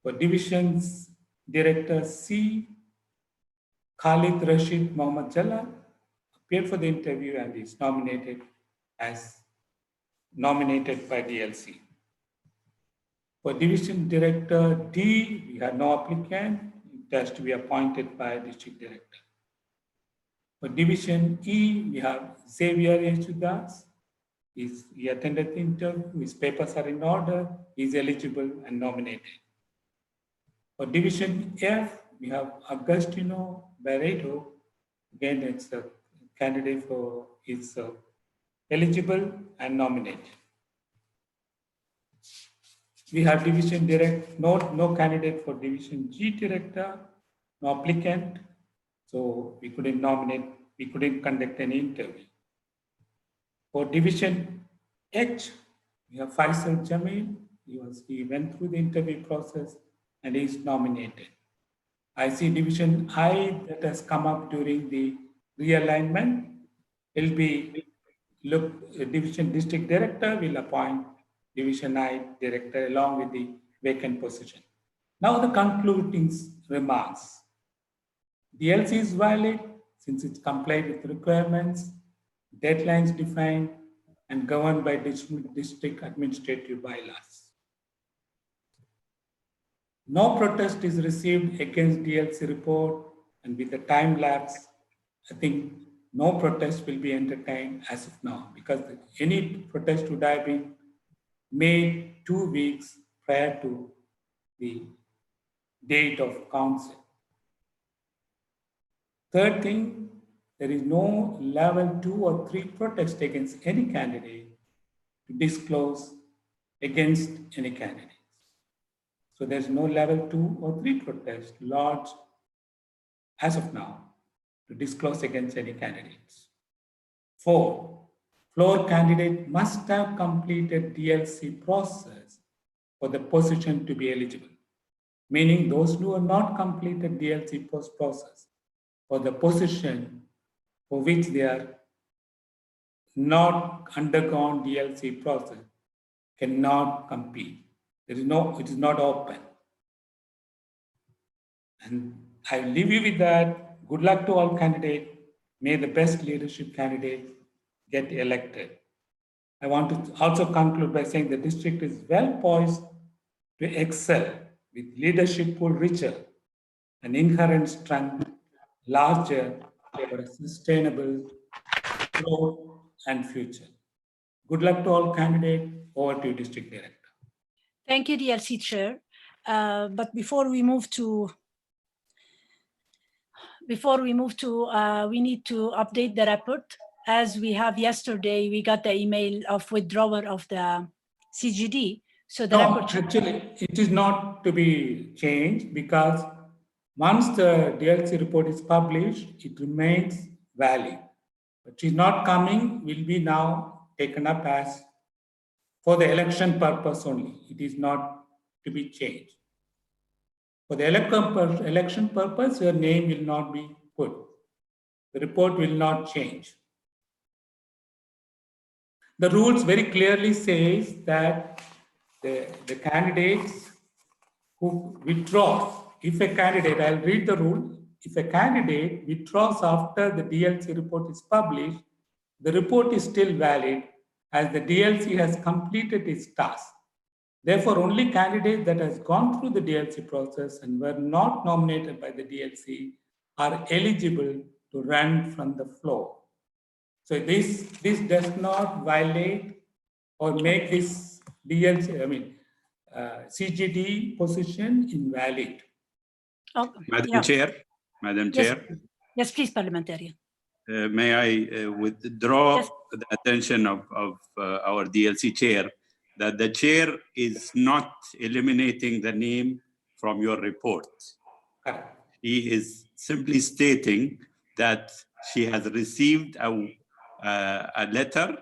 For Divisions Director C, Khalid Rashid Mohammad Jalal appeared for the interview and is nominated by DLC. For Division Director D, we have no applicant. It has to be appointed by District Director. For Division E, we have Xavier Yesudas. He attended the interview. His papers are in order. He is eligible and nominated. For Division F, we have Agustino Barreto. Again, it's a candidate is eligible and nominated. We have Division Direct, no candidate for Division G Director, no applicant. So we couldn't conduct any interview. For Division H, we have Faisal Jamil. He went through the interview process and is nominated. I see Division I that has come up during the realignment. Will be Division District Director will appoint Division I Director along with the vacant position. Now the concluding remarks. The DLC is valid since it's complied with requirements, deadlines defined, and governed by district administrative bylaws. No protest is received against DLC report, and with the time lapse, I think no protest will be entertained as of now, because any protest would have been made 2 weeks prior to the date of council. Third thing, there is no level 2 or 3 protest against any candidate to disclose against any candidate. So there's no level 2 or 3 protest lodged as of now to disclose against any candidates. 4, floor candidate must have completed DLC process for the position to be eligible, meaning those who have not completed DLC process for the position for which they are not undergone DLC process cannot compete. It is not open. And I leave you with that. Good luck to all candidates. May the best leadership candidate get elected. I want to also conclude by saying the district is well poised to excel with leadership pool richer and inherent strength larger for a sustainable growth and future. Good luck to all candidates. Over to you, District Director. Thank you, DLC Chair. But before we move to, we need to update the report. As we have yesterday, we got the email of withdrawal of the CGD. So the report actually, it is not to be changed, because once the DLC report is published, it remains valid. But she's not coming, will be now taken up as for the election purpose only. It is not to be changed. For the election purpose, your name will not be put. The report will not change. The rules very clearly says that the candidates who withdraws, if a candidate, I'll read the rule, if a candidate withdraws after the DLC report is published, the report is still valid as the DLC has completed its task. Therefore, only candidates that has gone through the DLC process and were not nominated by the DLC are eligible to run from the floor. So this does not violate or make his DLC, CGD position invalid. Oh, Madam yeah. Chair, Madam Yes, Chair, yes, please, parliamentarian. may I withdraw the attention of our DLC chair that the chair is not eliminating the name from your report. He is simply stating that she has received a letter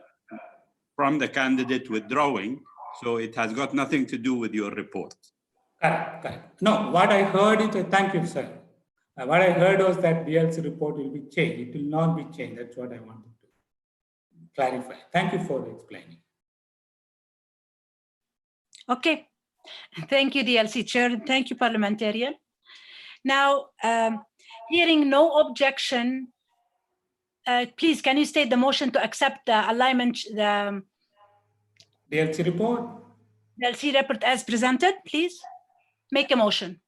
from the candidate withdrawing, so it has got nothing to do with your report. Correct. No, what I heard is, thank you, sir. What I heard was that DLC report will be changed. It will not be changed. That's what I wanted to clarify. Thank you for explaining. Okay. Thank you, DLC Chair. Thank you, parliamentarian. Now, hearing no objection, please, can you state the motion to accept the alignment, the DLC report? DLC report as presented, please? Make a motion.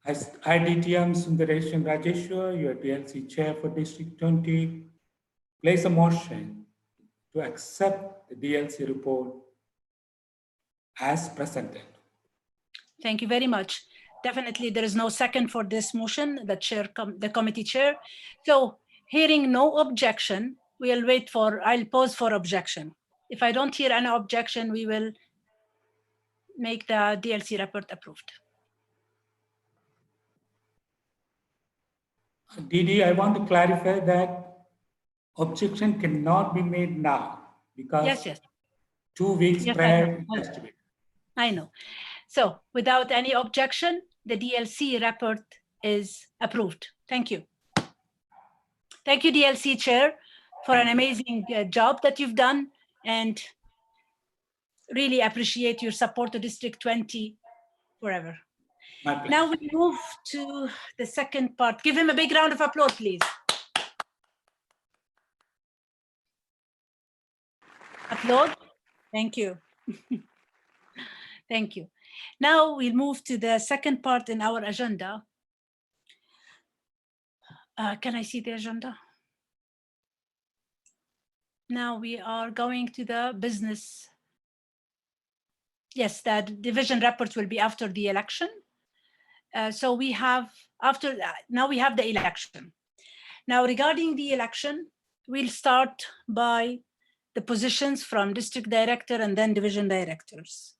I, DTM Sundaresan Rajeshwar, your DLC Chair for District 20, place a motion to accept the DLC report as presented. Thank you very much. Definitely, there is no second for this motion, the committee chair. So hearing no objection, we'll wait for, I'll pause for objection. If I don't hear any objection, we will make the DLC report approved. DD, I want to clarify that objection cannot be made now because yes. 2 weeks prior it has to be. I know. So without any objection, the DLC report is approved. Thank you. Thank you, DLC Chair, for an amazing job that you've done, and really appreciate your support to District 20 forever. Now we move to the second part. Give him a big round of applause, please. Applaud. Thank you. Thank you. Now we'll move to the second part in our agenda. Can I see the agenda? Now we are going to the business. Yes, the division report will be after the election. So we have, after that, now we have the election. Now regarding the election, we'll start by the positions from district director and then division directors.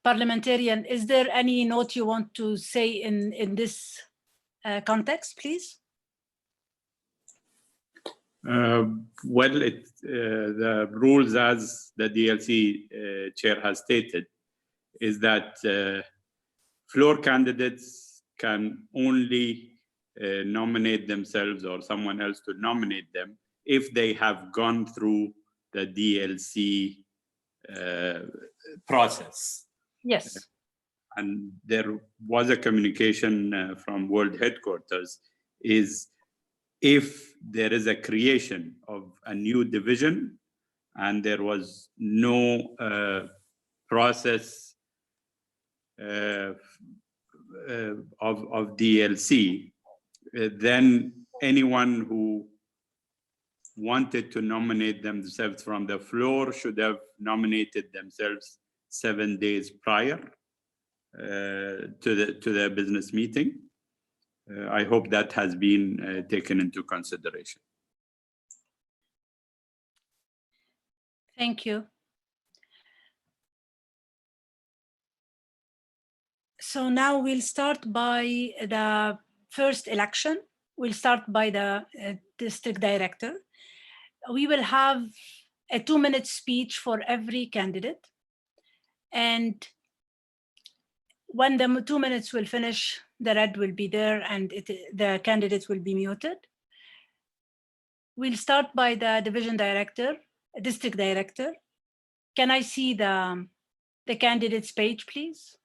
Parliamentarian, is there any note you want to say in this context, please? Well, the rules, as the DLC chair has stated, is that floor candidates can only nominate themselves or someone else to nominate them if they have gone through the DLC process. Yes. And there was a communication from World Headquarters, is if there is a creation of a new division and there was no process of DLC, then anyone who wanted to nominate themselves from the floor should have nominated themselves 7 days prior to the business meeting. I hope that has been taken into consideration. Thank you. So now we'll start by the first election. We'll start by the district director. We will have a 2-minute speech for every candidate. And when the 2 minutes will finish, the red will be there and the candidates will be muted. We'll start by the division director, district director. Can I see the candidates page, please?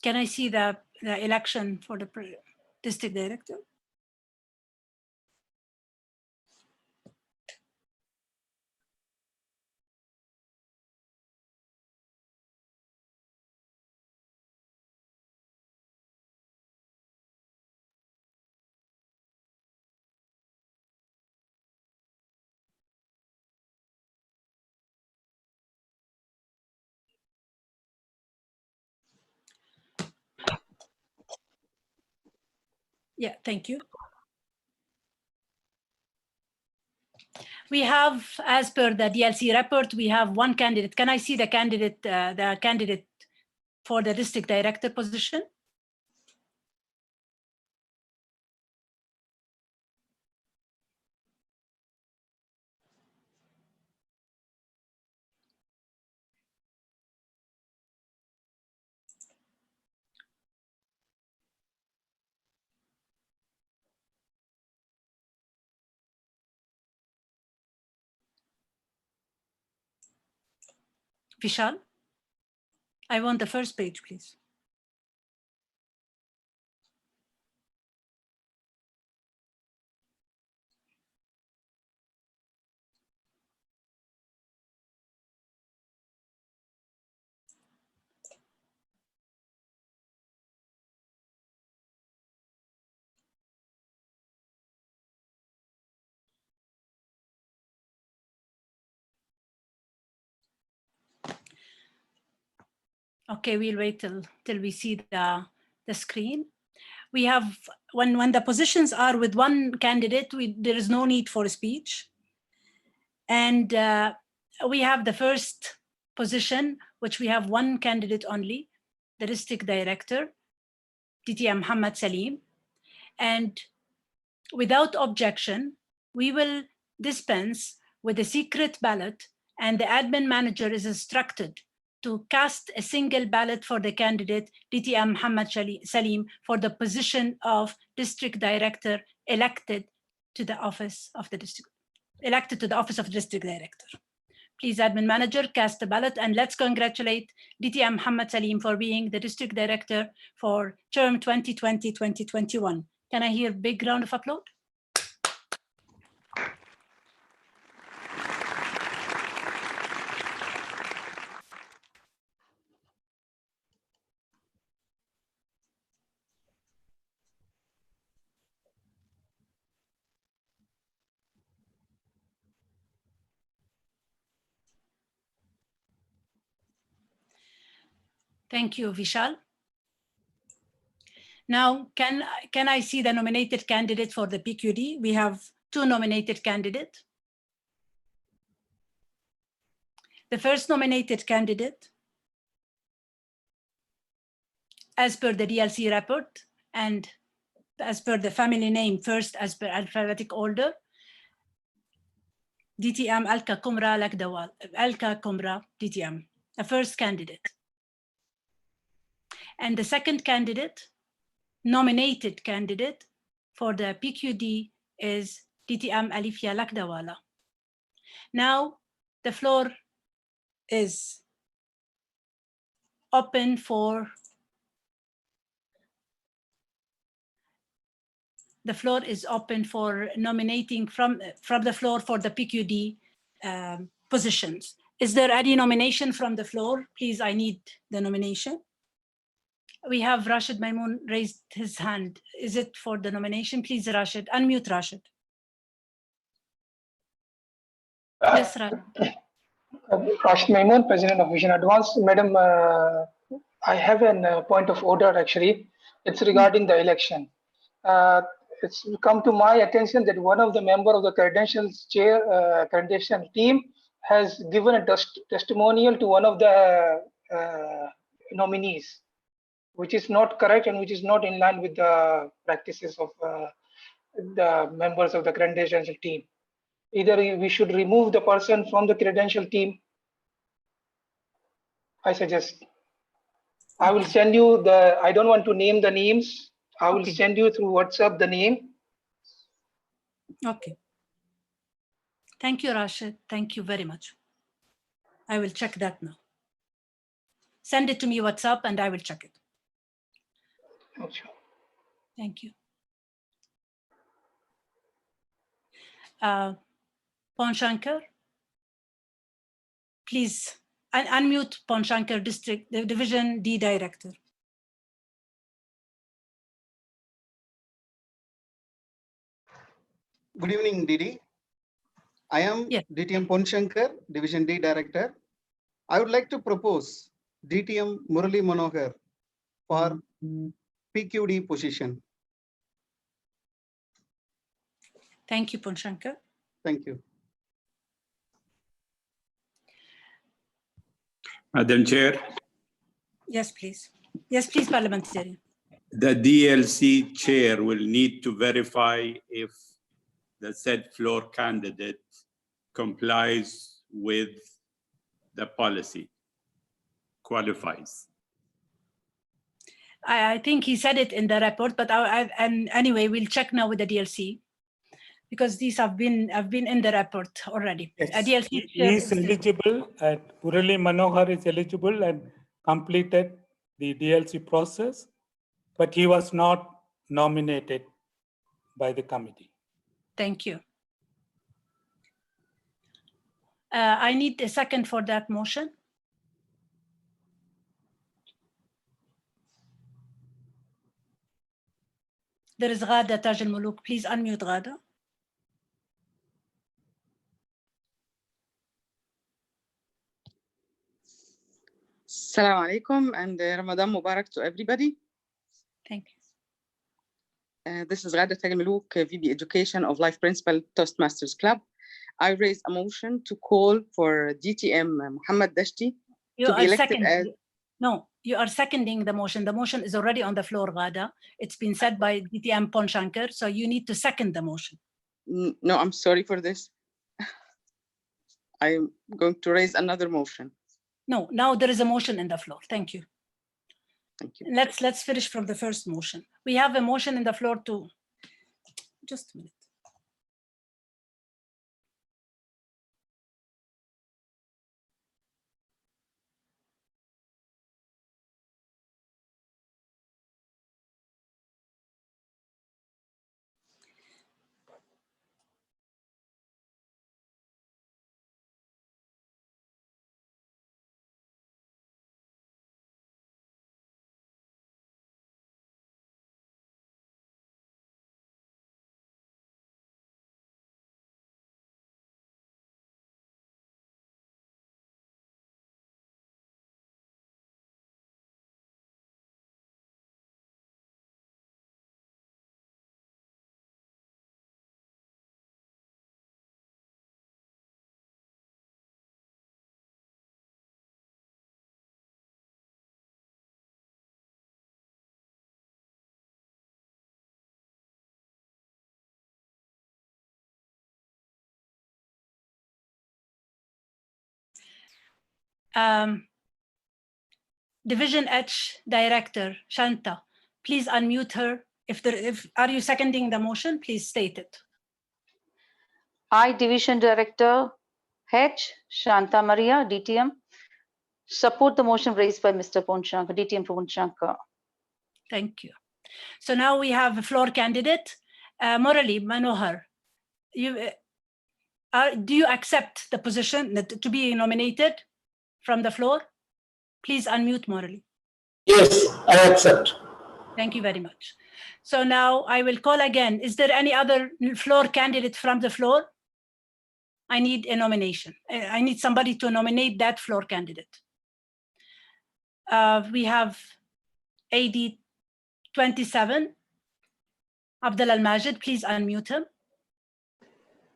Can I see the election for the district director? Yeah, thank you. We have, as per the DLC report, we have one candidate. Can I see the candidate for the district director position? Vishal, I want the first page, please. Okay, we'll wait till we see the screen. We have, when the positions are with one candidate, there is no need for speech. And we have the first position, which we have one candidate only, the district director, DTM Muhammad Salim. And without objection, we will dispense with a secret ballot, and the admin manager is instructed to cast a single ballot for the candidate DTM Muhammad Salim for the position of district director elected to the office of the district director. Please, admin manager, cast the ballot, and let's congratulate DTM Muhammad Salim for being the district director for term 2020-2021. Can I hear a big round of applause? Thank you, Vishal. Now, can I see the nominated candidate for the PQD? We have two nominated candidates. The first nominated candidate, as per the DLC report and as per the family name, first as per alphabetic order, DTM Alka Kumra Lakdawal, Alka Kumra DTM, the first candidate. And the second candidate, nominated candidate for the PQD is DTM Alifia Lakdawala. Now, the floor is open for nominating from the floor for the PQD positions. Is there any nomination from the floor? Please, I need the nomination. We have Rashid Maimoon raised his hand. Is it for the nomination? Please, Rashid, unmute Rashid. Yes, Rashid. Rashid Maimoon, President of Vision Advance. Madam, I have a point of order actually. It's regarding the election. It's come to my attention that one of the members of the credentials team has given a testimonial to one of the nominees, which is not correct and which is not in line with the practices of the members of the credential team. Either we should remove the person from the credential team. I suggest. I will send you I don't want to name the names. I will send you through WhatsApp the name. Okay. Thank you, Rashid. Thank you very much. I will check that now. Send it to me WhatsApp and I will check it. Okay. Thank you. Ponshankar, please unmute Ponshankar District, the Division D Director. Good evening, Didi. I am DTM Ponshankar, Division D Director. I would like to propose DTM Murali Manohar for PQD position. Thank you, Punshankar. Thank you. Madam Chair, Yes, please. Yes, please, Parliamentary. the DLC chair will need to verify if the said floor candidate complies with the policy, qualifies. I think he said it in the report, but and anyway, we'll check now with the DLC because these have been in the report already. Yes, A DLC he is eligible, and Murali Manohar is eligible and completed the DLC process, but he was not nominated by the committee. Thank you. I need a second for that motion. There is Ghada Taj Al Muluk. Please unmute Ghada. Assalamu alaikum and Ramadan Mubarak to everybody. Thank you. This is Ghada Taj Al Muluk, VP Education of Life Principal Toastmasters Club. I raise a motion to call for DTM Muhammad Dashti to be elected as... No, you are seconding the motion. The motion is already on the floor, Ghada. It's been said by DTM Punshankar, so you need to second the motion. No, I'm sorry for this. I'm going to raise another motion. No, now there is a motion in the floor. Thank you. Thank you. Let's finish from the first motion. We have a motion in the floor to... Just a minute. Division H Director Shanta, please unmute her. Are you seconding the motion? Please state it. I, Division Director H Shanta Maria, DTM, support the motion raised by Mr. Punshankar, DTM Punshankar. Thank you. So now we have a floor candidate, Murali Manohar. Do you accept the position to be nominated from the floor? Please unmute Murali. Yes, I accept. Thank you very much. So now I will call again. Is there any other floor candidate from the floor? I need a nomination. I need somebody to nominate that floor candidate. We have AD 27, Abdullah Al-Majid. Please unmute him.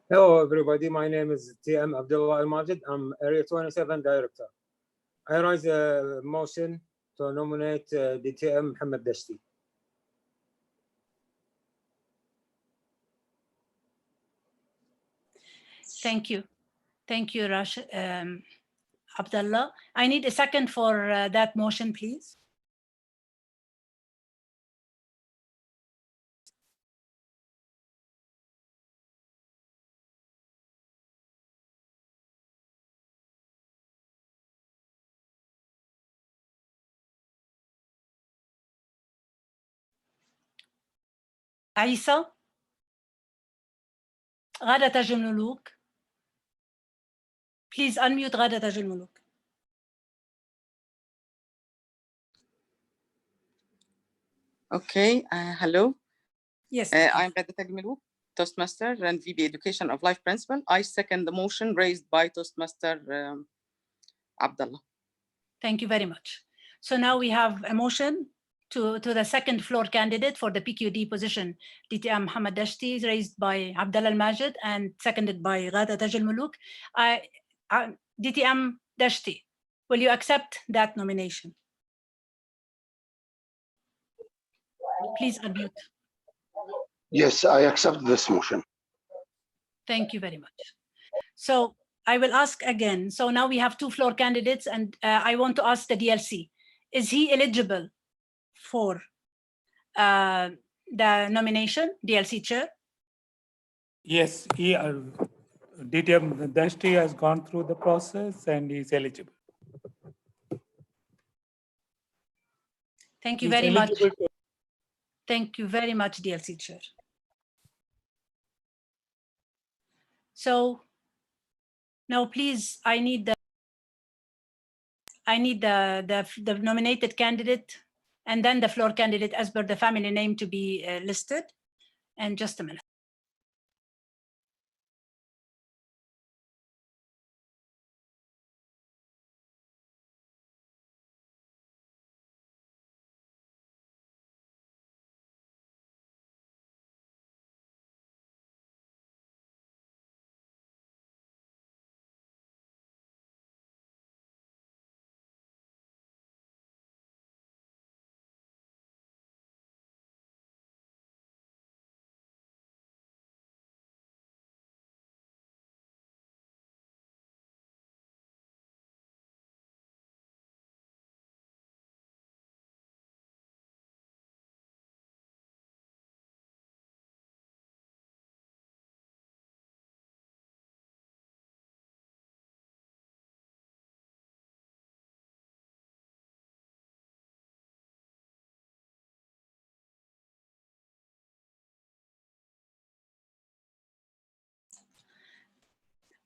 Hello, everybody. My name is TM Abdullah Al-Majid. I'm Area 27 Director. I raise a motion to nominate DTM Muhammad Dashti. Thank you. Thank you, Abdullah. I need a second for that motion, please. Aisa, Ghada Taj Al Muluk. Please unmute Ghada Taj Al Muluk. Okay, hello. Yes. I'm Ghada Taj Al Muluk, Toastmaster and VP Education of Life Principal. I second the motion raised by Toastmaster Abdullah. Thank you very much. So now we have a motion to the second floor candidate for the PQD position, DTM Mohammed Dashti, is raised by Abdallah Al-Majid and seconded by Ghada Taj Al-Muluk. DTM Dashti, will you accept that nomination? Please unmute. Yes, I accept this motion. Thank you very much. So I will ask again. So now we have 2 floor candidates, and I want to ask the DLC, is he eligible for the nomination, DLC chair? Yes, DTM Dashti has gone through the process and is eligible. Thank you very much. Thank you very much, DLC chair. So now, please, I need the nominated candidate and then the floor candidate as per the family name to be listed. And just a minute.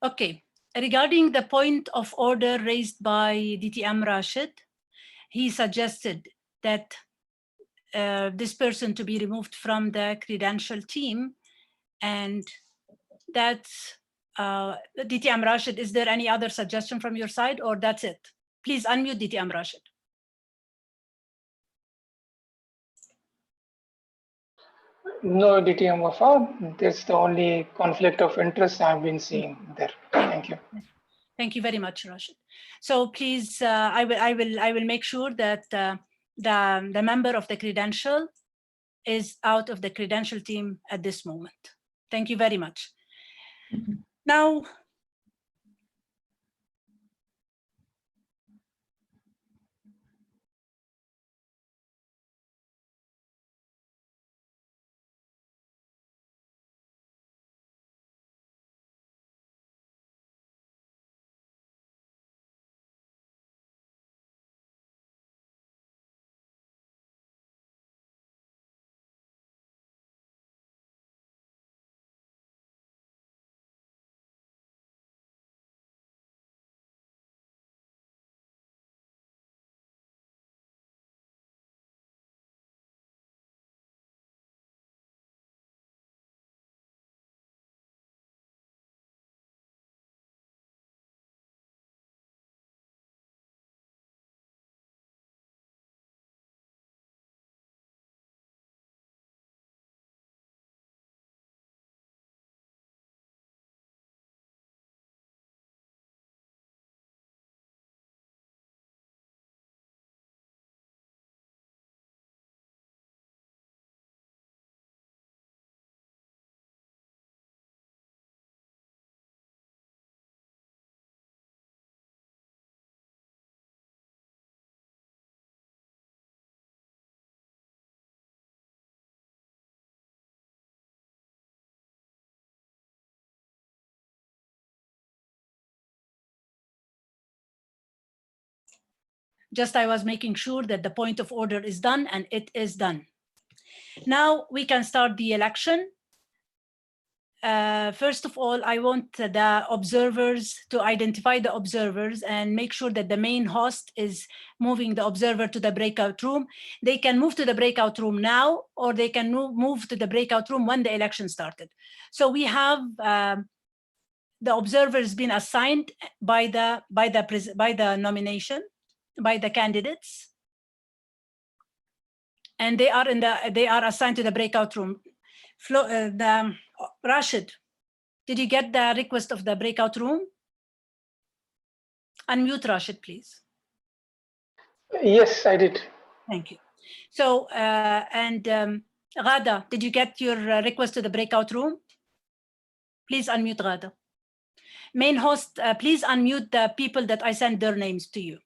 Okay, regarding the point of order raised by DTM Rashid, he suggested that this person to be removed from the credential team, and that's DTM Rashid. Is there any other suggestion from your side, or that's it? Please unmute DTM Rashid. No, DTM Wafa, that's the only conflict of interest I've been seeing there. Thank you. Thank you very much, Rashid. So please, I will make sure that the member of the credential is out of the credential team at this moment. Thank you very much. Now, just I was making sure that the point of order is done, and it is done. Now we can start the election. First of all, I want the observers to identify the observers and make sure that the main host is moving the observer to the breakout room. They can move to the breakout room now, or they can move to the breakout room when the election started. So we have the observers been assigned by the nomination, by the candidates. and they are assigned to the breakout room. Rashid, did you get the request of the breakout room? Unmute Rashid, please. Yes, I did. Thank you. So, Ghada, did you get your request to the breakout room? Please unmute Ghada. Main host, please unmute the people that I sent their names to you,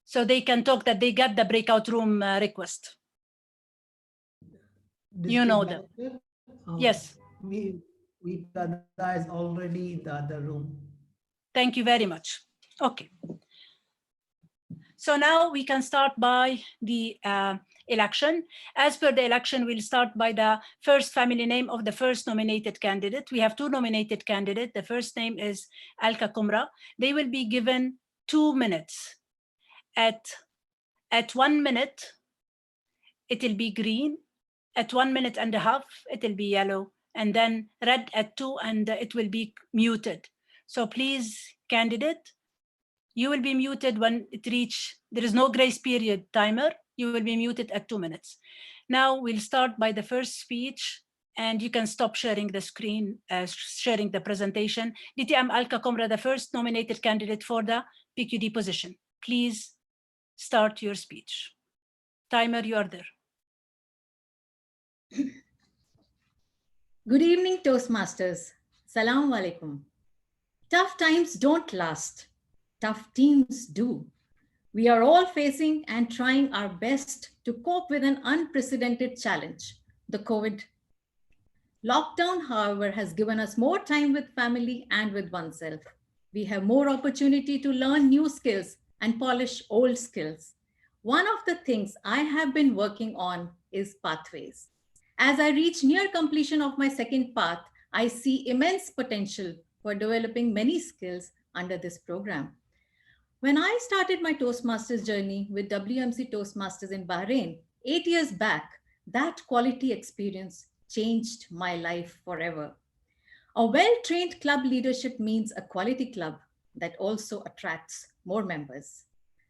so they can talk that they got the breakout room request. You know them. Yes. We is already in the other room. Thank you very much. Okay. So now we can start by the election. As per the election, we'll start by the first family name of the first nominated candidate. We have two nominated candidates. The first name is Alka Kumra. They will be given 2 minutes. At 1 minute, it will be green. At 1.5 minutes, it will be yellow. And then red at 2, and it will be muted. So please, candidate, you will be muted when it reach, there is no grace period timer. You will be muted at 2 minutes. Now we'll start by the first speech, and you can stop sharing the screen, sharing the presentation. DTM Alka Kumra, the first nominated candidate for the PQD position. Please start your speech. Timer, you are there. Good evening, Toastmasters. Salaam alaikum. Tough times don't last. Tough teams do. We are all facing and trying our best to cope with an unprecedented challenge, the COVID. Lockdown, however, has given us more time with family and with oneself. We have more opportunity to learn new skills and polish old skills. One of the things I have been working on is pathways. As I reach near completion of my second path, I see immense potential for developing many skills under this program. When I started my Toastmasters journey with WMC Toastmasters in Bahrain 8 years back, that quality experience changed my life forever. A well-trained club leadership means a quality club that also attracts more members.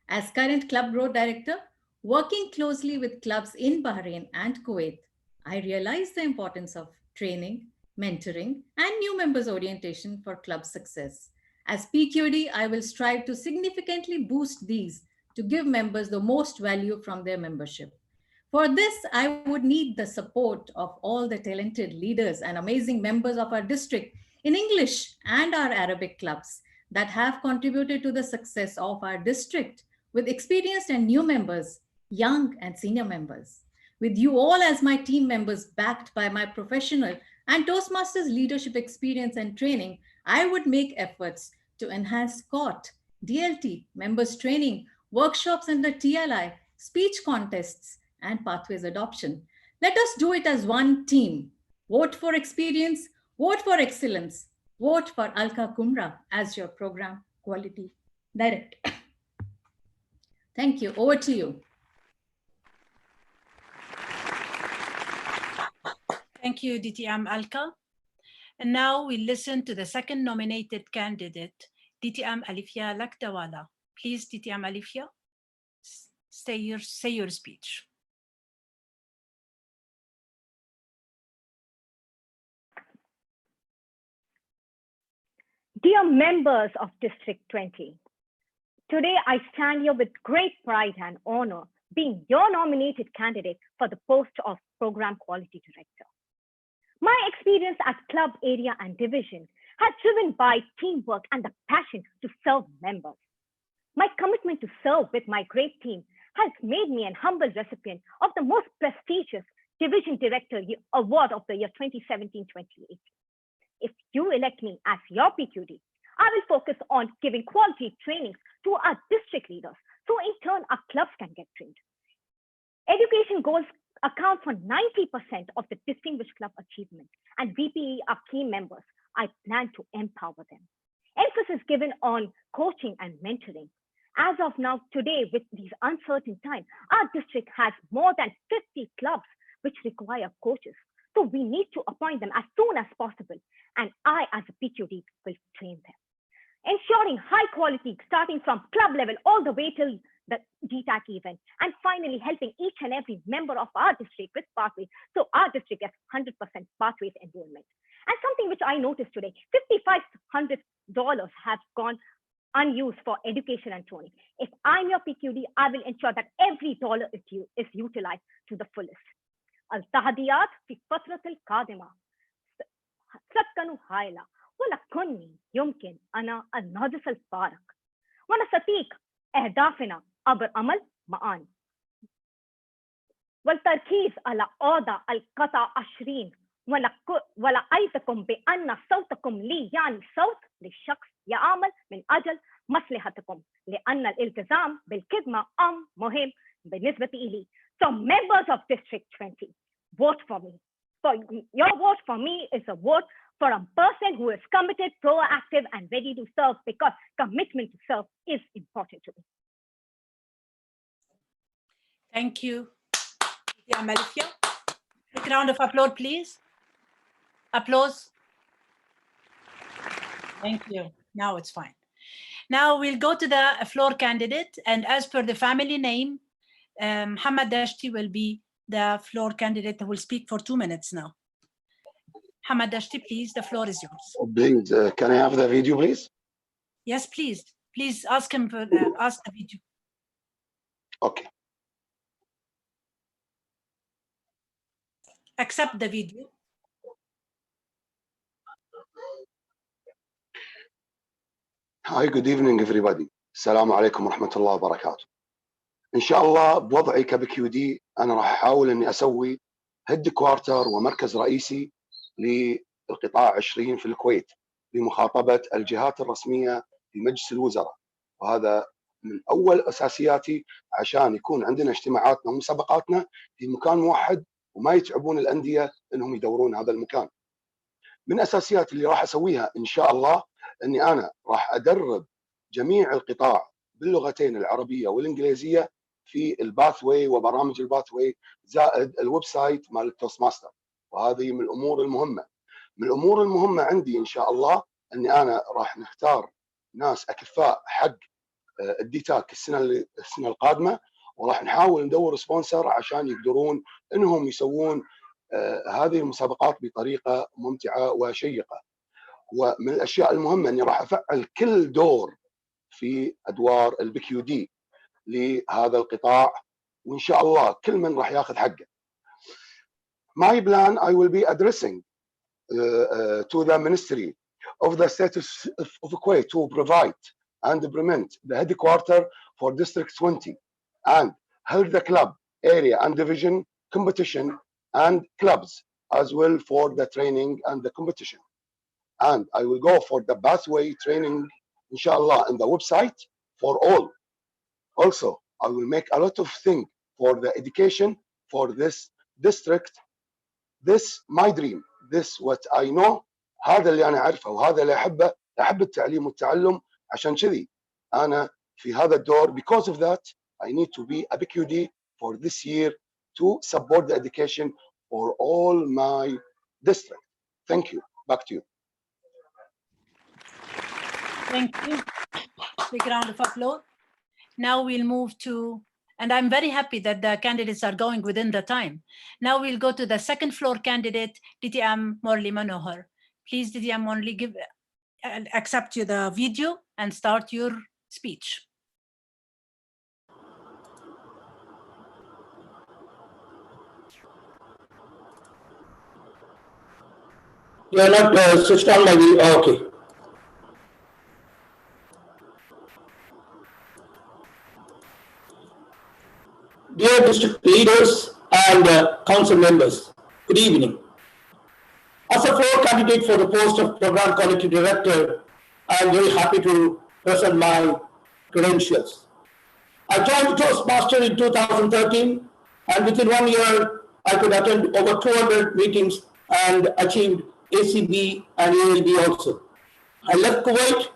As current club growth director, working closely with clubs in Bahrain and Kuwait, I realized the importance of training, mentoring, and new members orientation for club success. As PQD, I will strive to significantly boost these to give members the most value from their membership. For this, I would need the support of all the talented leaders and amazing members of our district in English and our Arabic clubs that have contributed to the success of our district with experienced and new members, young and senior members. With you all as my team members backed by my professional and Toastmasters leadership experience and training, I would make efforts to enhance COT, DLT, members training, workshops in the TLI, speech contests, and pathways adoption. Let us do it as one team. Vote for experience, vote for excellence, vote for Alka Kumra as your program quality director. Thank you. Over to you. Thank you, DTM Alka. And now we listen to the second nominated candidate, DTM Alifia Laktawala. Please, DTM Alifia, say your speech. Dear members of District 20, today I stand here with great pride and honor being your nominated candidate for the post of Program Quality Director. My experience at club, area, and division has driven by teamwork and the passion to serve members. My commitment to serve with my great team has made me an humble recipient of the most prestigious Division Director Award of the year 2017-2018. If you elect me as your PQD, I will focus on giving quality trainings to our district leaders, so in turn our clubs can get trained. Education goals account for 90% of the distinguished club achievement, and VPE are key members. I plan to empower them. Emphasis given on coaching and mentoring. As of now, today, with these uncertain times, our district has more than 50 clubs which require coaches. So we need to appoint them as soon as possible. And I, as a PQD, will train them. Ensuring high quality, starting from club level all the way till the GTAC event, and finally helping each and every member of our district with pathways. So our district gets 100% pathways enrollment. And something which I noticed today, $5,500 have gone unused for education and training. If I'm your PQD, I will ensure that every dollar is utilized to the fullest. التحديات في فترة القادمة سكنوا هائلة ولكني يمكن أنا أن نهدف الفارق ونستطيق أهدافنا عبر عمل معا والتركيز على أوضاع القطاع 20 ولأيتكم بأن صوتكم لي يعني صوت للشخص يعمل من أجل مصلحتكم لأن الالتزام بالخدمة مهم بالنسبة إلي. So members of District 20, vote for me. So your vote for me is a vote for a person who is committed, proactive, and ready to serve, because commitment to serve is important to me. Thank you, Malifia. Big round of applause, please. Applause. Thank you. Now it's fine. Now we'll go to the floor candidate, and as per the family name, Mohammed Dashti will be the floor candidate who will speak for 2 minutes now. Mohammed Dashti, please, the floor is yours. Please, can I have the video, please? Yes, please. Please ask him for ask the video. Okay. Accept the video. Hi, good evening, everybody. Assalamu alaikum wa rahmatullahi wa barakatuh. إن شاء الله بوضعي كبكيودي أنا راح أحاول إني أسوي هيد كوارتر ومركز رئيسي للقطاع 20 في الكويت لمخاطبة الجهات الرسمية في مجلس الوزراء، وهذا من أول أساسياتي عشان يكون عندنا اجتماعاتنا ومسابقاتنا في مكان موحد وما يتعبون الأندية إنهم يدورون هذا المكان. من أساسيات اللي راح أسويها إن شاء الله إني أنا راح أدرب جميع القطاع باللغتين العربية والإنجليزية في الباثوي وبرامج الباثوي زائد الويب سايت مال التوست ماستر، وهذه من الأمور المهمة. من الأمور المهمة عندي إن شاء الله أني أنا راح نختار ناس أكفاء حق الديتاك السنة القادمة، وراح نحاول ندور سبونسر عشان يقدرون أنهم يسوون هذه المسابقات بطريقة ممتعة وشيقة. ومن الأشياء المهمة أني راح أفعل كل دور في أدوار البكيو دي لهذا القطاع، وإن شاء الله كل من راح ياخذ حقه. My plan, I will be addressing to the Ministry of the Status of Kuwait to provide and implement the headquarter for District 20 and hold the club, area and division competition and clubs as well for the training and the competition. And I will go for the pathway training, inshallah, in the website for all. Also, I will make a lot of things for the education for this district. This my dream. This what I know. هذا اللي أنا أعرفه وهذا اللي أحبه. أحب التعليم والتعلم. عشان كذي أنا في هذا الدور. Because of that, I need to be a BQD for this year to support the education for all my district. Thank you. Back to you. Thank you. Big round of applause. Now we'll move to, and I'm very happy that the candidates are going within the time. Now we'll go to the second floor candidate, DTM Morli Manohar. Please, DTM Morli, accept you the video and start your speech. You are not switched on my video. Oh, okay. Dear district leaders and council members, good evening. As a floor candidate for the post of Program Quality Director, I am very happy to present my credentials. I joined Toastmaster in 2013, and within 1 year, I could attend over 200 meetings and achieved ACB and ALB also. I left Kuwait.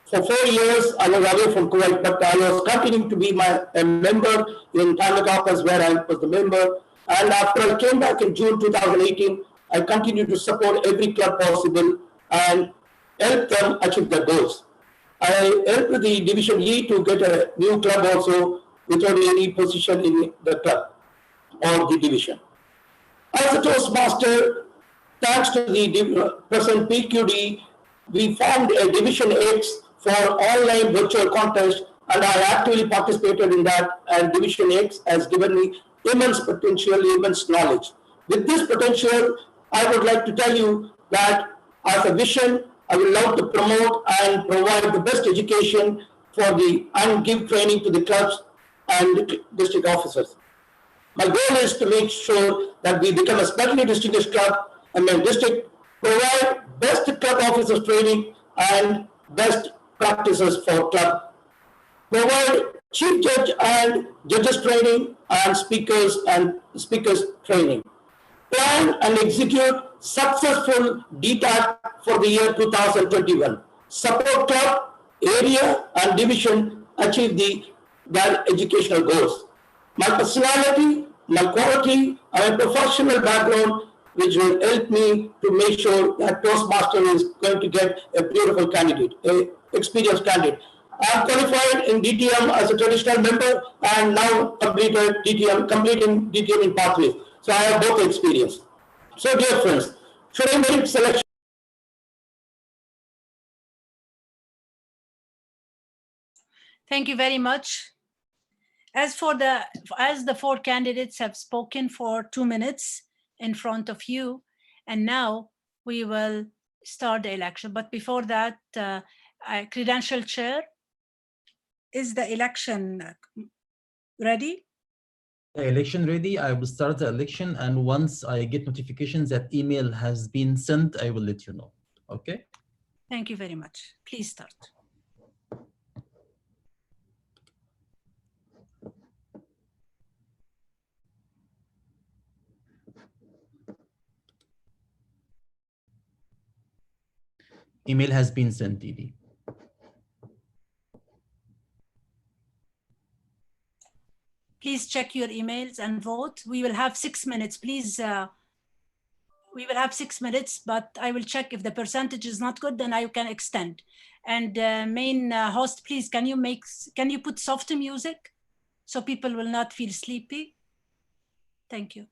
For 4 years, I was away from Kuwait, but I was continuing to be a member in Tanagappas, where I was the member. And after I came back in June 2018, I continued to support every club possible and help them achieve their goals. I helped the Division E to get a new club also without any position in the club or the division. As a Toastmaster, thanks to the present PQD, we formed a Division X for online virtual contest, and I actively participated in that, and Division X has given me immense potential, immense knowledge. With this potential, I would like to tell you that as a vision, I will love to promote and provide the best education and give training to the clubs and district officers. My goal is to make sure that we become a specially distinguished club and my district provide best club officers training and best practices for club. Provide chief judge and judges training and speakers training. Plan and execute successful DTAC for the year 2021. Support club, area and division achieve their educational goals. My personality, my quality, and my professional background, which will help me to make sure that Toastmaster is going to get a beautiful candidate, an experienced candidate. I am qualified in DTM as a traditional member and now completing DTM in pathways. So I have both experience. So dear friends, should I make selection? Thank you very much. As the four candidates have spoken for 2 minutes in front of you, and now we will start the election. But before that, credential chair, is the election ready? The election ready. I will start the election, and once I get notifications that email has been sent, I will let you know. Okay? Thank you very much. Please start. Email has been sent, Didi. Please check your emails and vote. We will have 6 minutes. Please, we will have 6 minutes, but I will check if the percentage is not good, then I can extend. And main host, please, can you put soft music so people will not feel sleepy? Thank you.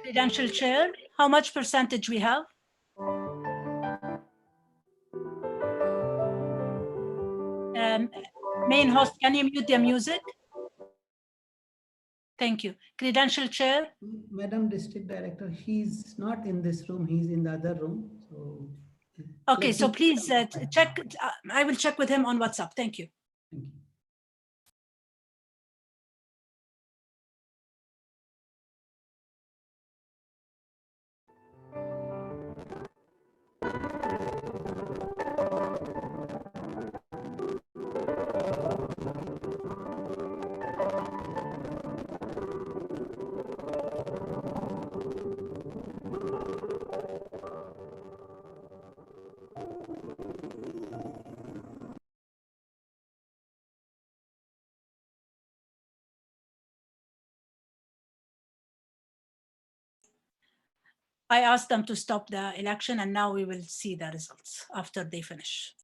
Credential chair, how much percentage we have? Main host, can you mute the music? Thank you. Credential chair. Madam District Director, he's not in this room, he's in the other room. So okay, so please check. I will check with him on WhatsApp. Thank you. Thank you. I asked them to stop the election, and now we will see the results after they finish.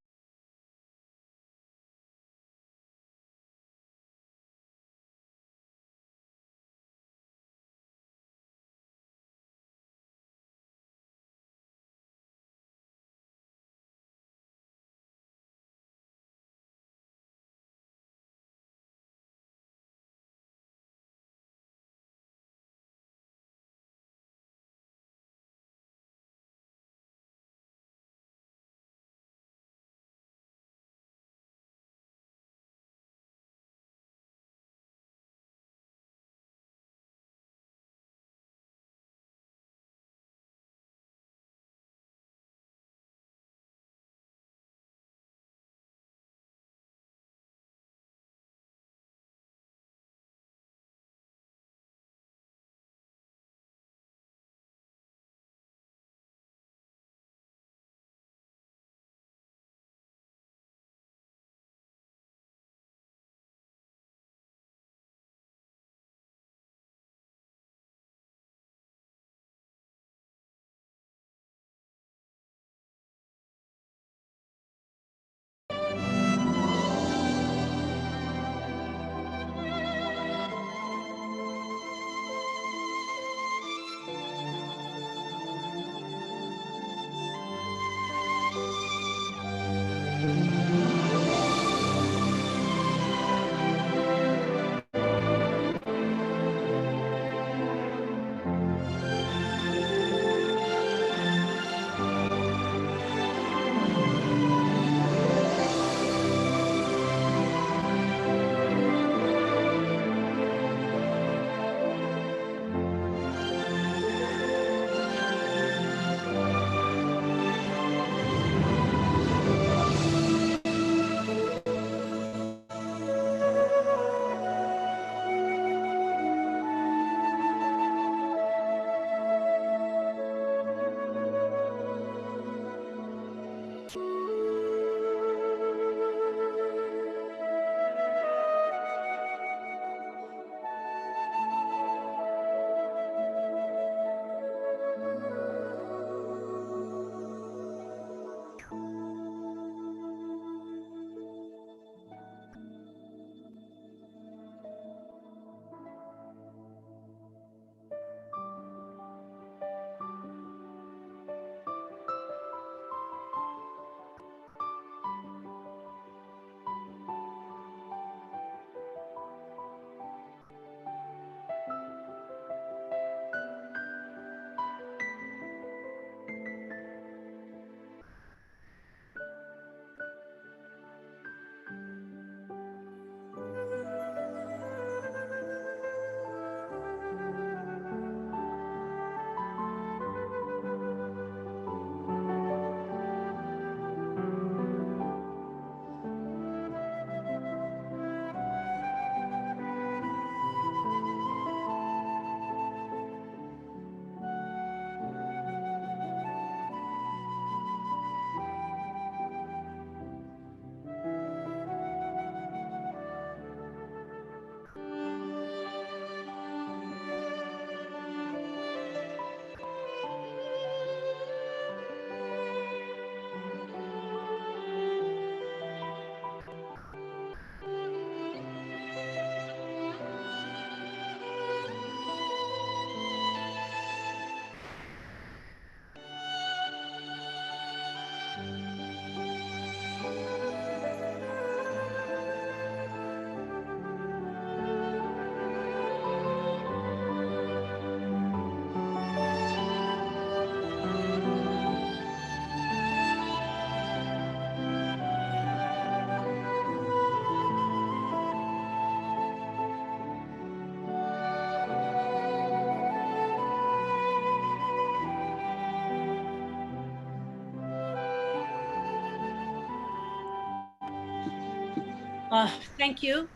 Thank you.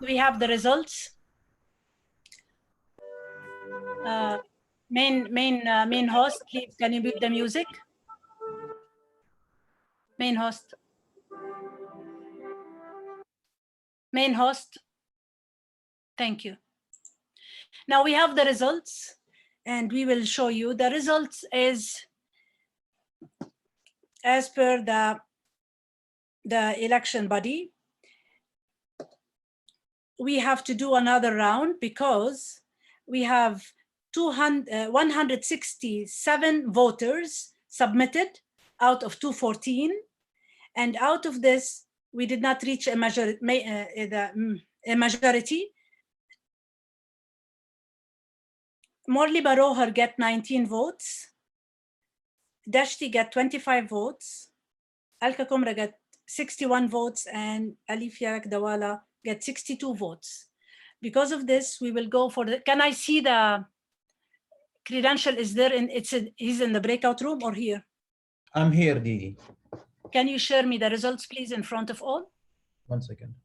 We have the results. Main host, please, can you mute the music? Main host. Main host. Thank you. Now we have the results, and we will show you the results is as per the election body. We have to do another round because we have 167 voters submitted out of 214, and out of this we did not reach a majority. Morley Barohar get 19 votes, Dashti get 25 votes, Alka Kumra get 61 votes, and Alifia Dawala get 62 votes. Because of this, we will go for the, can I see the credential? Is there in, he's in the breakout room or here? I'm here, Didi. Can you share me the results, please, in front of all? 1 second.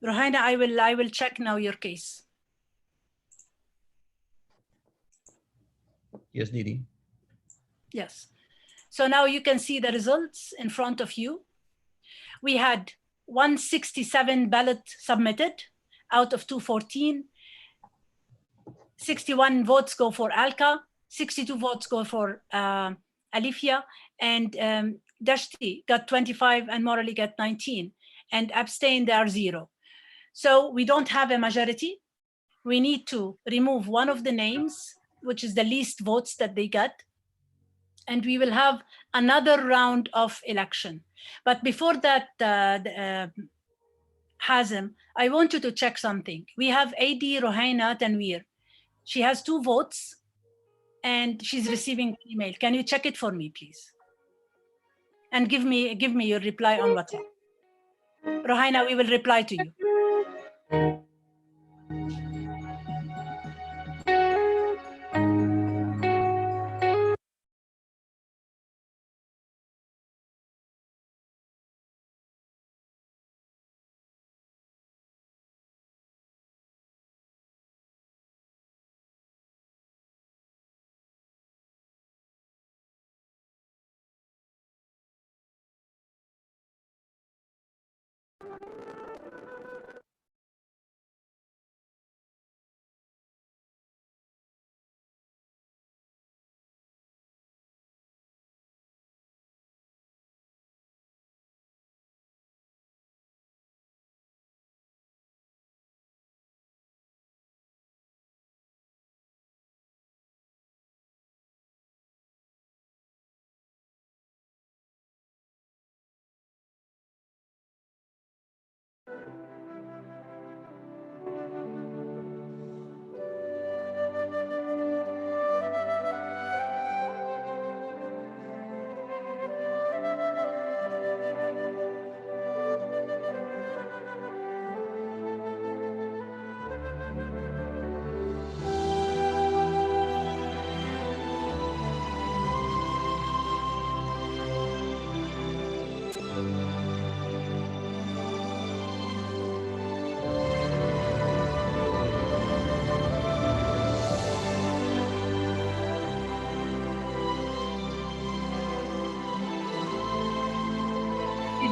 Rohaina, I will check now your case. Yes, Didi. Yes. So now you can see the results in front of you. We had 167 ballots submitted out of 214. 61 votes go for Alka, 62 votes go for Alifia, and Dashti got 25 and Morali got 19, and abstain, there are 0. So we don't have a majority. We need to remove one of the names, which is the least votes that they got, and we will have another round of election. But before that, Hazem, I want you to check something. We have AD Rohaina Tanweer. She has 2 votes and she's receiving email. Can you check it for me, please? And give me your reply on WhatsApp. Rohaina, we will reply to you.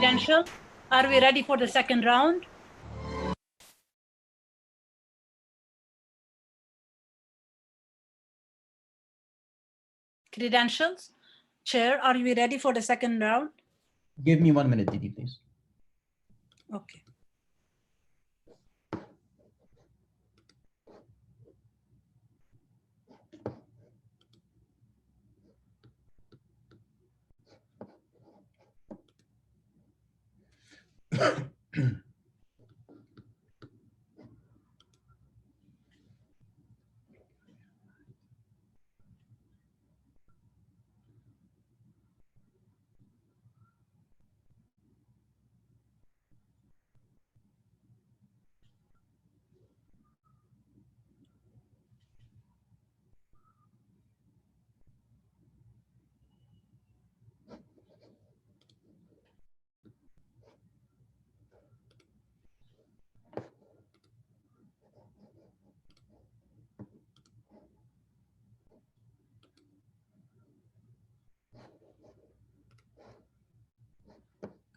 Credential, are we ready for the second round? Credentials, Chair, are we ready for the second round? Give me 1 minute, Didi, please. Okay.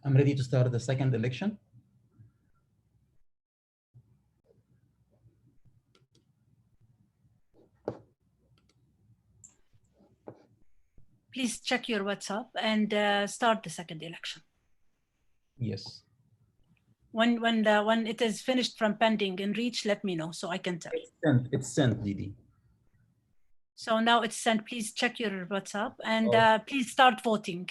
I'm ready to start the second election. Please check your WhatsApp and start the second election. Yes. When it is finished from pending and reach, let me know so I can tell. It's sent, Didi. So now it's sent. Please check your WhatsApp and Oh. please start voting.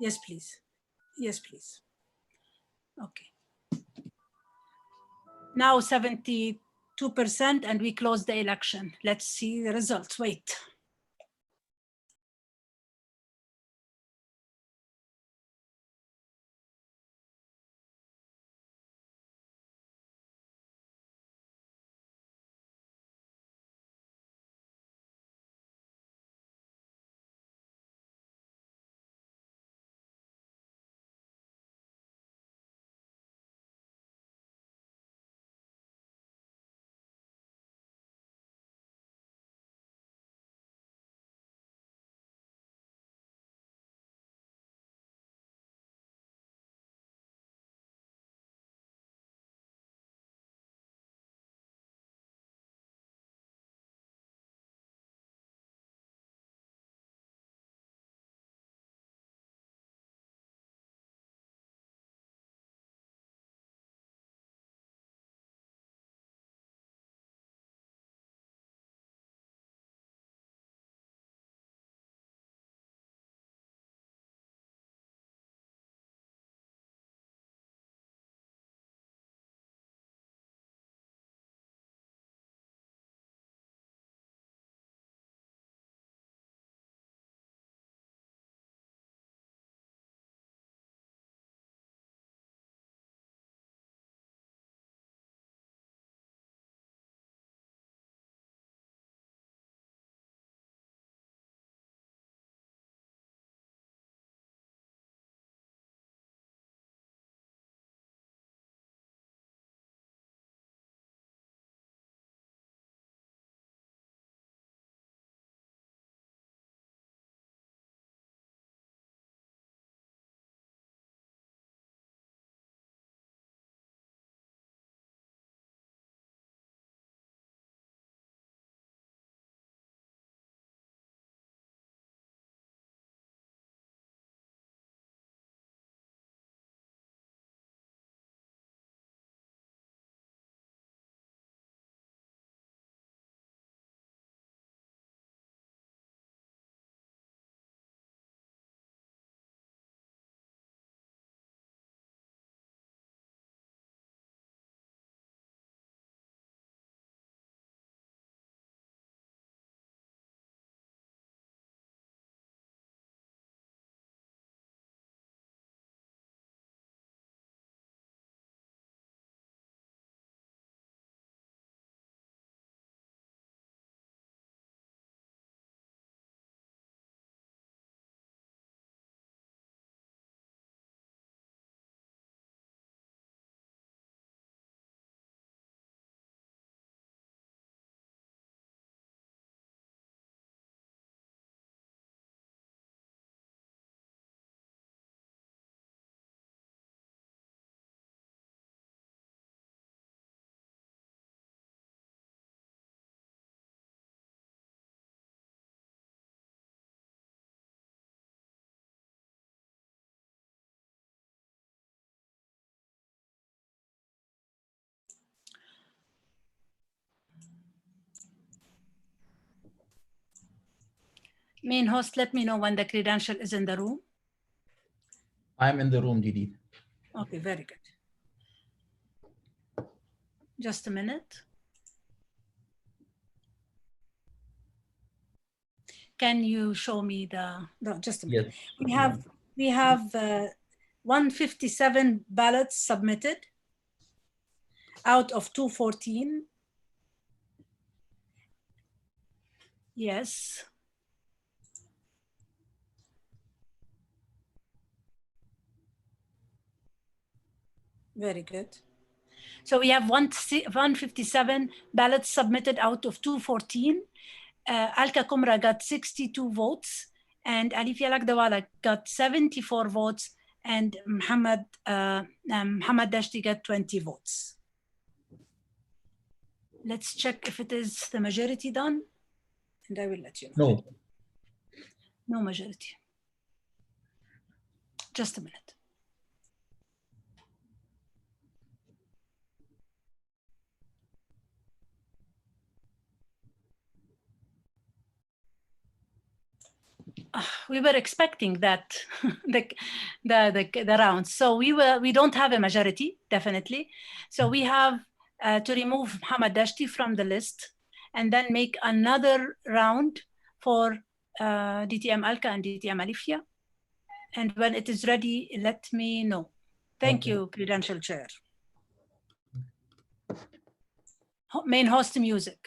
Yes, please. Yes, please. Okay. Now 72%, and we close the election. Let's see the results. Wait. Main host, let me know when the credential is in the room. I'm in the room, Didi. Okay, very good. Just a minute. Can you show me no, just a minute. Yes. We have 157 ballots submitted out of 214. Yes. Very good. So we have 157 ballots submitted out of 214. Alka Kumra got 62 votes, and Alifia Lakdawala got 74 votes, and Mohammed Dashti got 20 votes. Let's check if it is the majority done, and I will let you know. No. No majority. Just a minute. we were expecting that the rounds. So we don't have a majority, definitely. So we have to remove Mohammed Dashti from the list and then make another round for DTM Alka and DTM Alifia. And when it is ready, let me know. Thank you, Credential Chair. Main host music.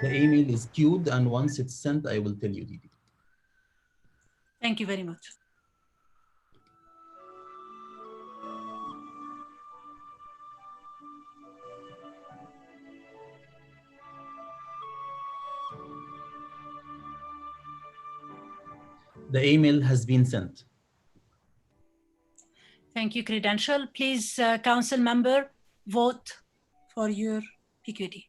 The email is queued, and once it's sent, I will tell you, Didi. Thank you very much. The email has been sent. Thank you, Credential. Please, council member, vote for your PQD.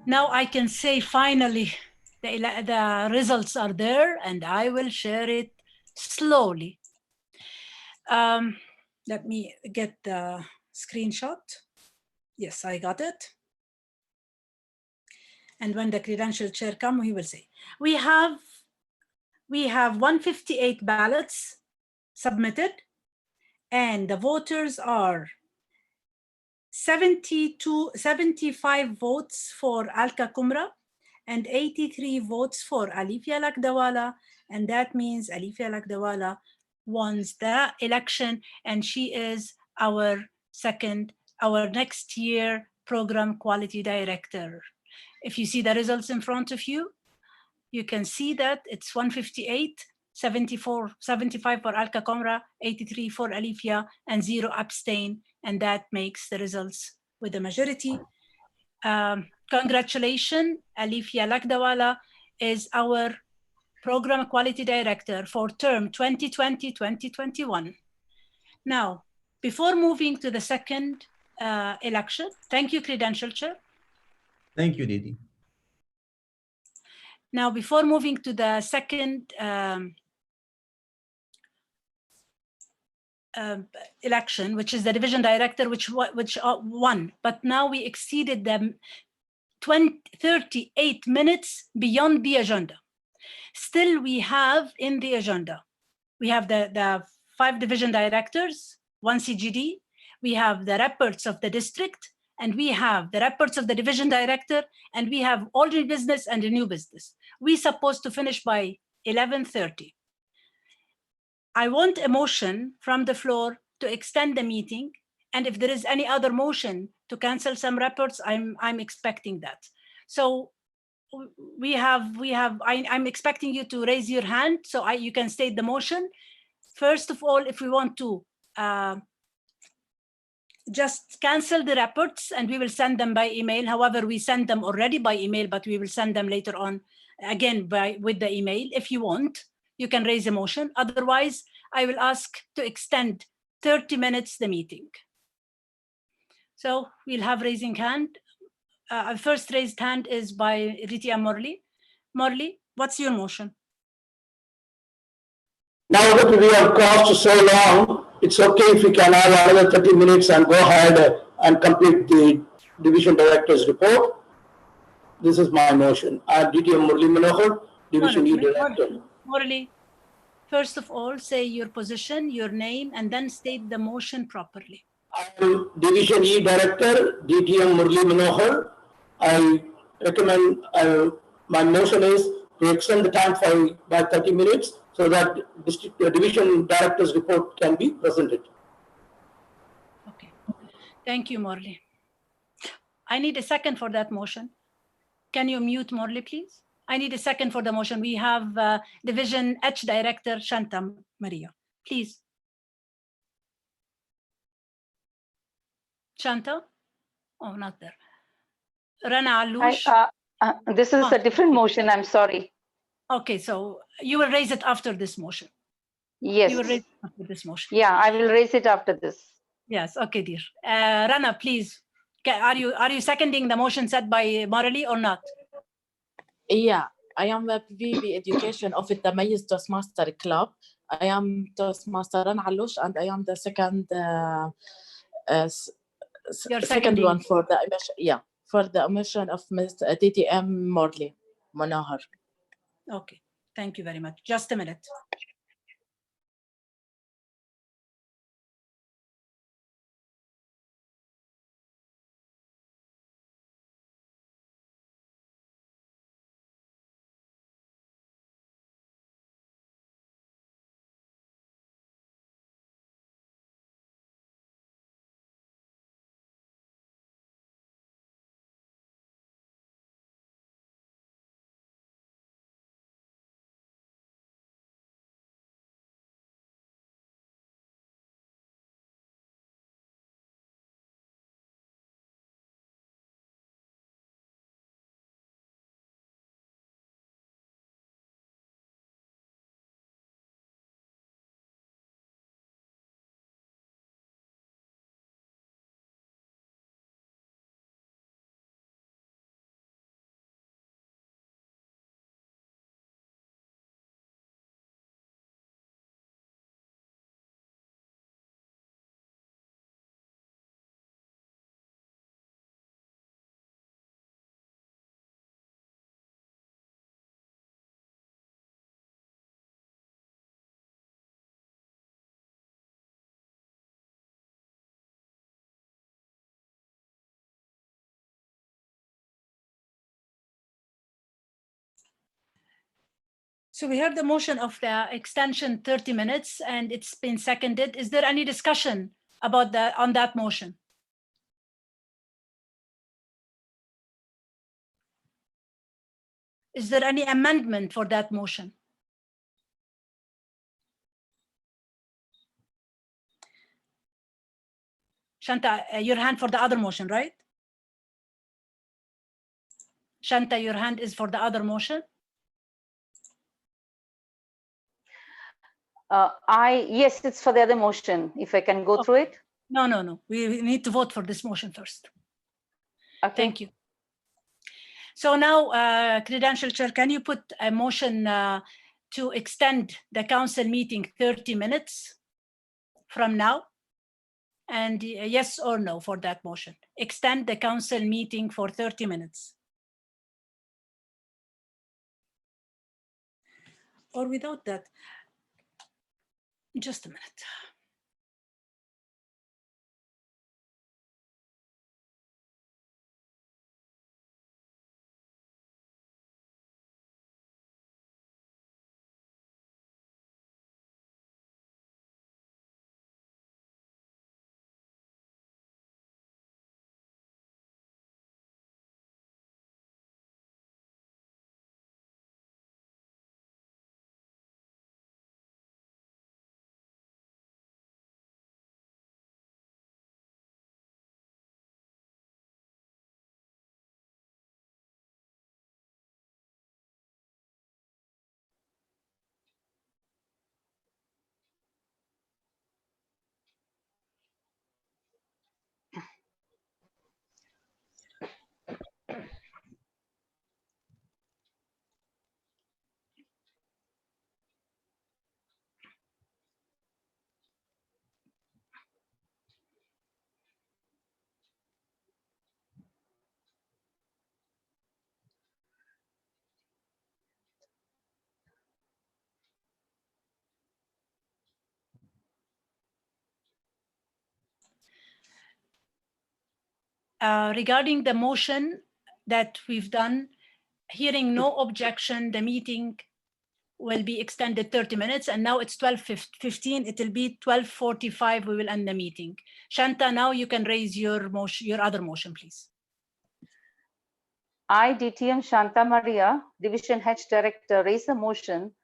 Now I can say finally the results are there, and I will share it slowly. Let me get the screenshot. Yes, I got it. And when the credential chair come, he will say, we have 158 ballots submitted, and the voters are 75 votes for Alka Kumra and 83 votes for Alifia Lakdawala, and that means Alifia Lakdawala won the election, and she is our next year program quality director. If you see the results in front of you, you can see that it's 158, 75 for Alka Kumra, 83 for Alifia, and 0 abstain, and that makes the results with the majority. Congratulations, Alifia Lakdawala is our Program Quality Director for term 2020-2021. Now, before moving to the second election, thank you, Credential Chair. Thank you, Didi. Now, before moving to the second election, which is the division director, which won, but now we exceeded them 38 minutes beyond the agenda. Still, we have in the agenda, we have the 5 division directors, 1 CGD, we have the reports of the district, and we have the reports of the division director, and we have old business and the new business. We're supposed to finish by 11:30. I want a motion from the floor to extend the meeting, and if there is any other motion to cancel some reports, I'm expecting that. So I'm expecting you to raise your hand so you can state the motion. First of all, if we want to just cancel the reports, and we will send them by email. However, we send them already by email, but we will send them later on again with the email. If you want, you can raise a motion. Otherwise, I will ask to extend 30 minutes the meeting. So we'll have raising hand. First raised hand is by Ritia Morley. Morley, what's your motion? Now that we have crossed so long, it's okay if we can have another 30 minutes and go ahead and complete the division director's report. This is my motion. I am DTM Murli Manohar, Division E Director. Morley, first of all, say your position, your name, and then state the motion properly. I am Division E Director, DTM Murli Manohar. I recommend, my motion is to extend the time by 30 minutes so that division director's report can be presented. Okay. Thank you, Morley. I need a second for that motion. Can you mute Morley, please? I need a second for the motion. We have Division H Director Shanta Maria. Please. Shanta? Oh, not there. Rana Aloush. This is a different motion. I'm sorry. Okay, so you will raise it after this motion. Yes. You will raise it after this motion. Yeah, I will raise it after this. Yes. Okay, dear. Rana, please. Are you seconding the motion set by Morley or not? Yeah, I am a PV education of the Tamayyiz Toastmaster Club. I am Toastmaster Rana Aloush, and I am the second second one for the for the motion of Mr. DTM Morley Manohar. Okay, thank you very much. Just a minute. So we heard the motion of the extension 30 minutes and it's been seconded. Is there any discussion about on that motion? Is there any amendment for that motion? Shanta, your hand for the other motion, right? Shanta, your hand is for the other motion? Yes, it's for the other motion. If I can go through it. No. We need to vote for this motion first. Okay. Thank you. So now, Credential Chair, can you put a motion to extend the council meeting 30 minutes from now? And yes or no for that motion? Extend the council meeting for 30 minutes. Or without that, just a minute. Regarding the motion that we've done, hearing no objection, the meeting will be extended 30 minutes, and now it's 12:15. It will be 12:45. We will end the meeting. Shanta, now you can raise your motion, your other motion, please. I, DTM Shanta Maria, Division H Director, raise a motion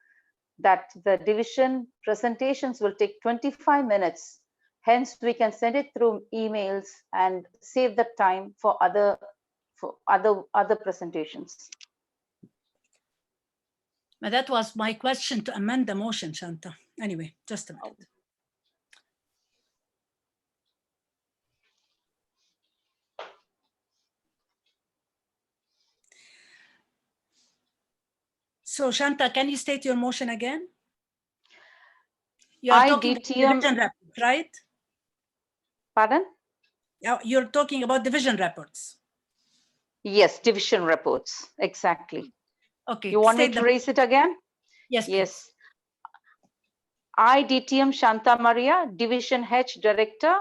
that the division presentations will take 25 minutes. Hence, we can send it through emails and save the time for other presentations. But that was my question to amend the motion, Shanta. Anyway, just a minute. So Shanta, can you state your motion again? You are talking about division reports, right? Pardon? You're talking about division reports. Yes, division reports, exactly. Okay. You want me to raise it again? Yes, yes. Please. I, DTM Shanta Maria, Division H Director,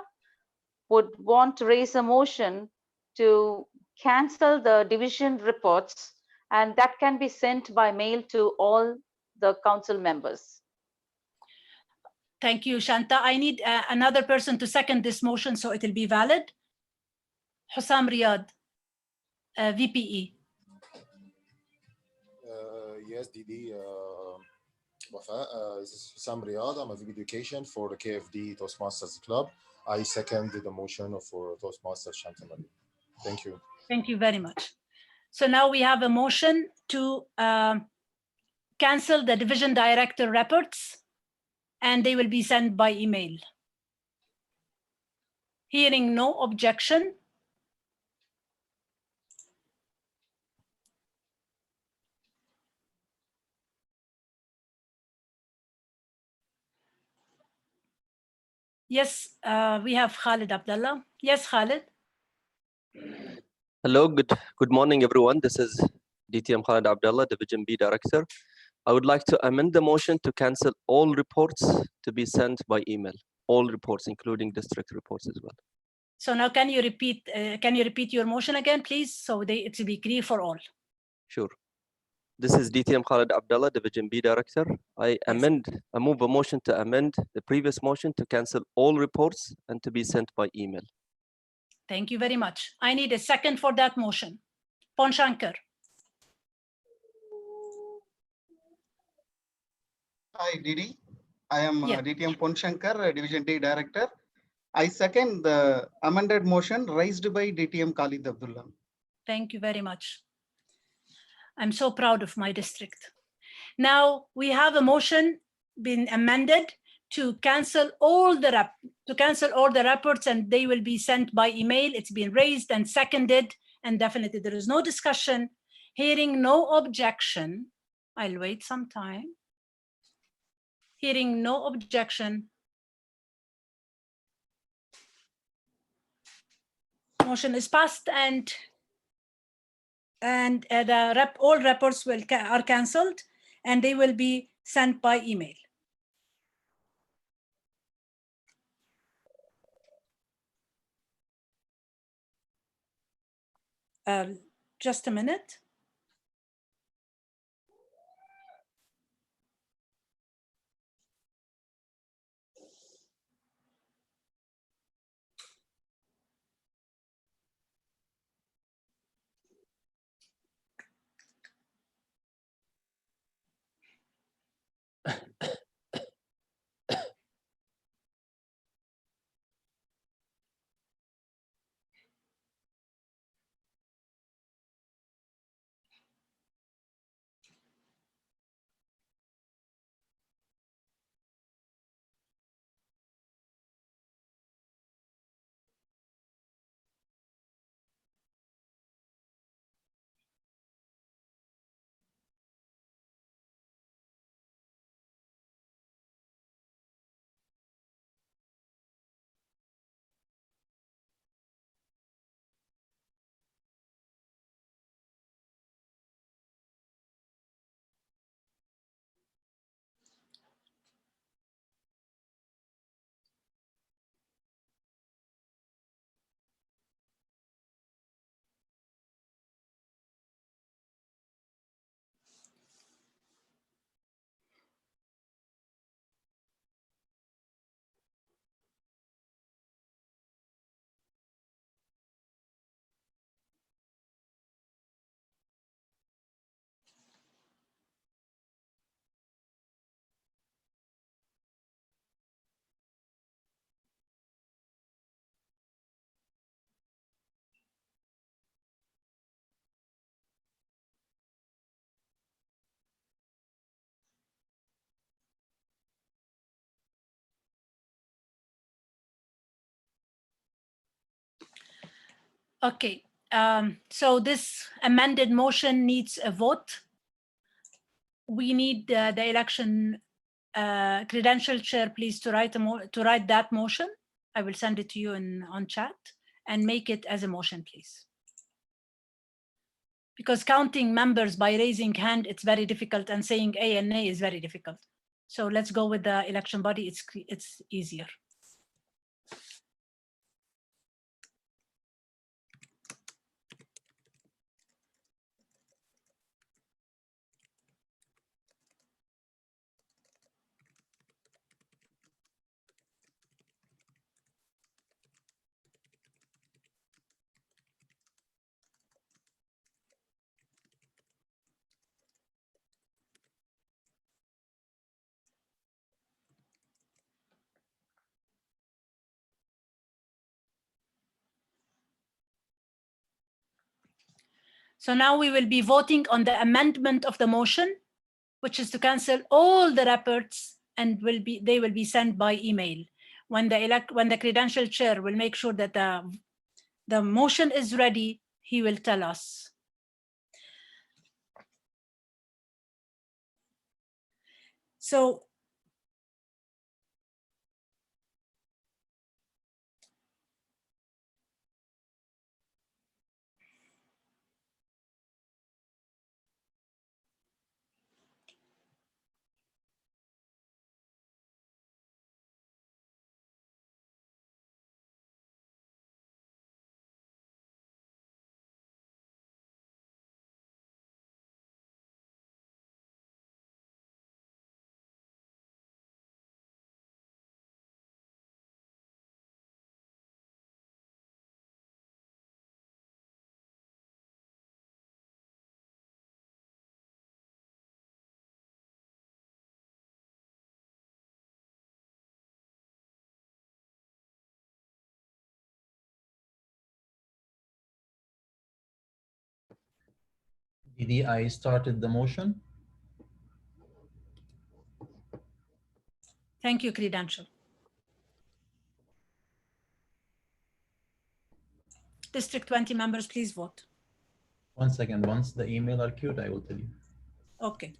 would want to raise a motion to cancel the division reports, and that can be sent by mail to all the council members. Thank you, Shanta. I need another person to second this motion so it will be valid. Hussam Riyad, VPE. Yes, DD. This is Hussam Riyad. I'm a VP Education for the KFD Toastmasters Club. I second the motion for Toastmasters Shanta Maria. Thank you. Thank you very much. So now we have a motion to cancel the division director reports, and they will be sent by email. Hearing no objection, yes, we have Khalid Abdullah. Yes, Khalid. Hello, good morning, everyone. This is DTM Khalid Abdullah, Division B Director. I would like to amend the motion to cancel all reports to be sent by email. All reports, including district reports as well. So now, can you repeat your motion again, please, so it will be clear for all? Sure. This is DTM Khalid Abdullah, Division B Director. I move a motion to amend the previous motion to cancel all reports and to be sent by email. Thank you very much. I need a second for that motion. Ponshankar. Hi, Didi. I am DTM Ponshankar, Division D Director. I second the amended motion raised by DTM Khalid Abdullah. Thank you very much. I'm so proud of my district. Now we have a motion been amended to cancel all the reports, and they will be sent by email. It's been raised and seconded, and definitely there is no discussion. Hearing no objection, I'll wait some time. Hearing no objection, motion is passed, and all reports are cancelled, and they will be sent by email. Just a minute. Okay, so this amended motion needs a vote. We need the election credential chair, please, to write that motion. I will send it to you on chat, and make it as a motion, please. Because counting members by raising hand, it's very difficult, and saying A and nay is very difficult. So let's go with the election body. It's easier. So now we will be voting on the amendment of the motion, which is to cancel all the reports, and they will be sent by email. When the credential chair will make sure that the motion is ready, he will tell us. So Didi, I started the motion. Thank you, Credential. District 20 members, please vote. 1 second. Once the email are queued, I will tell you. Okay.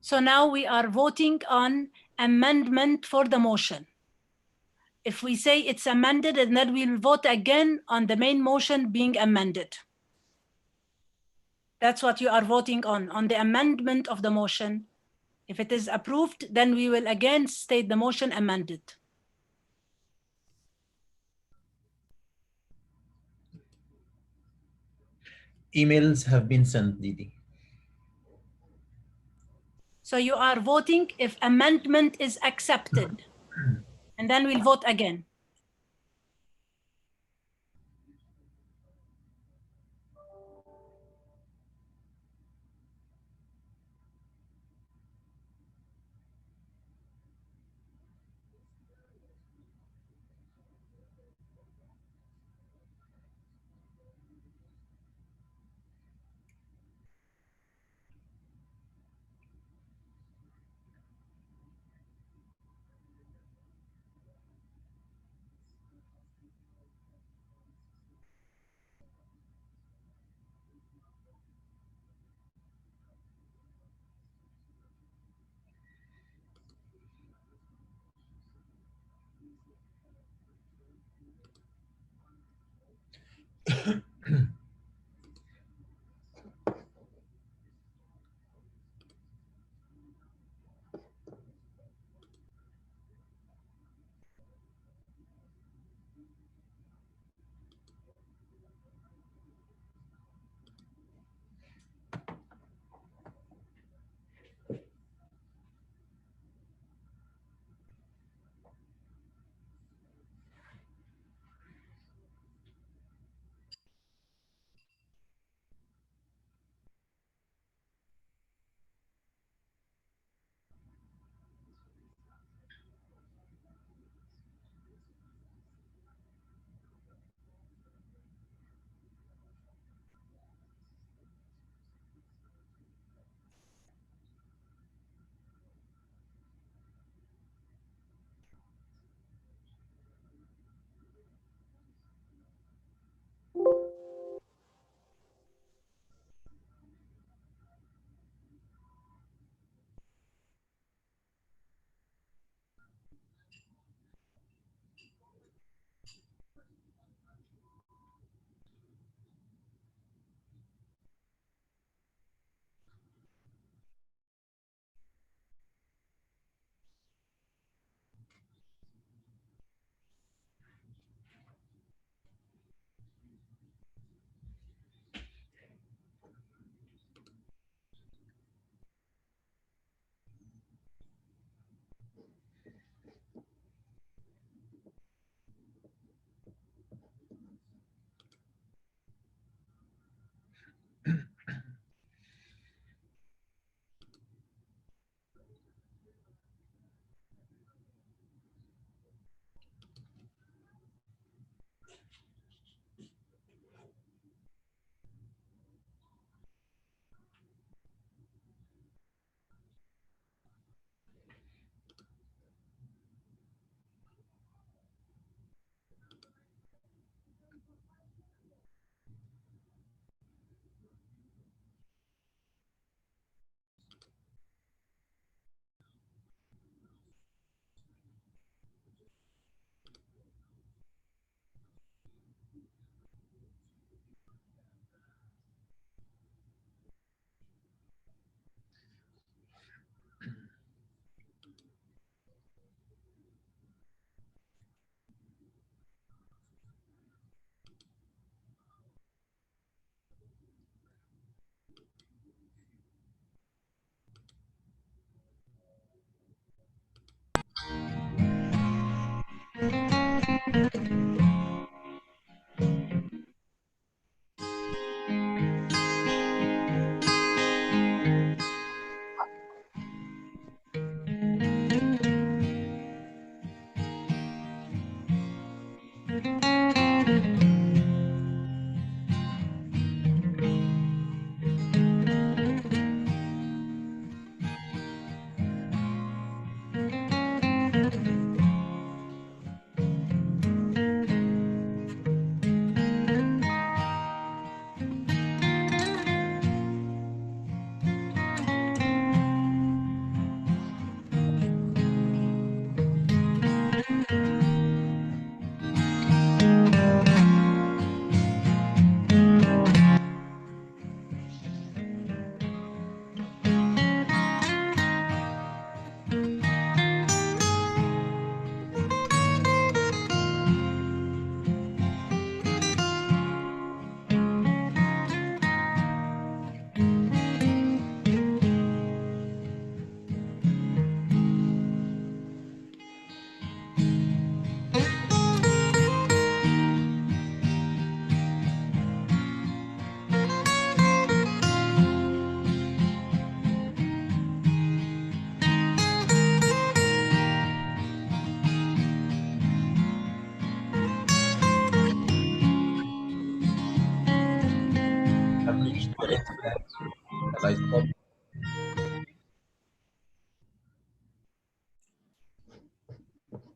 So now we are voting on amendment for the motion. If we say it's amended, and then we'll vote again on the main motion being amended. That's what you are voting on the amendment of the motion. If it is approved, then we will again state the motion amended. Emails have been sent, Didi. So you are voting if amendment is accepted, and then we'll vote again.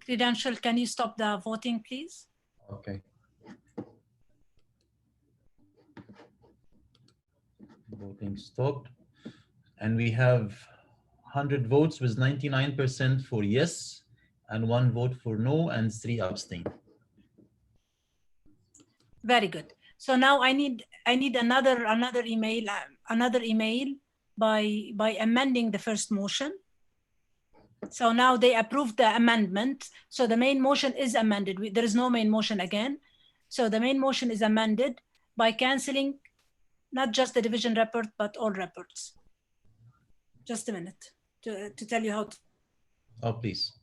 Credential, can you stop the voting, please? Okay. Voting stopped. And we have 100 votes with 99% for yes, and 1 vote for no, and 3 abstain. Very good. So now I need another email by amending the first motion. So now they approved the amendment. So the main motion is amended. There is no main motion again. So the main motion is amended by canceling not just the division report, but all reports. Just a minute to tell you how to. Oh, please.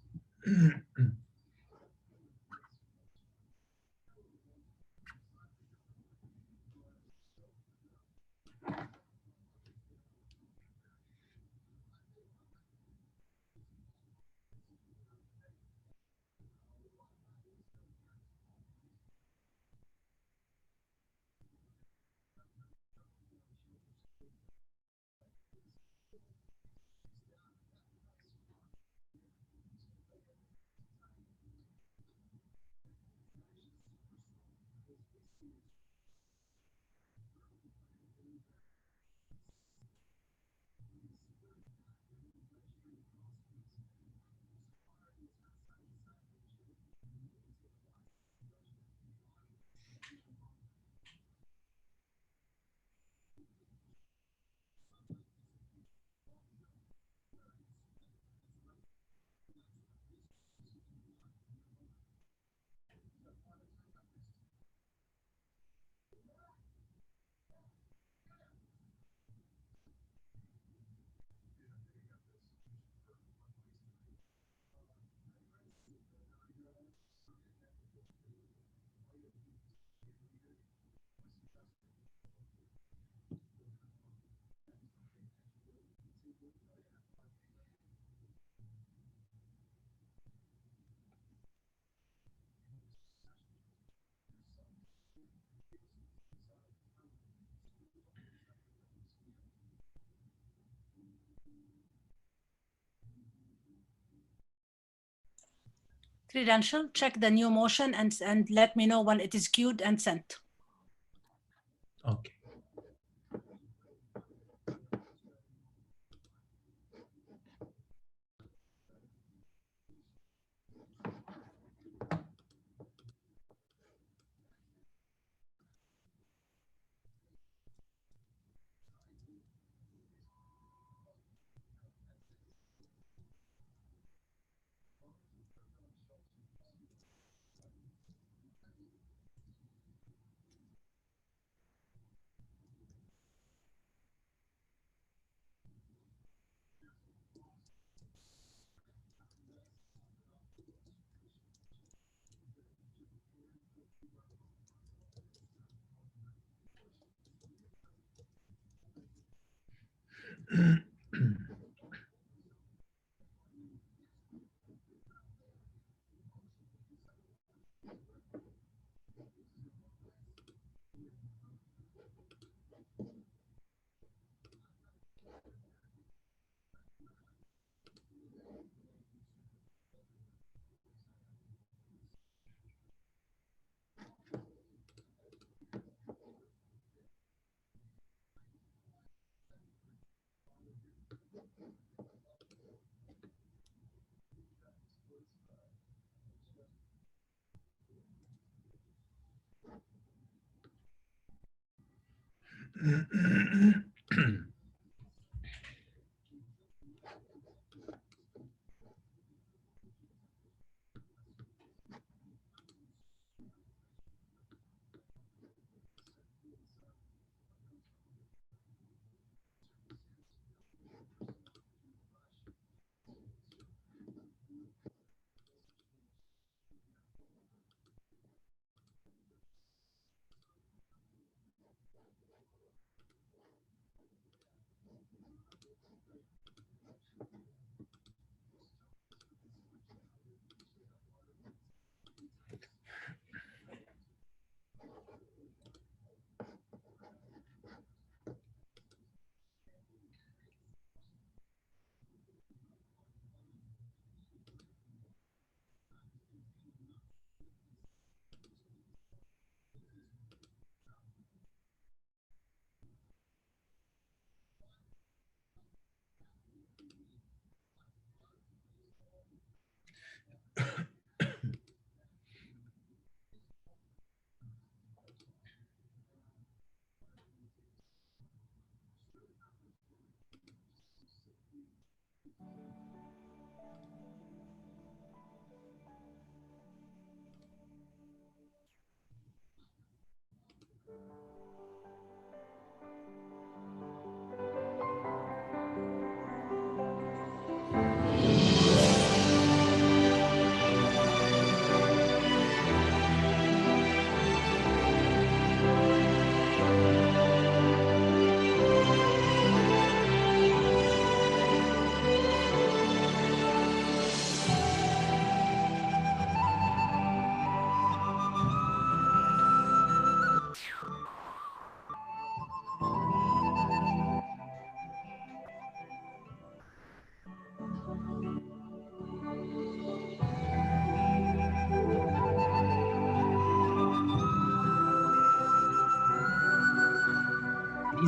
Credential, check the new motion and let me know when it is queued and sent. Okay.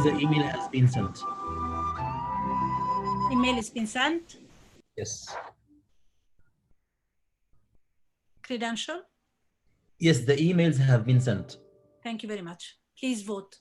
the email has been sent. Email has been sent. Yes. Credential. Yes, the emails have been sent. Thank you very much. Please vote.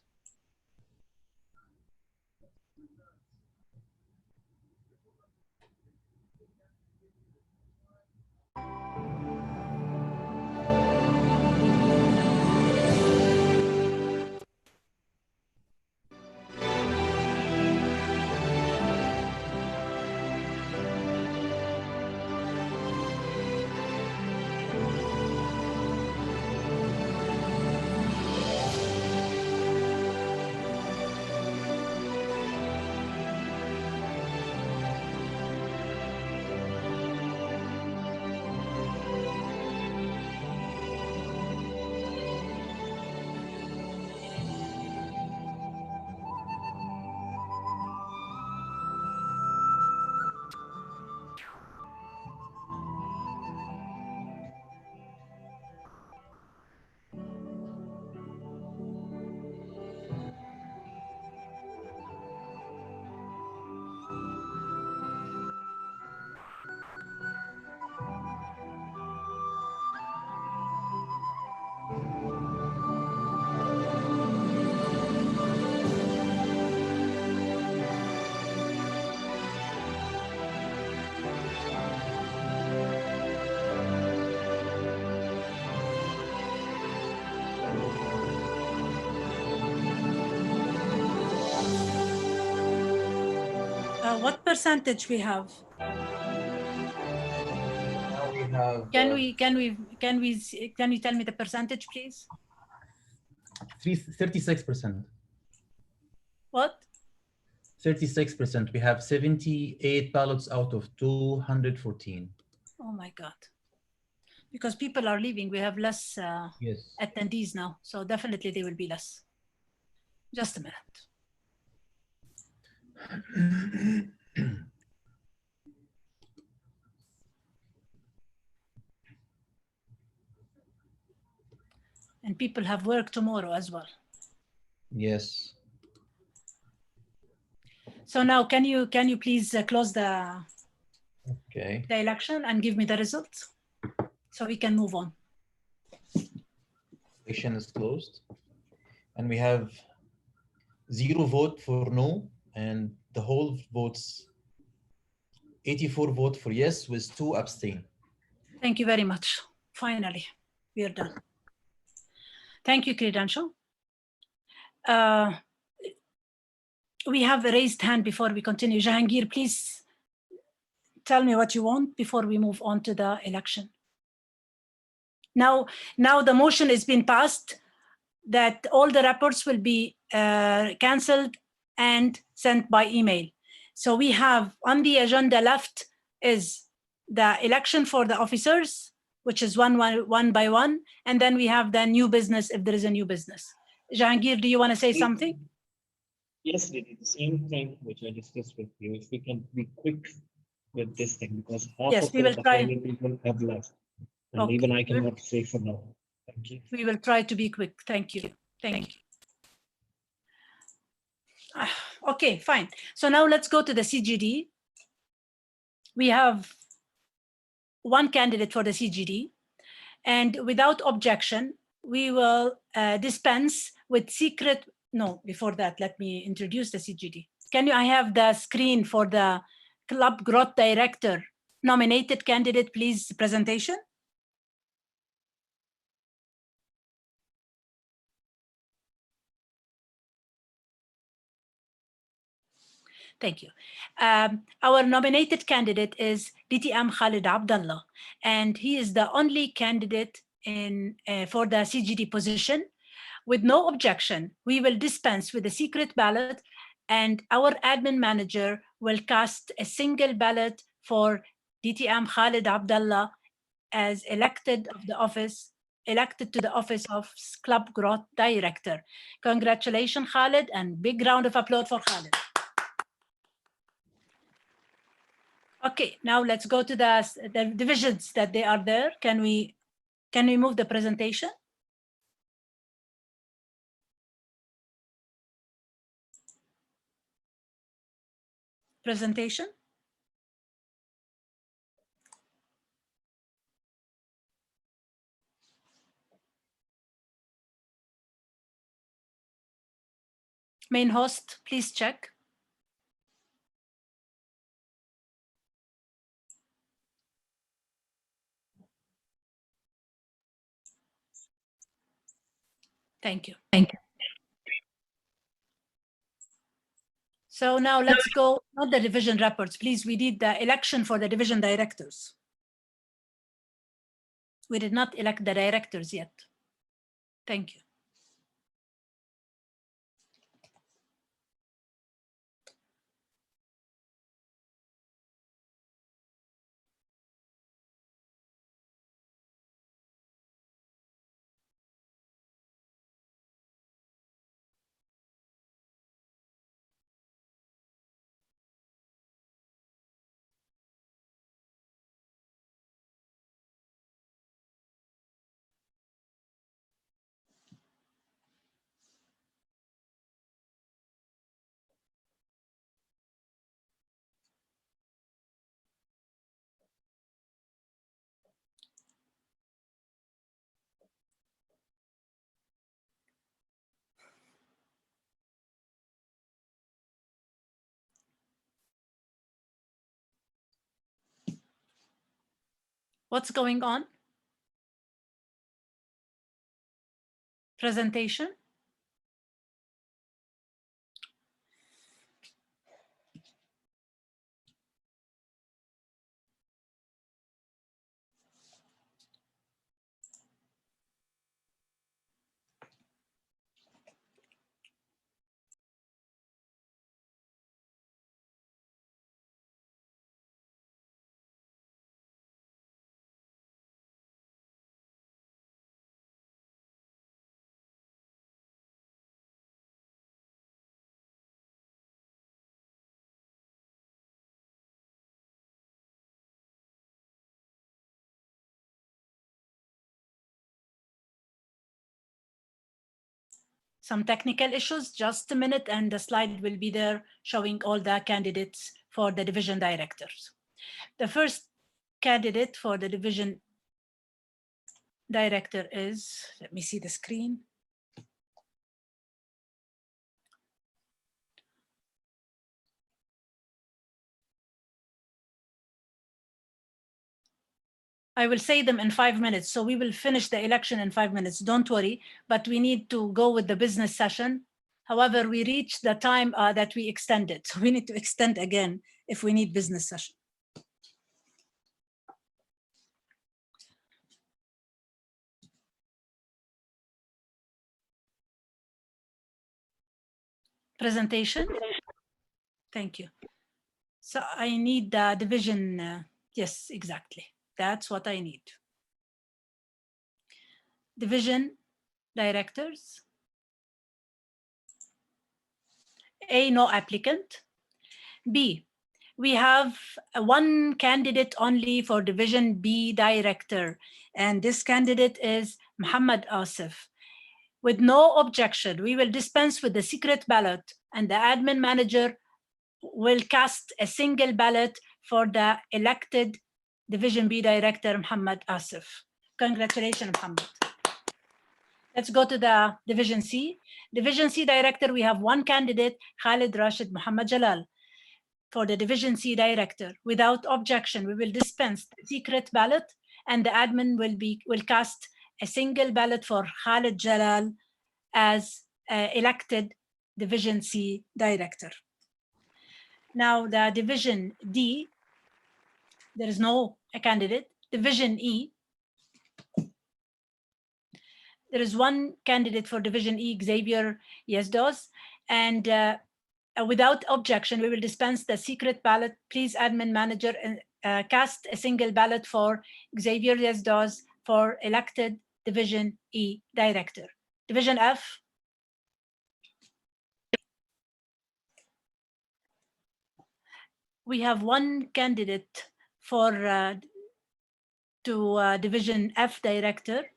What percentage we have? Now we have. Can you tell me the percentage, please? 36%. What? 36%. We have 78 ballots out of 214. Oh my God. Because people are leaving, we have less Yes. attendees now. So definitely they will be less. Just a minute. And people have work tomorrow as well. Yes. So now can you please close the election and give me the results so we can move on. Election is closed. And we have 0 vote for no, and the whole votes, 84 vote for yes with 2 abstain. Thank you very much. Finally, we are done. Thank you, Credential. We have a raised hand before we continue. Jahangir, please tell me what you want before we move on to the election. Now the motion has been passed that all the reports will be cancelled and sent by email. So we have on the agenda left is the election for the officers, which is one by one, and then we have the new business if there is a new business. Jahangir, do you want to say something? Yes, Didi, the same thing which I discussed with you. If we can be quick with this thing, because half of the people have left, and Okay. even I cannot say for now. Thank you. We will try to be quick. Thank you. Thank you. Okay, fine. So now let's go to the CGD. We have one candidate for the CGD, and without objection, we will dispense with secret. No, before that, let me introduce the CGD. I have the screen for the Club Growth Director nominated candidate, please, presentation. Thank you. Our nominated candidate is DTM Khalid Abdullah, and he is the only candidate for the CGD position. With no objection, we will dispense with the secret ballot, and our admin manager will cast a single ballot for DTM Khalid Abdullah as elected to the office of Club Growth Director. Congratulations, Khalid, and big round of applause for Khalid. Okay, now let's go to the divisions that they are there. Can we move the presentation? Presentation. Main host, please check. Thank you. Thank you. So now let's go, not the division reports, please. We did the election for the division directors. We did not elect the directors yet. Thank you. What's going on? Presentation. Some technical issues, just a minute, and the slide will be there showing all the candidates for the division directors. The first candidate for the division director is, let me see the screen. I will say them in 5 minutes. So we will finish the election in 5 minutes. Don't worry, but we need to go with the business session. However, we reached the time that we extended. So we need to extend again if we need business session. Presentation. Thank you. So I need the division. Yes, exactly. That's what I need. Division directors. A, no applicant. B, we have one candidate only for Division B director, and this candidate is Muhammad Asif. With no objection, we will dispense with the secret ballot, and the admin manager will cast a single ballot for the elected Division B director, Muhammad Asif. Congratulations, Muhammad. Let's go to the Division C. Division C director, we have one candidate, Khalid Rashid Muhammad Jalal. For the Division C director, without objection, we will dispense the secret ballot, and the admin will cast a single ballot for Khalid Jalal as elected Division C director. Now the Division D, there is no candidate. Division E, there is one candidate for Division E, Xavier Yezdos, and without objection, we will dispense the secret ballot. Please, admin manager, cast a single ballot for Xavier Yezdos for elected Division E director. Division F. We have one candidate for Division F director,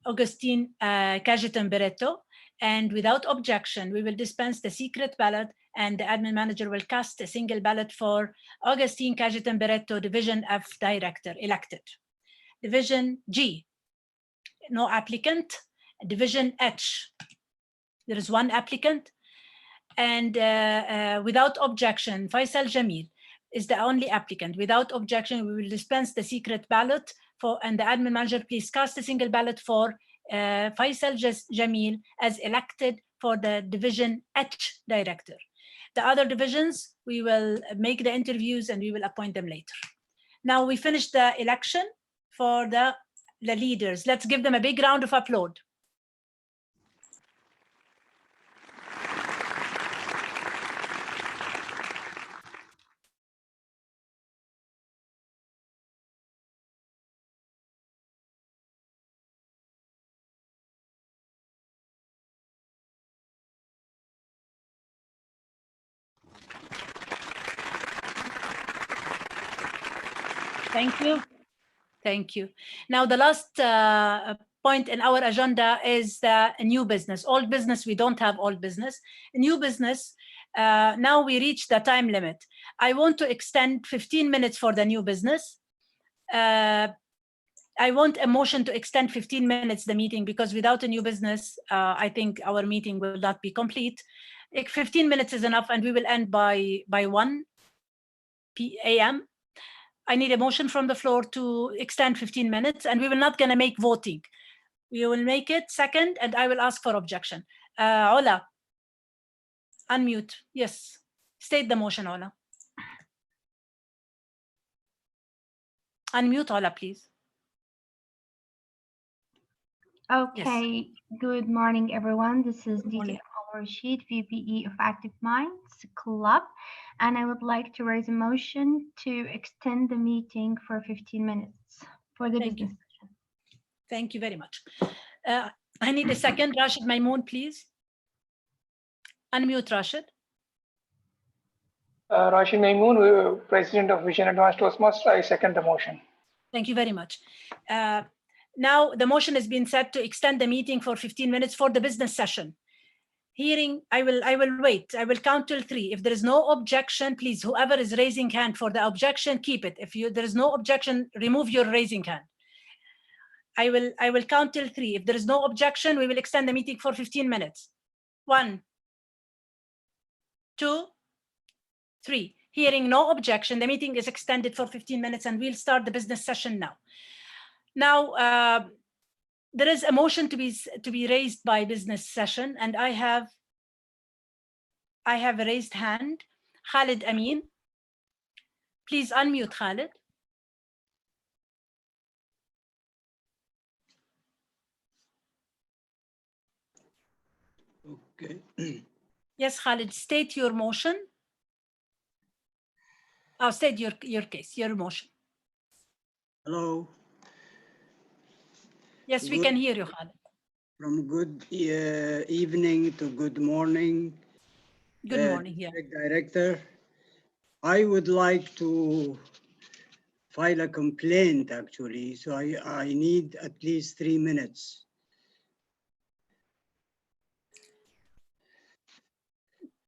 Augustine Cajetan Beretto, and without objection, we will dispense the secret ballot, and the admin manager will cast a single ballot for Augustine Cajetan Beretto, Division F Director, elected. Division G, no applicant. Division H, there is one applicant. And without objection, Faisal Jamil is the only applicant. Without objection, we will dispense the secret ballot for, and the admin manager, please cast a single ballot for Faisal Jamil as elected for the Division H Director. The other divisions, we will make the interviews and we will appoint them later. Now we finished the election for the leaders. Let's give them a big round of applause. Thank you. Thank you. Now, the last point in our agenda is the new business. Old business, we don't have old business. New business, now we reach the time limit. I want to extend 15 minutes for the new business. I want a motion to extend 15 minutes the meeting, because without a new business, I think our meeting will not be complete. 15 minutes is enough, and we will end by 1 p.m. I need a motion from the floor to extend 15 minutes, and we will not gonna make voting. We will make it second, and I will ask for objection. Ola, unmute. Yes, state the motion, Ola. Unmute, Ola, please. Okay, yes. Good morning, everyone. This is DT Rashid, VPE of Active Minds Club, and I would like to raise a motion to extend the meeting for 15 minutes for the business session. Thank you very much. I need a second. Rashid Maimoon, please. Unmute, Rashid. Rashid Maimoon, President of Vision Advanced Toastmasters. I second the motion. Thank you very much. Now the motion has been set to extend the meeting for 15 minutes for the business session. Hearing, I will wait. I will count till 3. If there is no objection, please, whoever is raising hand for the objection, keep it. If there is no objection, remove your raising hand. I will count till 3. If there is no objection, we will extend the meeting for 15 minutes. 1, 2, 3. Hearing no objection, the meeting is extended for 15 minutes, and we'll start the business session now. Now, there is a motion to be raised by business session, and I have a raised hand. Khalid Amin, please unmute, Khalid. Okay. Yes, Khalid, state your motion. State your case, your motion. Hello. Yes, we can hear you, Khalid. From good evening to good morning. Good morning, yeah. Director, I would like to file a complaint, actually, so I need at least 3 minutes.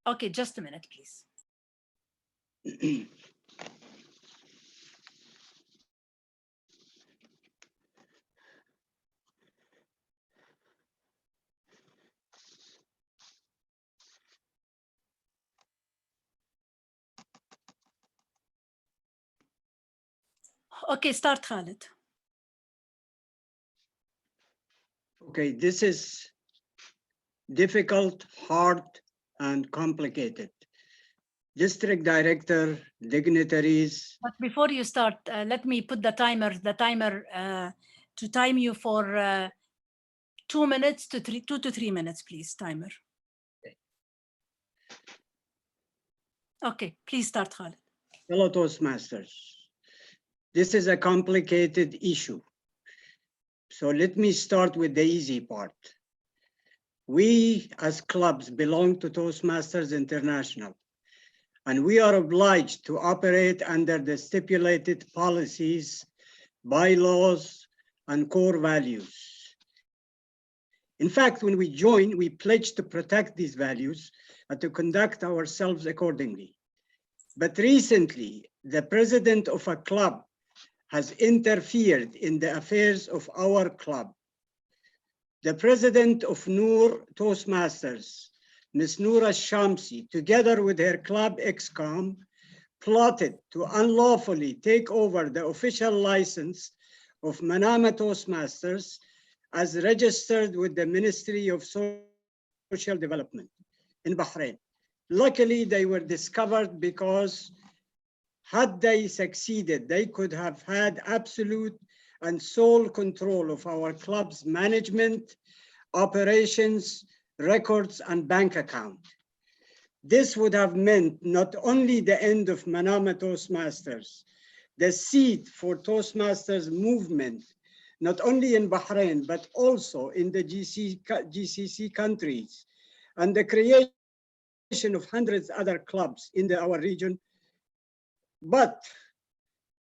Okay, just a minute, please. Okay, start, Khalid. Okay, this is difficult, hard, and complicated. District director, dignitaries. But before you start, let me put the timer to time you for 2 minutes to 2 to 3 minutes, please, timer. Okay, please start, Khalid. Fellow Toastmasters, this is a complicated issue. So let me start with the easy part. We as clubs belong to Toastmasters International, and we are obliged to operate under the stipulated policies, bylaws, and core values. In fact, when we joined, we pledged to protect these values and to conduct ourselves accordingly. But recently, the president of a club has interfered in the affairs of our club. The president of Noor Toastmasters, Ms. Noura Shamsi, together with her club ExCom, plotted to unlawfully take over the official license of Manama Toastmasters as registered with the Ministry of Social Development in Bahrain. Luckily, they were discovered because had they succeeded, they could have had absolute and sole control of our club's management, operations, records, and bank account. This would have meant not only the end of Manama Toastmasters, the seed for Toastmasters movement, not only in Bahrain, but also in the GCC countries, and the creation of hundreds of other clubs in our region, but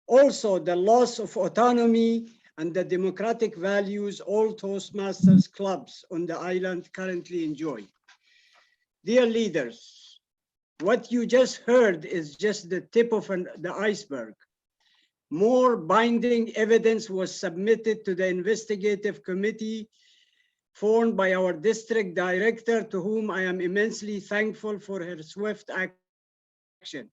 also the loss of autonomy and the democratic values all Toastmasters clubs on the island currently enjoy. Dear leaders, what you just heard is just the tip of the iceberg. More binding evidence was submitted to the investigative committee formed by our district director, to whom I am immensely thankful for her swift action.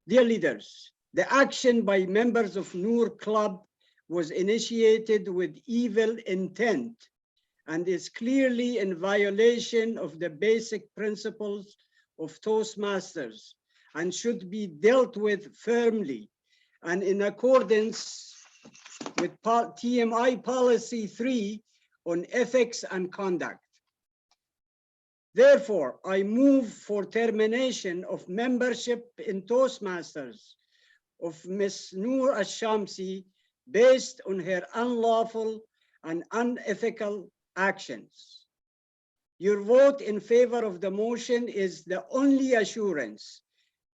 Dear leaders, the action by members of Noor Club was initiated with evil intent and is clearly in violation of the basic principles of Toastmasters and should be dealt with firmly and in accordance with TMI Policy 3 on ethics and conduct. Therefore, I move for termination of membership in Toastmasters of Ms. Noor Shamsi based on her unlawful and unethical actions. Your vote in favor of the motion is the only assurance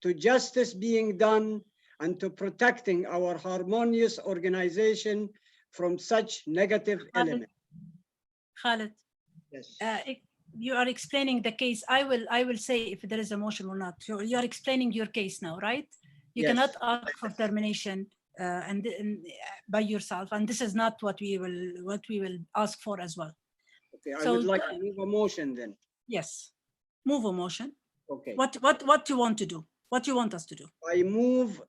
to justice being done and to protecting our harmonious organization from such negative elements. Khaled, yes. You are explaining the case. I will say if there is a motion or not. You are explaining your case now, right? You Yes. cannot ask for termination by yourself, and this is not what we will ask for as well. Okay, I would like to move a motion then. Yes, move a motion. Okay. What you want to do? What you want us to do? I move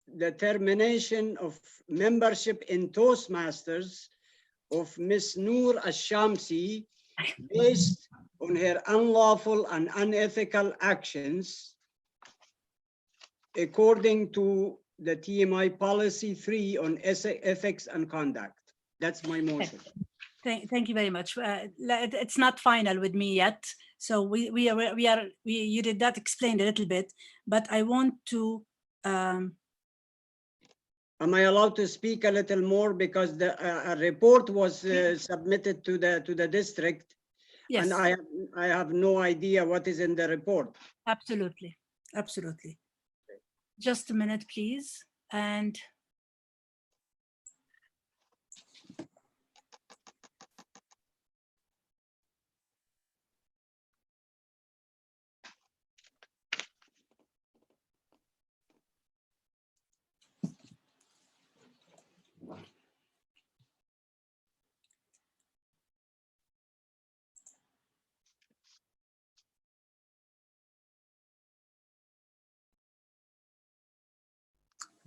the termination of membership in Toastmasters of Ms. Noor Shamsi based on her unlawful and unethical actions according to the TMI Policy 3 on ethics and conduct. That's my motion. Thank you very much. It's not final with me yet, so you did that explain a little bit, but I want to. Am I allowed to speak a little more because the a report was submitted to the district, yes, and I have no idea what is in the report. Absolutely, absolutely. Just a minute, please, and.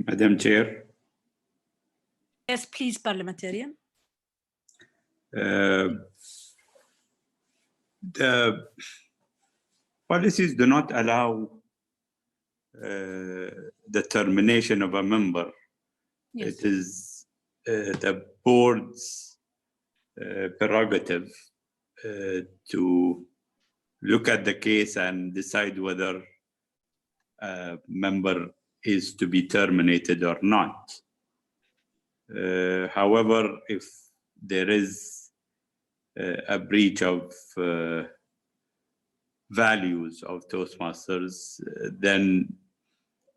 Madam Chair. Yes, please, parliamentarian. The policies do not allow the termination of a member. Yes. It is the board's prerogative to look at the case and decide whether a member is to be terminated or not. However, if there is a breach of values of Toastmasters, then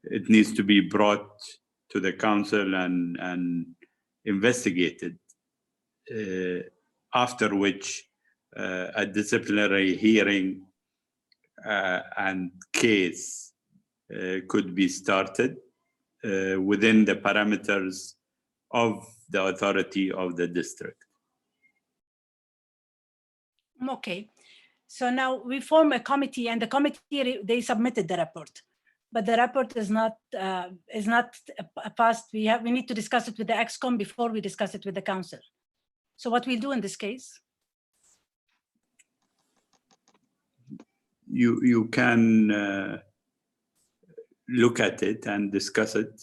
it needs to be brought to the council and investigated, after which a disciplinary hearing and case could be started within the parameters of the authority of the district. Okay, so now we form a committee, and the committee, they submitted the report, but the report is not passed. We need to discuss it with the ExCom before we discuss it with the council. So what we'll do in this case? You can look at it and discuss it,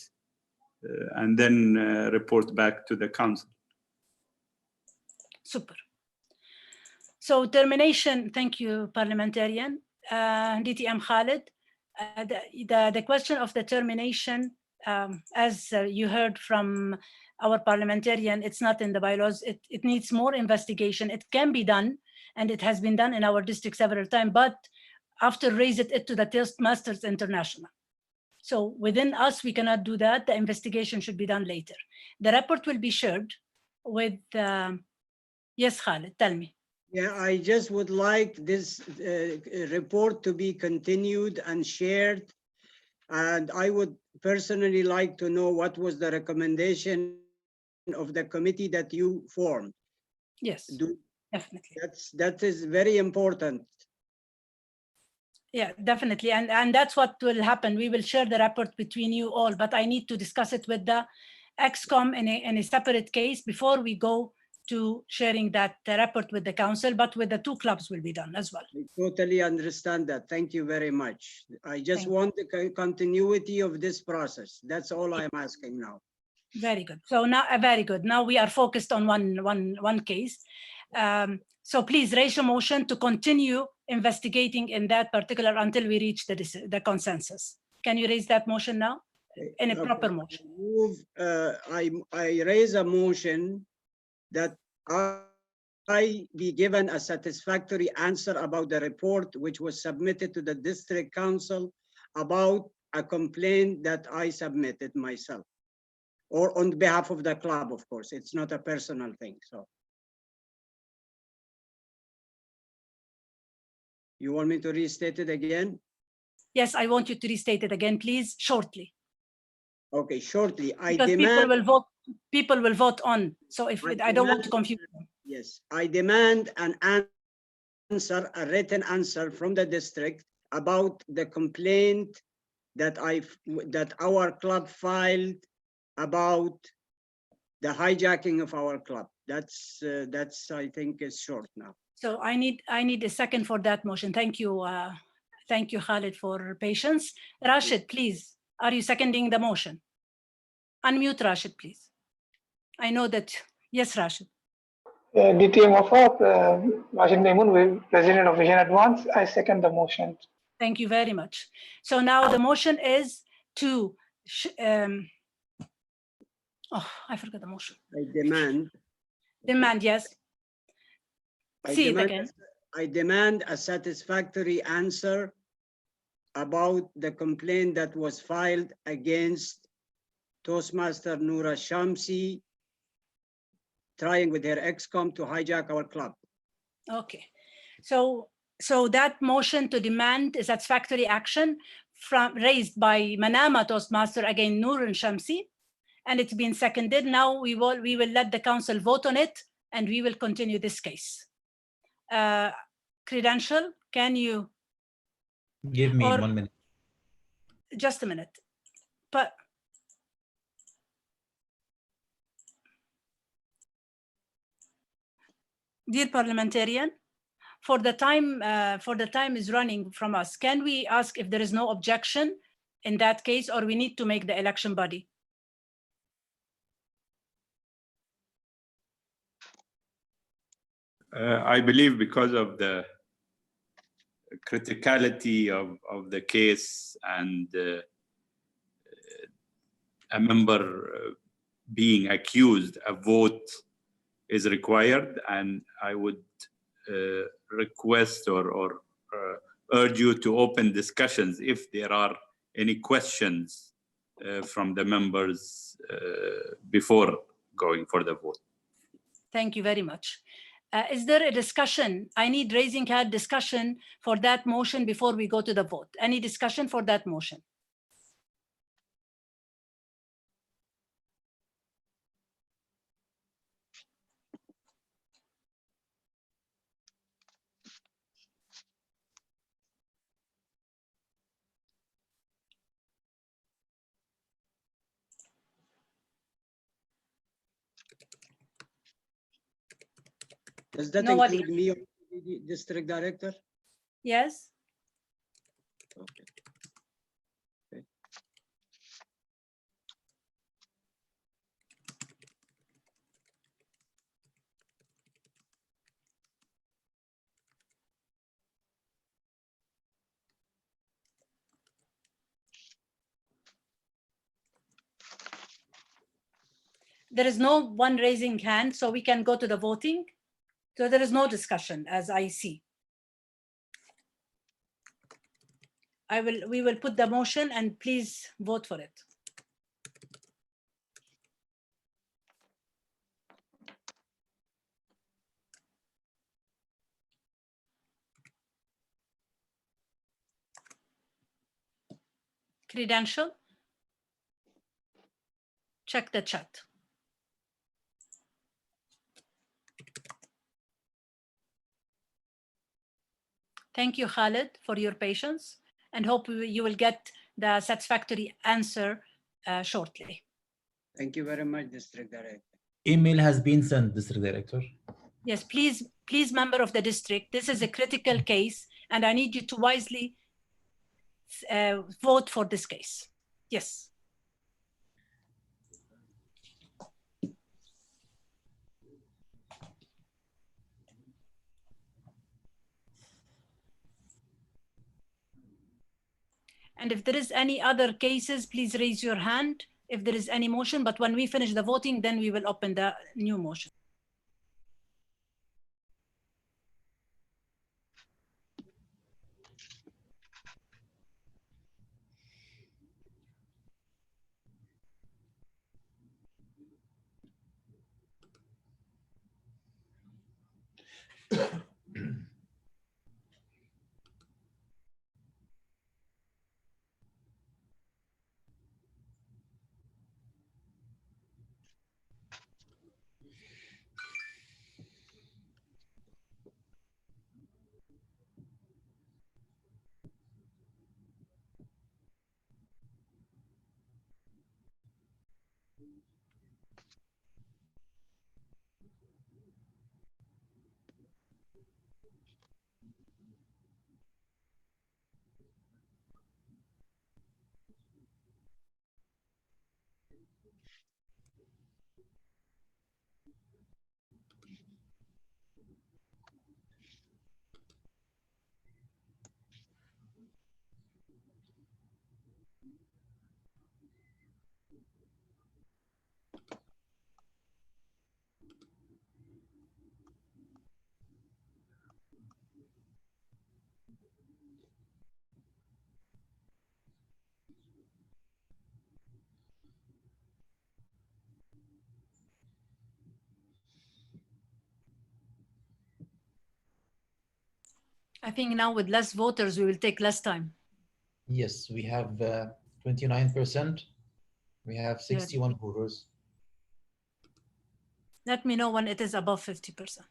and then report back to the council. Super. So termination, thank you, parliamentarian. DTM Khalid, the question of the termination, as you heard from our parliamentarian, it's not in the bylaws. It needs more investigation. It can be done, and it has been done in our district several times, but after raise it to the Toastmasters International. So within us, we cannot do that. The investigation should be done later. The report will be shared with, yes, Khalid, tell me. Yeah, I just would like this report to be continued and shared. And I would personally like to know what was the recommendation of the committee that you formed. Yes, definitely. That is very important. Yeah, definitely. And that's what will happen. We will share the report between you all, but I need to discuss it with the ExCom in a separate case before we go to sharing that report with the council, but with the two clubs will be done as well. I totally understand that. Thank you very much. I just want the continuity of this process. That's all I'm asking now. Very good. So now, very good. Now we are focused on one case. So please raise a motion to continue investigating in that particular until we reach the consensus. Can you raise that motion now in a proper motion? I raise a motion that I be given a satisfactory answer about the report which was submitted to the district council about a complaint that I submitted myself, or on behalf of the club, of course. It's not a personal thing. So you want me to restate it again? Yes, I want you to restate it again, please, shortly. Okay, shortly. I because demand people will vote on. So if I don't want to confuse them. Yes, I demand an answer, a written answer from the district about the complaint that our club filed about the hijacking of our club. That's I think is short now. So I need a second for that motion. Thank you, Khalid, for patience. Rashid, please, are you seconding the motion? Unmute Rashid, please. I know that. Yes, Rashid. DTM Wafat, Rashid Maimun, President of Vision Advance. I second the motion. Thank you very much. So now the motion is to, I forgot the motion. I demand. Demand, yes. See it again. I demand a satisfactory answer about the complaint that was filed against Toastmaster Noura Shamsi, trying with her ExCom to hijack our club. Okay, so that motion to demand a satisfactory action raised by Manama Toastmaster against Noura Shamsi, and it's been seconded. Now we will let the council vote on it, and we will continue this case. Credential, can you give me 1 minute? Just a minute. But dear parliamentarian, for the time is running from us, can we ask if there is no objection in that case, or we need to make the election body? I believe because of the criticality of the case and a member being accused, a vote is required, and I would request or urge you to open discussions if there are any questions from the members before going for the vote. Thank you very much. Is there a discussion? I need raising hand discussion for that motion before we go to the vote. Any discussion for that motion? Does that Nobody. include me, District Director? Yes. Okay. Okay. There is no one raising hand, so we can go to the voting. So there is no discussion, as I see. We will put the motion and please vote for it. Credential. Check the chat. Thank you, Khalid, for your patience, and hope you will get the satisfactory answer shortly. Thank you very much, District Director. Email has been sent, District Director. Yes, please, member of the district, this is a critical case, and I need you to wisely vote for this case. Yes. And if there is any other cases, please raise your hand if there is any motion. But when we finish the voting, then we will open the new motion. I think now with less voters, we will take less time. Yes, we have 29%. We have 61 voters. Let me know when it is above 50%.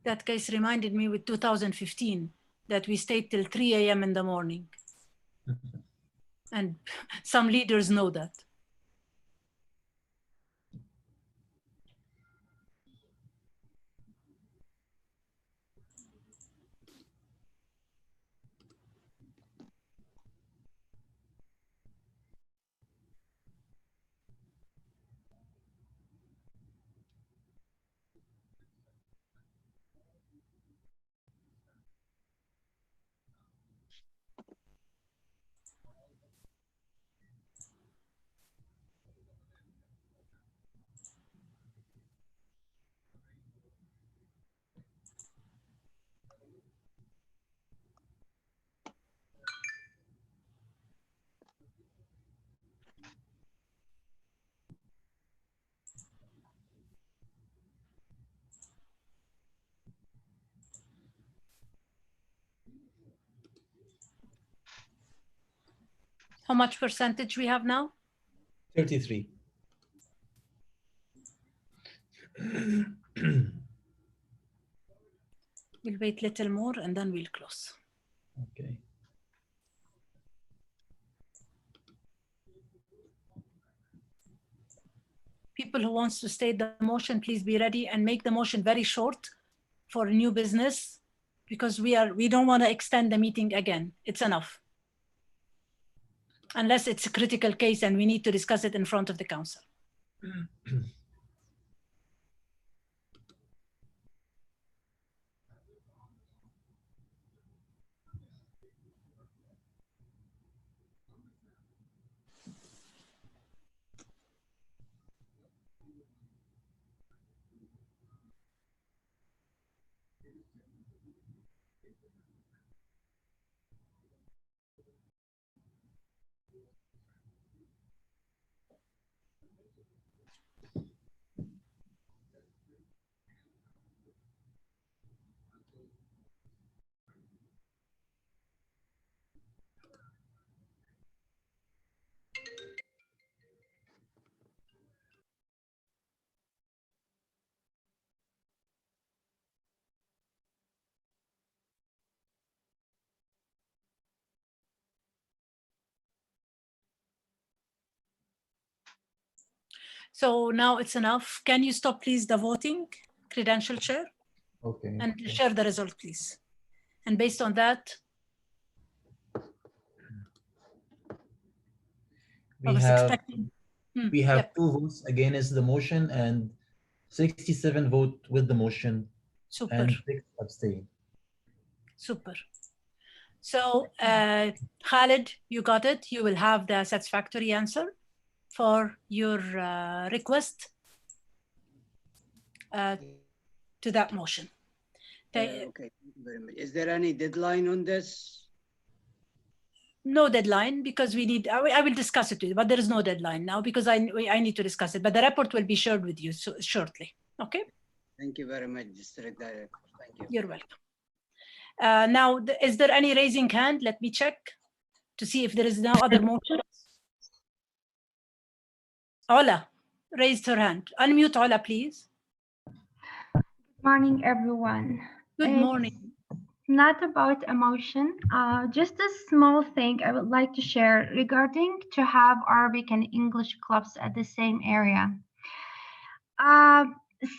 That case reminded me with 2015 that we stayed till 3 a.m. in the morning. And some leaders know that. How much percentage we have now? 33. We'll wait a little more and then we'll close. Okay. People who wants to state the motion, please be ready and make the motion very short for new business, because we don't want to extend the meeting again. It's enough. Unless it's a critical case and we need to discuss it in front of the council. So now it's enough. Can you stop, please, the voting, credential share? Okay. And share the result, please. And based on that, we have 2 votes against the motion and 67 vote with the motion. Super. And 6 abstain. Super. So Khalid, you got it. You will have the satisfactory answer for your request to that motion. Okay, thank you very much. Is there any deadline on this? No deadline, because we need, I will discuss it with you, but there is no deadline now because I need to discuss it, but the report will be shared with you shortly. Okay. Thank you very much, District Director. Thank you. You're welcome. Now, is there any raising hand? Let me check to see if there is no other motions. Ola raised her hand. Unmute Ola, please. Good morning, everyone. Good morning. Not about emotion, just a small thing I would like to share regarding to have Arabic and English clubs at the same area.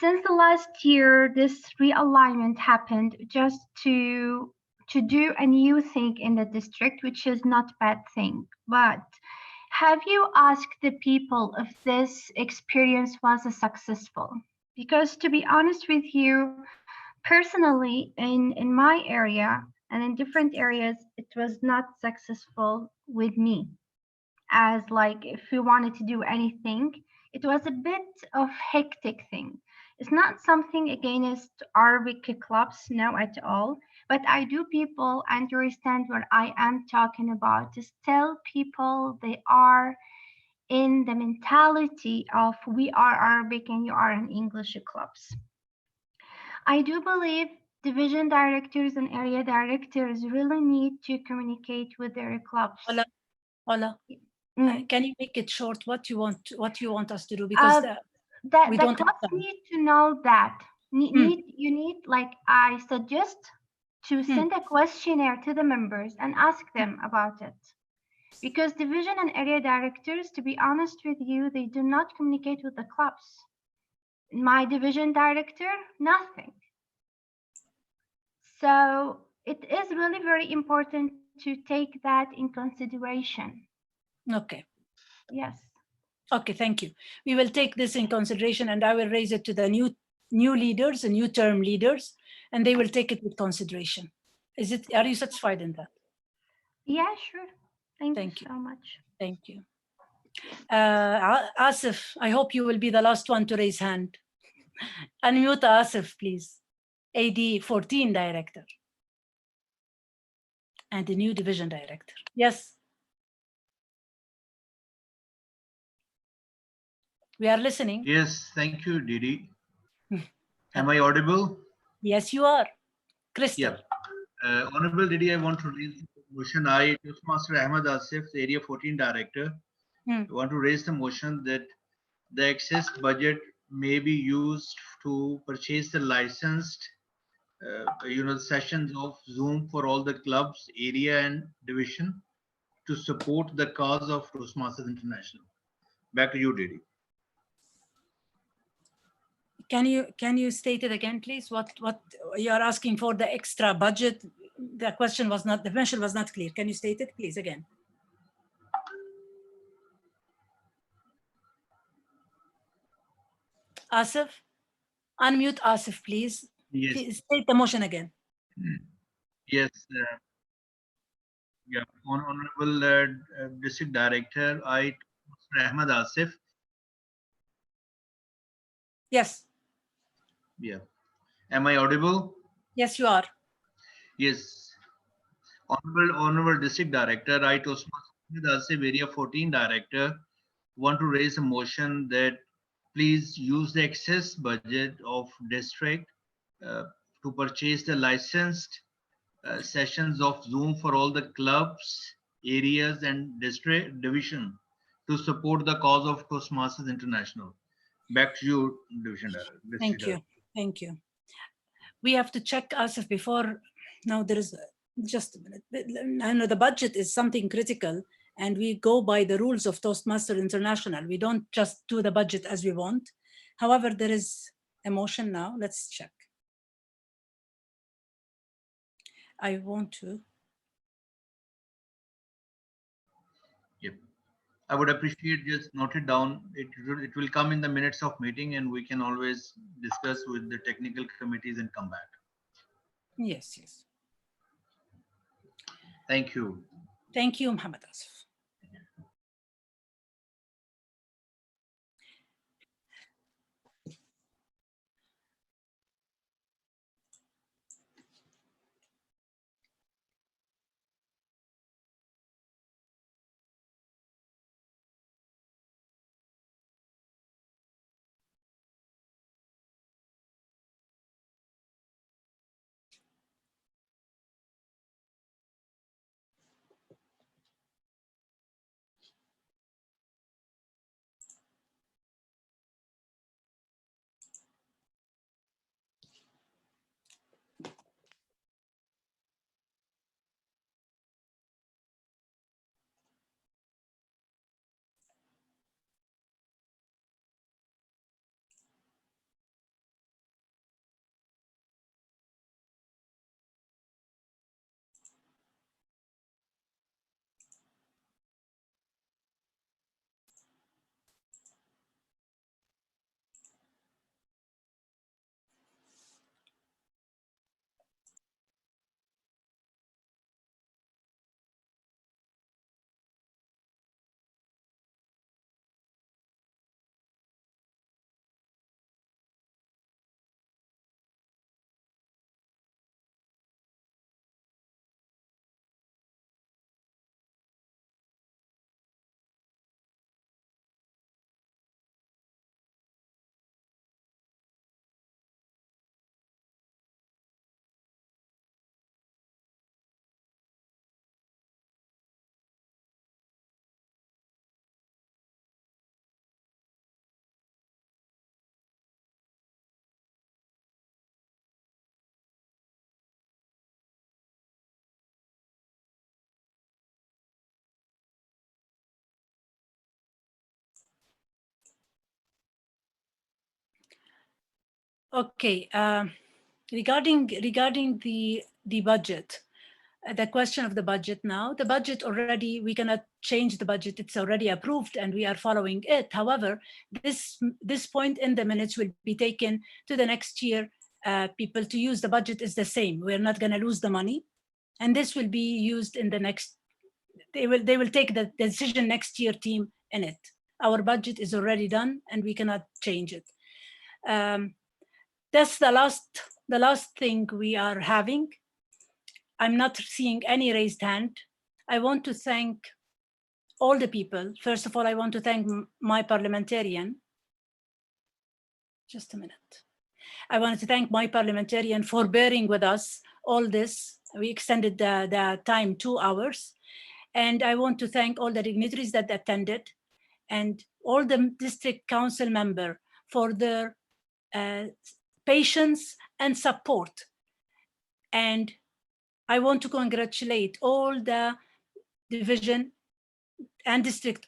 Since the last year, this realignment happened just to do a new thing in the district, which is not a bad thing. But have you asked the people if this experience was successful? Because to be honest with you, personally, in my area and in different areas, it was not successful with me. As like, if we wanted to do anything, it was a bit of hectic thing. It's not something against Arabic clubs, no at all, but I do people understand what I am talking about. To tell people they are in the mentality of we are Arabic and you are in English clubs. I do believe division directors and area directors really need to communicate with their clubs. Ola, can you make it short? What you want us to do? Because we the don't clubs need to know that. You need, like I suggest, to send a questionnaire to the members and ask them about it. Because division and area directors, to be honest with you, they do not communicate with the clubs. My division director, nothing. So it is really very important to take that in consideration. Okay. Yes. Okay, thank you. We will take this in consideration and I will raise it to the new leaders and new term leaders, and they will take it with consideration. Are you satisfied in that? Yeah, sure. Thank you so much. Thank you. Asif, I hope you will be the last one to raise hand. Unmute Asif, please. AD 14 director. And the new division director. Yes. We are listening. Yes, thank you, Didi. Am I audible? Yes, you are. Crystal. Yeah. Honorable Didi, I want to raise motion I, Toastmaster Ahmed Asif, Area 14 Director, want to raise the motion that the excess budget may be used to purchase the licensed sessions of Zoom for all the clubs, area and division to support the cause of Toastmasters International. Back to you, Didi. Can you state it again, please? What you are asking for the extra budget? The question was not, the mention was not clear. Can you state it, please, again? Asif, unmute Asif, please. Yes. Please state the motion again. Yes. Yeah. Honorable District Director, I, Ahmed Asif. Yes. Yeah. Am I audible? Yes, you are. Yes. Honorable District Director, I, Toastmasters Asif, Area 14 Director, want to raise a motion that please use the excess budget of district to purchase the licensed sessions of Zoom for all the clubs, areas, and district division to support the cause of Toastmasters International. Back to you, Division Director. Thank you. Thank you. We have to check Asif before. Now there is just a minute. I know the budget is something critical, and we go by the rules of Toastmasters International. We don't just do the budget as we want. However, there is a motion now. Let's check. I want to. Yep. I would appreciate just note it down. It will come in the minutes of meeting, and we can always discuss with the technical committees and come back. Yes, yes. Thank you. Thank you, Muhammad Asif. Okay, regarding the budget, the question of the budget now, the budget already, we cannot change the budget. It's already approved and we are following it. However, this point in the minutes will be taken to the next year. People to use the budget is the same. We're not going to lose the money. And this will be used in the next, they will take the decision next year team in it. Our budget is already done and we cannot change it. That's the last thing we are having. I'm not seeing any raised hand. I want to thank all the people. First of all, I want to thank my parliamentarian. Just a minute. I wanted to thank my parliamentarian for bearing with us all this. we extended the time 2 hours. And I want to thank all the dignitaries that attended and all the district council members for their patience and support. And I want to congratulate all the division and district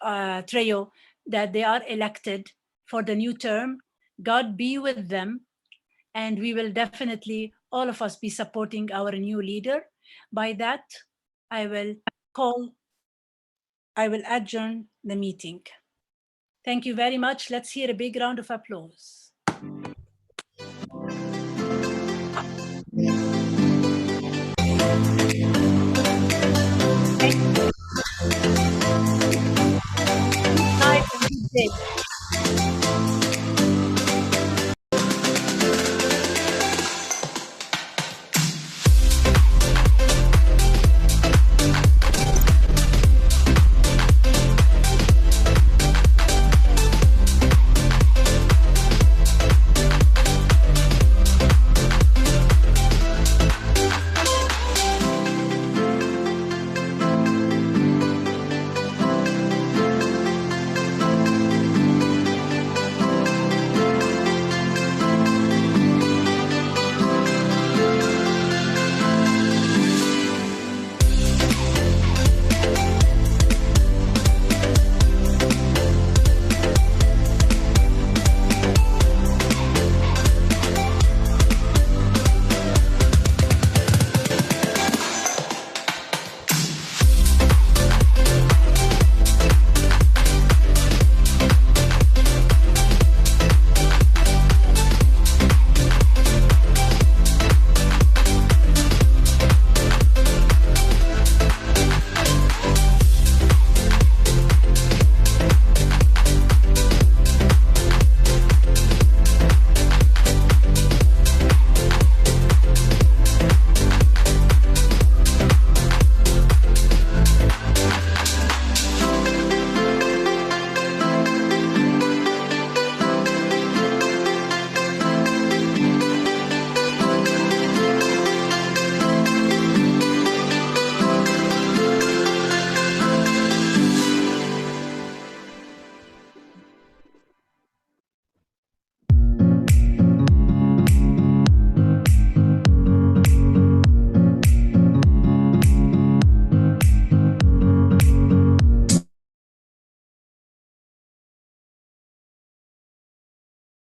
trio that they are elected for the new term. God be with them. And we will definitely, all of us, be supporting our new leader. By that, I will adjourn the meeting. Thank you very much. Let's hear a big round of applause. Good night and good day.